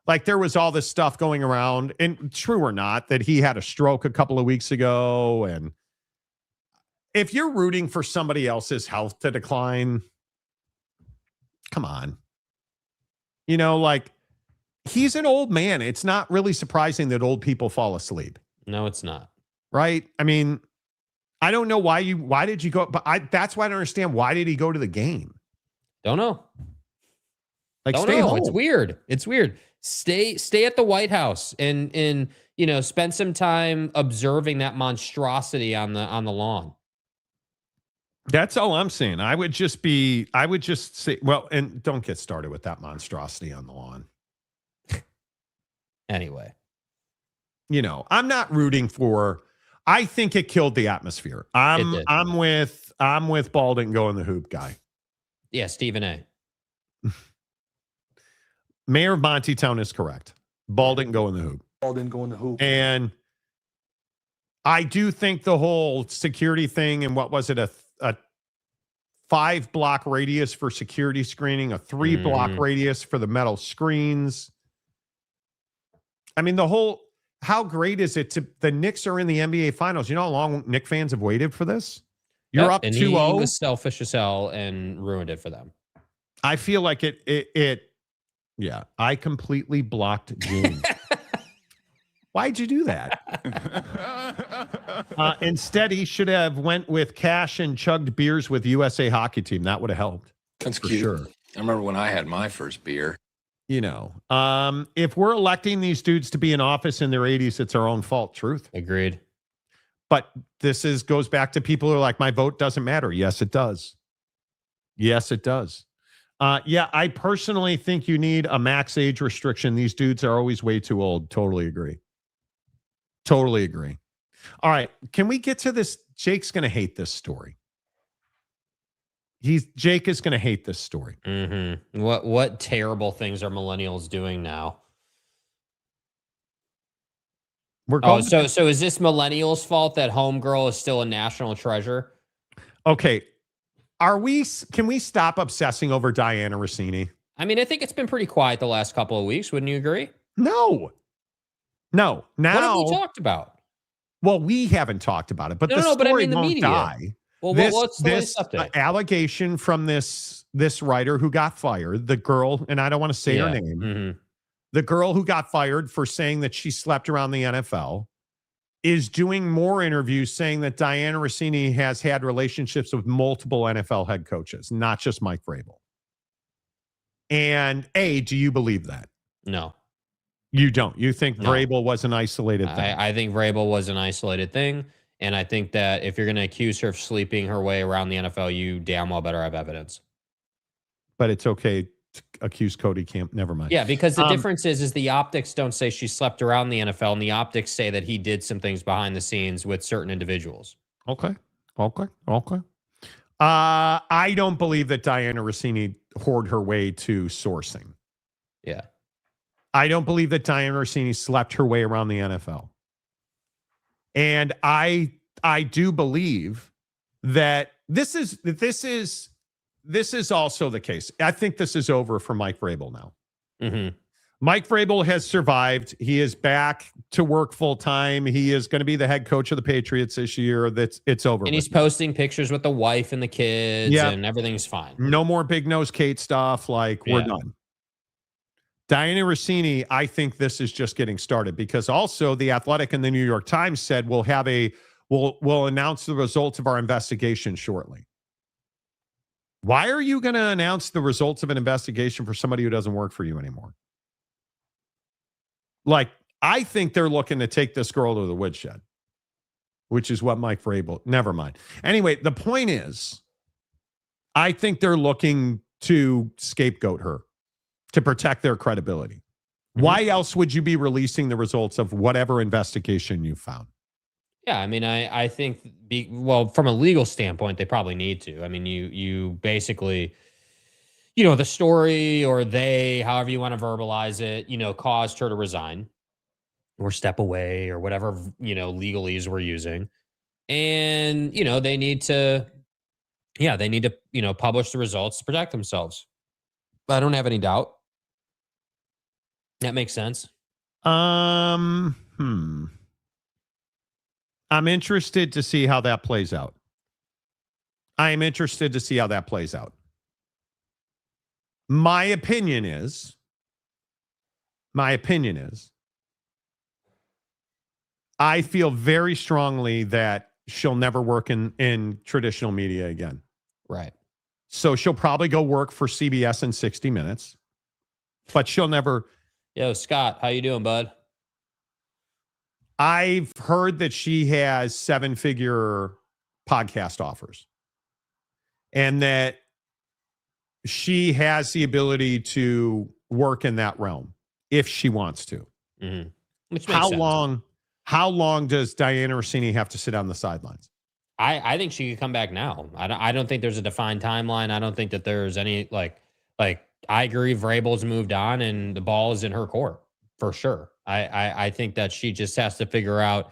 Like, there was all this stuff going around, and true or not, that he had a stroke a couple of weeks ago. And if you're rooting for somebody else's health to decline, come on. You know, like, he's an old man. It's not really surprising that old people fall asleep. No, it's not. Right? I mean, I don't know why did you go? But that's why I don't understand. Why did he go to the game? Don't know. Like, don't stay know. home. It's weird. It's weird. Stay at the White House and spend some time observing that monstrosity on the lawn. That's all I'm saying. I would just say, well, and don't get started with that monstrosity on the lawn. Anyway, I'm not rooting for. I think it killed the atmosphere. I'm with Baldwin going the hoop guy. Yeah, Stephen A. Mayor of Montytown is correct. Baldwin go in the hoop. Baldwin go in the hoop. And I do think the whole security thing, and what was it, a 5-block radius for security screening, a 3-block radius for the metal screens. I mean, how great is it the Knicks are in the NBA Finals? You know how long Knicks fans have waited for this? You're up 2-0. He was selfish as hell and ruined it for them. I feel like yeah, I completely blocked June. Why'd you do that? Instead, he should have went with cash and chugged beers with USA hockey team. That would have helped. That's for cute. Sure. I remember when I had my first beer. If we're electing these dudes to be in office in their 80s, it's our own fault. Truth. Agreed. But this goes back to people who are like, my vote doesn't matter. Yes, it does. Yes, it does. Yeah, I personally think you need a max age restriction. These dudes are always way too old. Totally agree. Totally agree. All right. Can we get to this? Jake's going to hate this story. Jake is going to hate this story. Mm-hmm. What terrible things are millennials doing now? So is this millennials' fault that Homegirl is still a national treasure? Okay. Can we stop obsessing over Diana Rossini? I mean, I think it's been pretty quiet the last couple of weeks. Wouldn't you agree? No. Now, what have we talked about? Well, we haven't talked about it, but the story story the won't media. die. Well, what's the latest update? Allegation from this writer who got fired, the girl, and I don't want to say her name, mm-hmm. the girl who got fired for saying that she slept around the NFL, is doing more interviews saying that Diana Rossini has had relationships with multiple NFL head coaches, not just Mike Vrabel. And do you believe that? No. You don't. You think Vrabel was an isolated thing? I think Vrabel was an isolated thing. And I think that if you're going to accuse her of sleeping her way around the NFL, you damn well better have evidence. But it's okay to accuse Cody Campbell. Never mind. Yeah, because the difference is the optics don't say she slept around the NFL, and the optics say that he did some things behind the scenes with certain individuals. Okay. I don't believe that Diana Rossini whored her way to sourcing. Yeah. I don't believe that Diana Rossini slept her way around the NFL. And I do believe that this is also the case. I think this is over for Mike Vrabel now. Mm-hmm. Mike Vrabel has survived. He is back to work full time. He is going to be the head coach of the Patriots this year. It's over. And he's posting pictures with the wife and the kids, and everything's fine. No more big nose Kate stuff. Like, we're done. Diana Rossini, I think this is just getting started, because also The Athletic and the New York Times said we'll announce the results of our investigation shortly. Why are you going to announce the results of an investigation for somebody who doesn't work for you anymore? Like, I think they're looking to take this girl to the woodshed, which is what Mike Vrabel. Never mind. Anyway, the point is, I think they're looking to scapegoat her to protect their credibility. Mm-hmm. Why else would you be releasing the results of whatever investigation you found? Yeah, I mean, I think, from a legal standpoint, they probably need to. I mean, you basically, the story, or they, however you want to verbalize it, caused her to resign or step away or whatever, legalese we're using. And, they need to publish the results to protect themselves. I don't have any doubt. That makes sense. I'm interested to see how that plays out. My opinion is, I feel very strongly that she'll never work in traditional media again. Right. So she'll probably go work for CBS and 60 Minutes, but she'll never. Yo, Scott, how you doing, bud? I've heard that she has 7-figure podcast offers, and that she has the ability to work in that realm if she wants to. Mm-hmm. Which makes sense. How long does Diana Rossini have to sit on the sidelines? I think she could come back now. I don't think there's a defined timeline. I don't think that there's any like I agree Vrabel's moved on and the ball is in her court for sure. I think that she just has to figure out,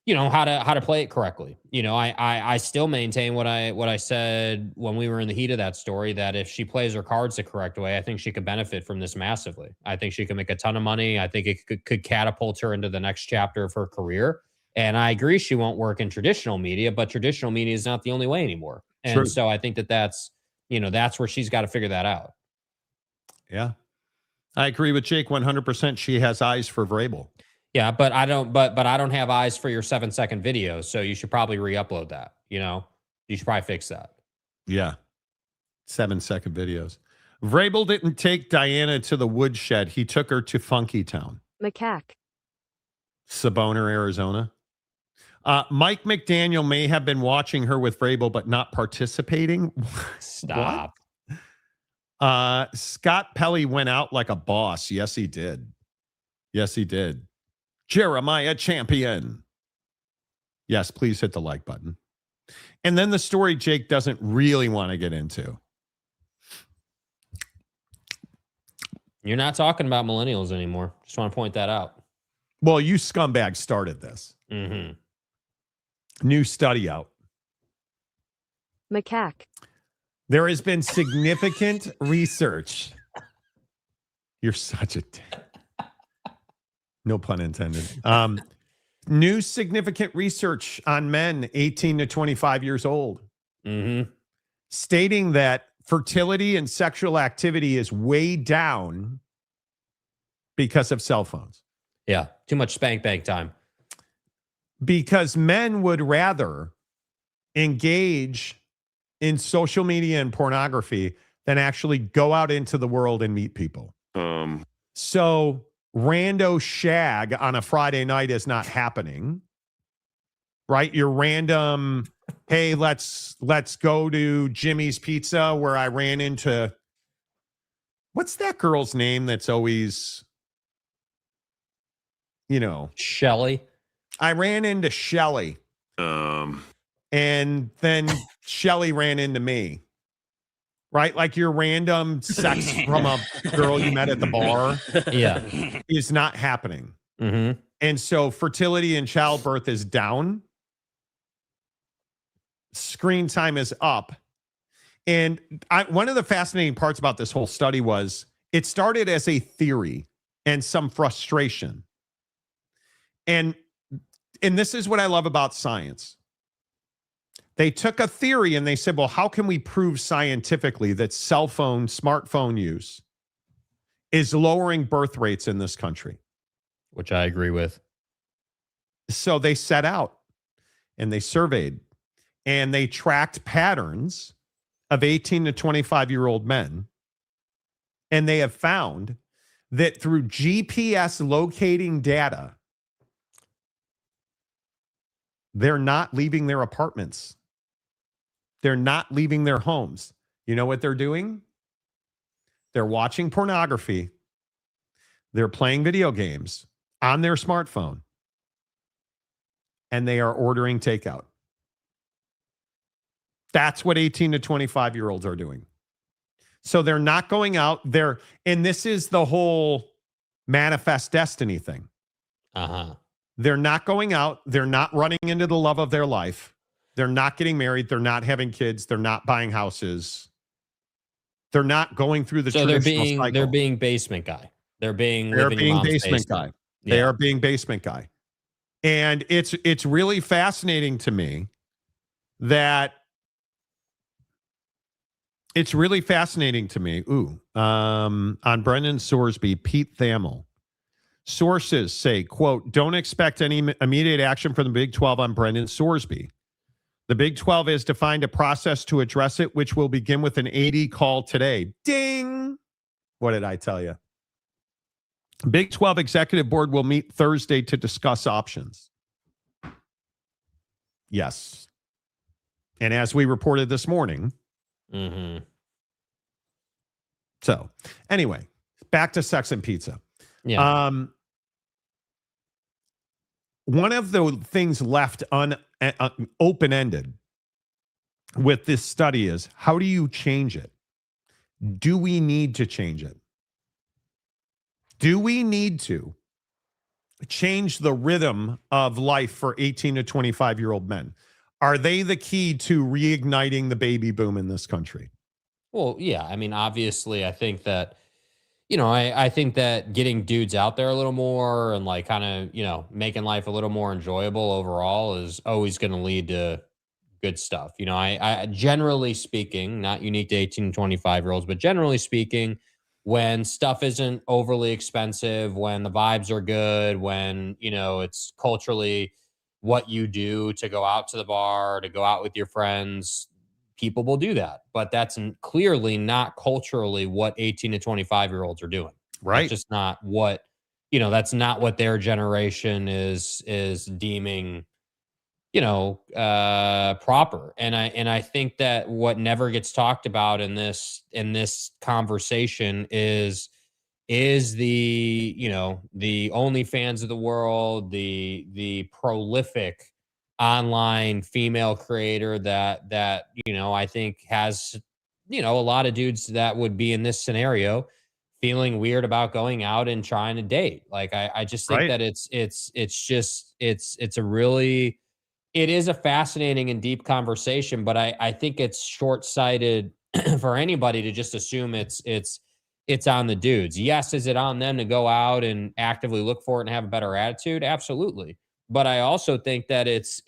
how to play it correctly. I still maintain what I said when we were in the heat of that story, that if she plays her cards the correct way, I think she could benefit from this massively. I think she can make a ton of money. I think it could catapult her into the next chapter of her career. And I agree she won't work in traditional media, but traditional media is not the only way anymore. And True. So I think that's where she's got to figure that out. Yeah. I agree with Jake 100%. She has eyes for Vrabel. Yeah, but I don't have eyes for your 7-second video, so you should probably re-upload that. You should probably fix that. Yeah. 7-second videos. Vrabel didn't take Diana to the woodshed. He took her to Funky Town. Macaque. Saboner, Arizona. Mike McDaniel may have been watching her with Vrabel, but not participating. Stop. Scott Pelley went out like a boss. Yes, he did. Jeremiah Champion. Yes, please hit the like button. And then the story Jake doesn't really want to get into. You're not talking about millennials anymore. Just want to point that out. Well, you scumbags started this. Mm-hmm. New study out. Macaque. There has been significant research. You're such a no pun intended. New significant research on men 18 to 25 years old, stating that fertility and sexual activity is way down because of cell phones. Yeah, too much spank bank time. Because men would rather engage in social media and pornography than actually go out into the world and meet people. So rando shag on a Friday night is not happening, right? Your random, hey, let's go to Jimmy's Pizza, where I ran into, what's that girl's name that's always, Shelly. I ran into Shelly. And then Shelly ran into me. Right? Like your random sex from a girl you met at the bar is not happening. Mm-hmm. And so fertility and childbirth is down. Screen time is up. And one of the fascinating parts about this whole study was it started as a theory and some frustration. And this is what I love about science. They took a theory and they said, well, how can we prove scientifically that smartphone use is lowering birth rates in this country? Which I agree with. So they set out and they surveyed and they tracked patterns of 18 to 25-year-old men. And they have found that through GPS locating data, they're not leaving their apartments. They're not leaving their homes. You know what they're doing? They're watching pornography. They're playing video games on their smartphone. And they are ordering takeout. That's what 18 to 25-year-olds are doing. So they're not going out there. And this is the whole manifest destiny thing. They're not going out. They're not running into the love of their life. They're not getting married. They're not having kids. They're not buying houses. They're not going through the traditional cycle. They're being basement guy. They're being basement guy. Yeah. They are being basement guy. And it's really fascinating to me that on Brendan Sorsby, Pete Thamel. Sources say, quote, don't expect any immediate action from the Big 12 on Brendan Sorsby. The Big 12 has defined a process to address it, which will begin with an AD call today. Ding! What did I tell you? Big 12 Executive Board will meet Thursday to discuss options. Yes. And as we reported this morning. So, anyway, back to sex and pizza. Yeah. One of the things left open-ended with this study is, how do you change it? Do we need to change it? Do we need to change the rhythm of life for 18 to 25-year-old men? Are they the key to reigniting the baby boom in this country? Well, yeah. I mean, obviously, I think that, I think that getting dudes out there a little more and like kind of, making life a little more enjoyable overall is always going to lead to good stuff. I generally speaking, not unique to 18 to 25-year-olds, but generally speaking, when stuff isn't overly expensive, when the vibes are good, when, it's culturally what you do to go out to the bar, to go out with your friends, people will do that. But that's clearly not culturally what 18 to 25-year-olds are doing. Right. That's just not what, that's not what their generation is deeming, proper. And I think that what never gets talked about in this conversation is the, the OnlyFans of the world, the prolific online female creator that I think has, a lot of dudes that would be in this scenario feeling weird about going out and trying to date. Like, I just think that it is a fascinating and deep conversation, but I think it's short-sighted for anybody to just assume it's on the dudes. Yes, is it on them to go out and actively look for it and have a better attitude? Absolutely. But I also think that it's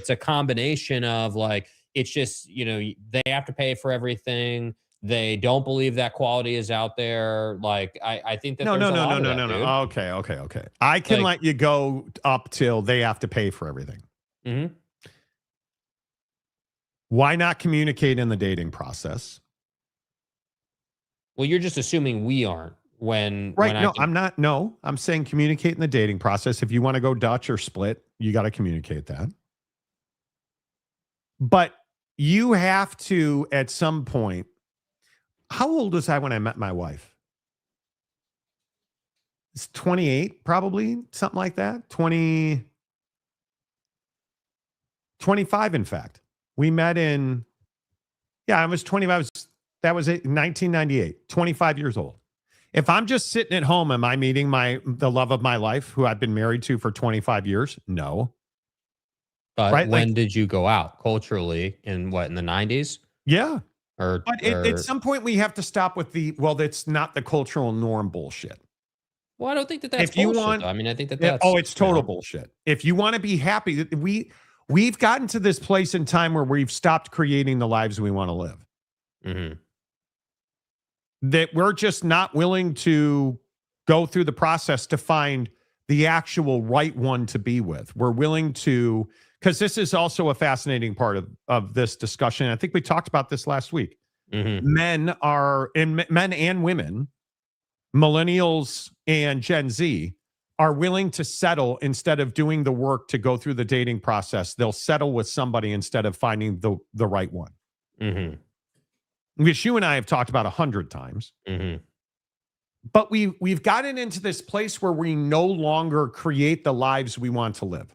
a combination of like, it's just, they have to pay for everything. They don't believe that quality is out there. Like, I think that no. Okay. I can let you go up till they have to pay for everything. Mm-hmm. Why not communicate in the dating process? Well, you're just assuming we aren't. I'm saying communicate in the dating process. If you want to go Dutch or split, you got to communicate that. But you have to, at some point, how old was I when I met my wife? It's 28, probably, something like that. 25, in fact. We met I was 25. That was it, 1998, 25 years old. If I'm just sitting at home, am I meeting the love of my life, who I've been married to for 25 years? No. But when did you go out culturally? In the 90s? Yeah. At some point we have to stop with that's not the cultural norm bullshit. Well, I don't think that that's If you bullshit, want, though. I mean, I think that that's it's total bullshit. If you want to be happy, we've gotten to this place in time where we've stopped creating the lives we want to live. Mm-hmm. That we're just not willing to go through the process to find the actual right one to be with. We're willing to, because this is also a fascinating part of this discussion. I think we talked about this last week. Mm-hmm. Men and women, millennials and Gen Z, are willing to settle instead of doing the work to go through the dating process. They'll settle with somebody instead of finding the right one. Mm-hmm. Which you and I have talked about 100 times. Mm-hmm. But we've gotten into this place where we no longer create the lives we want to live.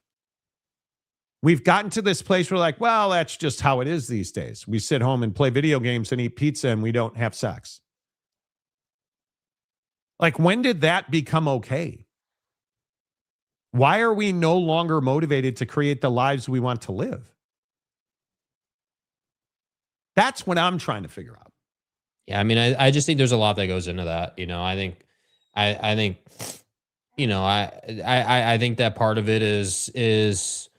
We've gotten to this place where we're like, well, that's just how it is these days. We sit home and play video games and eat pizza and we don't have sex. Like, when did that become okay? Why are we no longer motivated to create the lives we want to live? That's what I'm trying to figure out. Yeah, I mean, I just think there's a lot that goes into that. You know, I think, you know, I think that part of it is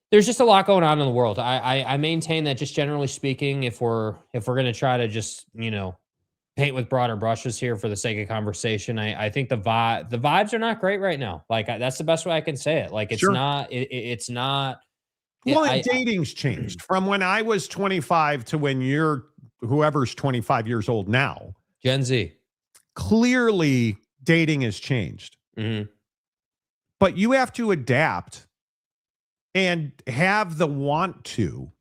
there's just a lot going on in the world. I maintain that, just generally speaking, if we're going to try to just, you know, paint with broader brushes here for the sake of conversation, I think the vibes are not great right now. Like, that's the best way I can say it. Like, it's not. It's not. Well, dating's changed from when I was 25 to when you're whoever's 25 years old now. Gen Z. Clearly, dating has changed. Mm-hmm. But you have to adapt and have the want to.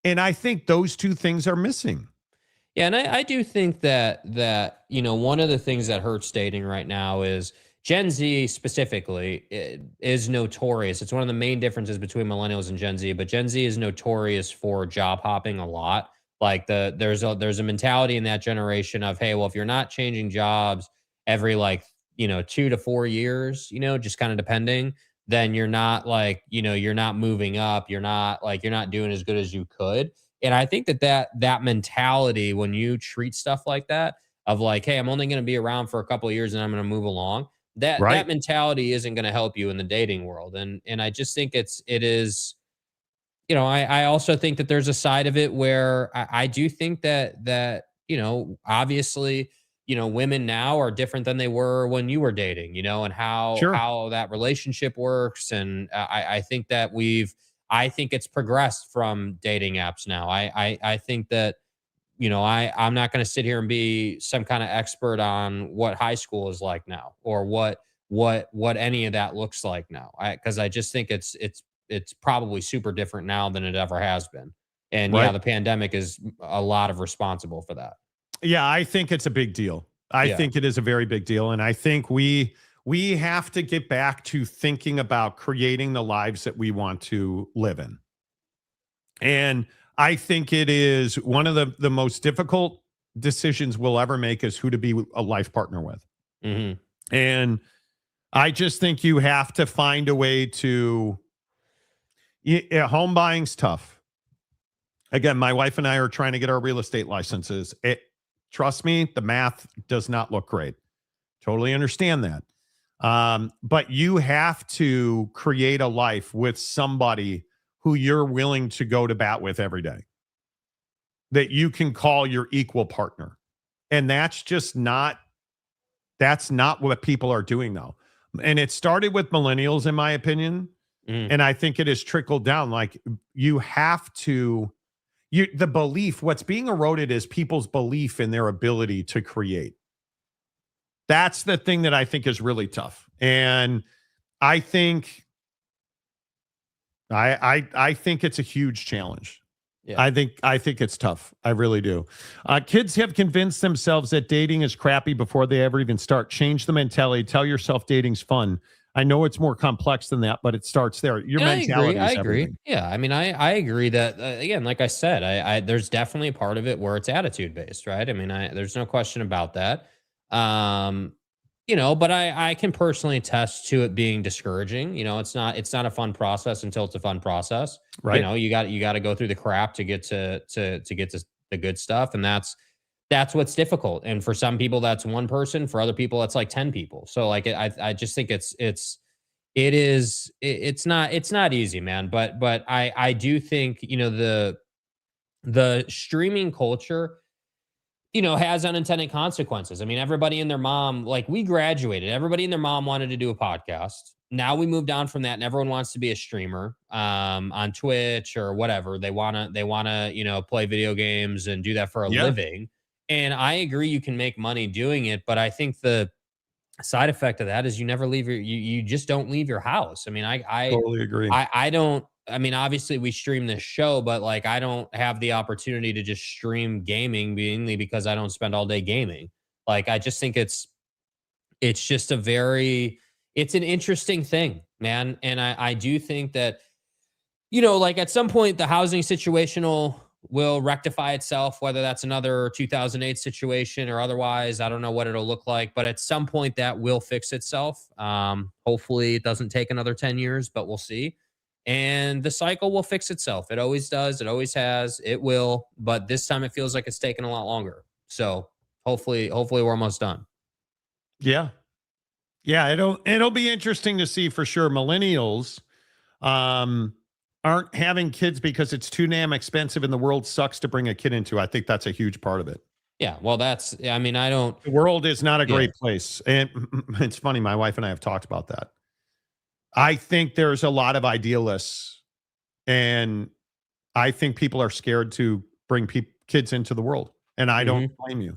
And I think those two things are missing. Yeah, and I do think that you know, one of the things that hurts dating right now is Gen Z specifically is notorious. It's one of the main differences between millennials and Gen Z, but Gen Z is notorious for job hopping a lot. Like, there's a mentality in that generation of, hey, well, if you're not changing jobs every, like, you know, 2 to 4 years, you know, just kind of depending, then you're not, like, you know, you're not moving up. You're not doing as good as you could. And I think that mentality, when you treat stuff like that, of like, hey, I'm only going to be around for a couple of years and I'm going to move along, that mentality isn't going to help you in the dating world. And I just think it is, you know, I also think that there's a side of it where I do think that, you know, obviously, you know, women now are different than they were when you were dating, you know, and how that relationship works. And I think that I think it's progressed from dating apps now. I think that, you know, I'm not going to sit here and be some kind of expert on what high school is like now, or what any of that looks like now. Because I just think it's probably super different now than it ever has been. And yeah, the pandemic is a lot of responsible for that. Yeah, I think it's a big deal. I think it is a very big deal. And I think we have to get back to thinking about creating the lives that we want to live in. And I think it is one of the most difficult decisions we'll ever make, is who to be a life partner with. Mm-hmm. And I just think you have to find a way to, home buying's tough. Again, my wife and I are trying to get our real estate licenses. Trust me, the math does not look great. Totally understand that. But you have to create a life with somebody who you're willing to go to bat with every day, that you can call your equal partner. And that's not what people are doing now. And it started with millennials, in my opinion. And I think it has trickled down. Like, you have to, the belief, what's being eroded is people's belief in their ability to create. That's the thing that I think is really tough. And I think I think it's a huge challenge. Yeah. I think it's tough. I really do. Kids have convinced themselves that dating is crappy before they ever even start. Change the mentality. Tell yourself dating's fun. I know it's more complex than that, but it starts there. Your mentality is everything. Agree. Yeah, I mean, I agree that, again, like I said, I there's definitely a part of it where it's attitude based, right? I mean, there's no question about that. You know, but I can personally attest to it being discouraging. You know, it's not a fun process until it's a fun process. Right. You know, you got to go through the crap to get to get to the good stuff. And that's that's what's difficult. And for some people, that's one person. For other people, that's like 10 people. So like, I just think it's not easy, man. But I do think, the streaming culture, has unintended consequences. I mean, everybody and their mom, like we graduated, everybody and their mom wanted to do a podcast. Now we moved on from that and everyone wants to be a streamer on Twitch or whatever. They want to, play video games and do that for a living. And I agree you can make money doing it, but I think the side effect of that is you never leave you just don't leave your house. I mean, I totally agree. I mean, obviously we stream this show, but like I don't have the opportunity to just stream gaming mainly because I don't spend all day gaming. Like I just think it's just it's an interesting thing, man. And I do think that, like at some point the housing situation will rectify itself, whether that's another 2008 situation or otherwise. I don't know what it'll look like, but at some point that will fix itself. Hopefully it doesn't take another 10 years, but we'll see. And the cycle will fix itself. It always does. It always has. It will. But this time it feels like it's taken a lot longer. So hopefully we're almost done. Yeah. Yeah. It'll be interesting to see for sure. Millennials aren't having kids because it's too damn expensive and the world sucks to bring a kid into. I think that's a huge part of it. Yeah. Well, the world is not a great place. And it's funny. My wife and I have talked about that. I think there's a lot of idealists and I think people are scared to bring kids into the world. And I don't blame you.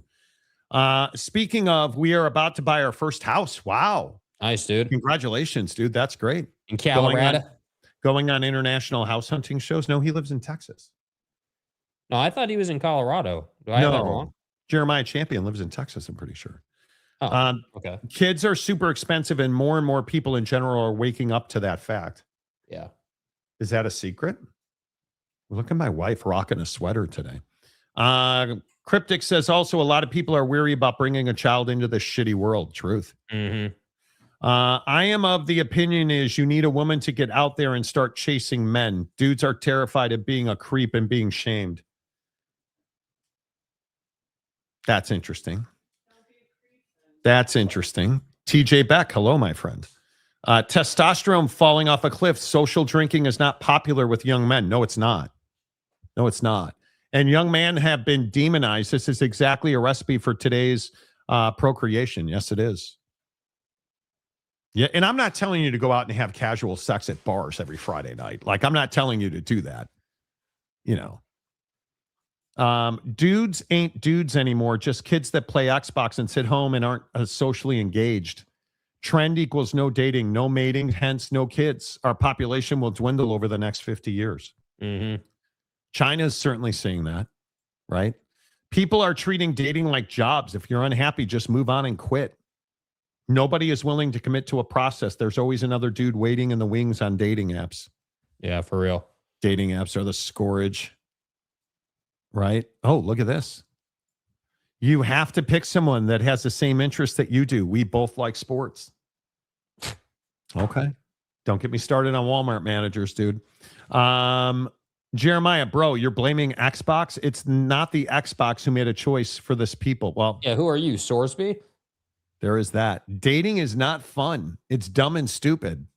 Speaking of, we are about to buy our first house. Wow. Nice, dude. Congratulations, dude. That's great. In Colorado. Going on international house hunting shows. No, he lives in Texas. No, I thought he was in Colorado. Do I have that wrong? Jeremiah Champion lives in Texas, I'm pretty sure. Oh, okay. Kids are super expensive and more people in general are waking up to that fact. Yeah. Is that a secret? Look at my wife rocking a sweater today. Cryptic says also a lot of people are weary about bringing a child into this shitty world. Truth. Mm-hmm. I am of the opinion is you need a woman to get out there and start chasing men. Dudes are terrified of being a creep and being shamed. That's interesting. TJ Beck, hello, my friend. Testosterone falling off a cliff. Social drinking is not popular with young men. No, it's not. And young men have been demonized. This is exactly a recipe for today's procreation. Yes, it is. Yeah, and I'm not telling you to go out and have casual sex at bars every Friday night. Like, I'm not telling you to do that. Dudes ain't dudes anymore. Just kids that play Xbox and sit home and aren't socially engaged. Trend equals no dating, no mating, hence no kids. Our population will dwindle over the next 50 years. Mm-hmm. China's certainly seeing that, right? People are treating dating like jobs. If you're unhappy, just move on and quit. Nobody is willing to commit to a process. There's always another dude waiting in the wings on dating apps. Yeah, for real. Dating apps are the scourge, right? Oh, look at this. You have to pick someone that has the same interests that you do. We both like sports. Okay. Don't get me started on Walmart managers, dude. Jeremiah, bro, you're blaming Xbox. It's not the Xbox who made a choice for this people. Well, yeah, who are you, Sorsby? There is that. Dating is not fun. It's dumb and stupid.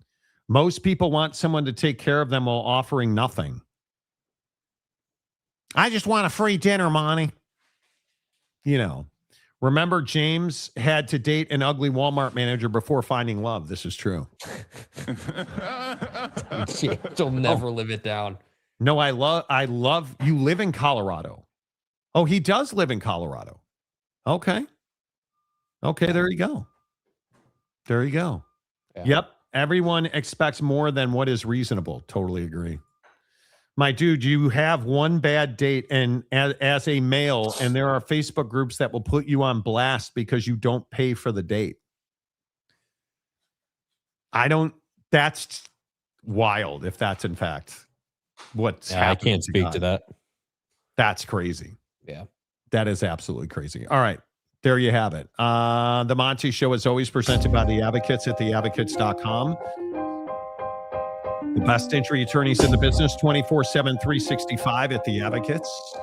Most people want someone to take care of them while offering nothing. I just want a free dinner, Monty. Remember James had to date an ugly Walmart manager before finding love. This is true. You'll never live it down. No, I love you live in Colorado. Oh, he does live in Colorado. Okay, there you go. Yeah. Yep. Everyone expects more than what is reasonable. Totally agree. My dude, you have one bad date and as a male, and there are Facebook groups that will put you on blast because you don't pay for the date. That's wild if that's in fact what's happening. I can't speak to that. That's crazy. Yeah. That is absolutely crazy. All right. There you have it. The Monty Show is always presented by the Advocates at theadvocates.com. The best injury attorneys in the business, 24/7, 365 at the Advocates.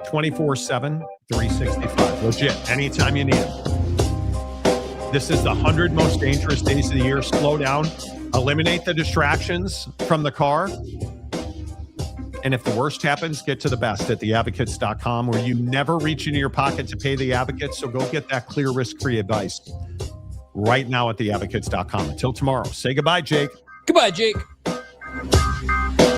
24/7, 365. Legit, anytime you need it. This is the 100 most dangerous days of the year. Slow down. Eliminate the distractions from the car. And if the worst happens, get to the best at theadvocates.com, where you never reach into your pocket to pay the advocates. So go get that clear, risk-free advice right now at theadvocates.com. Until tomorrow, say goodbye, Jake. Goodbye, Jake.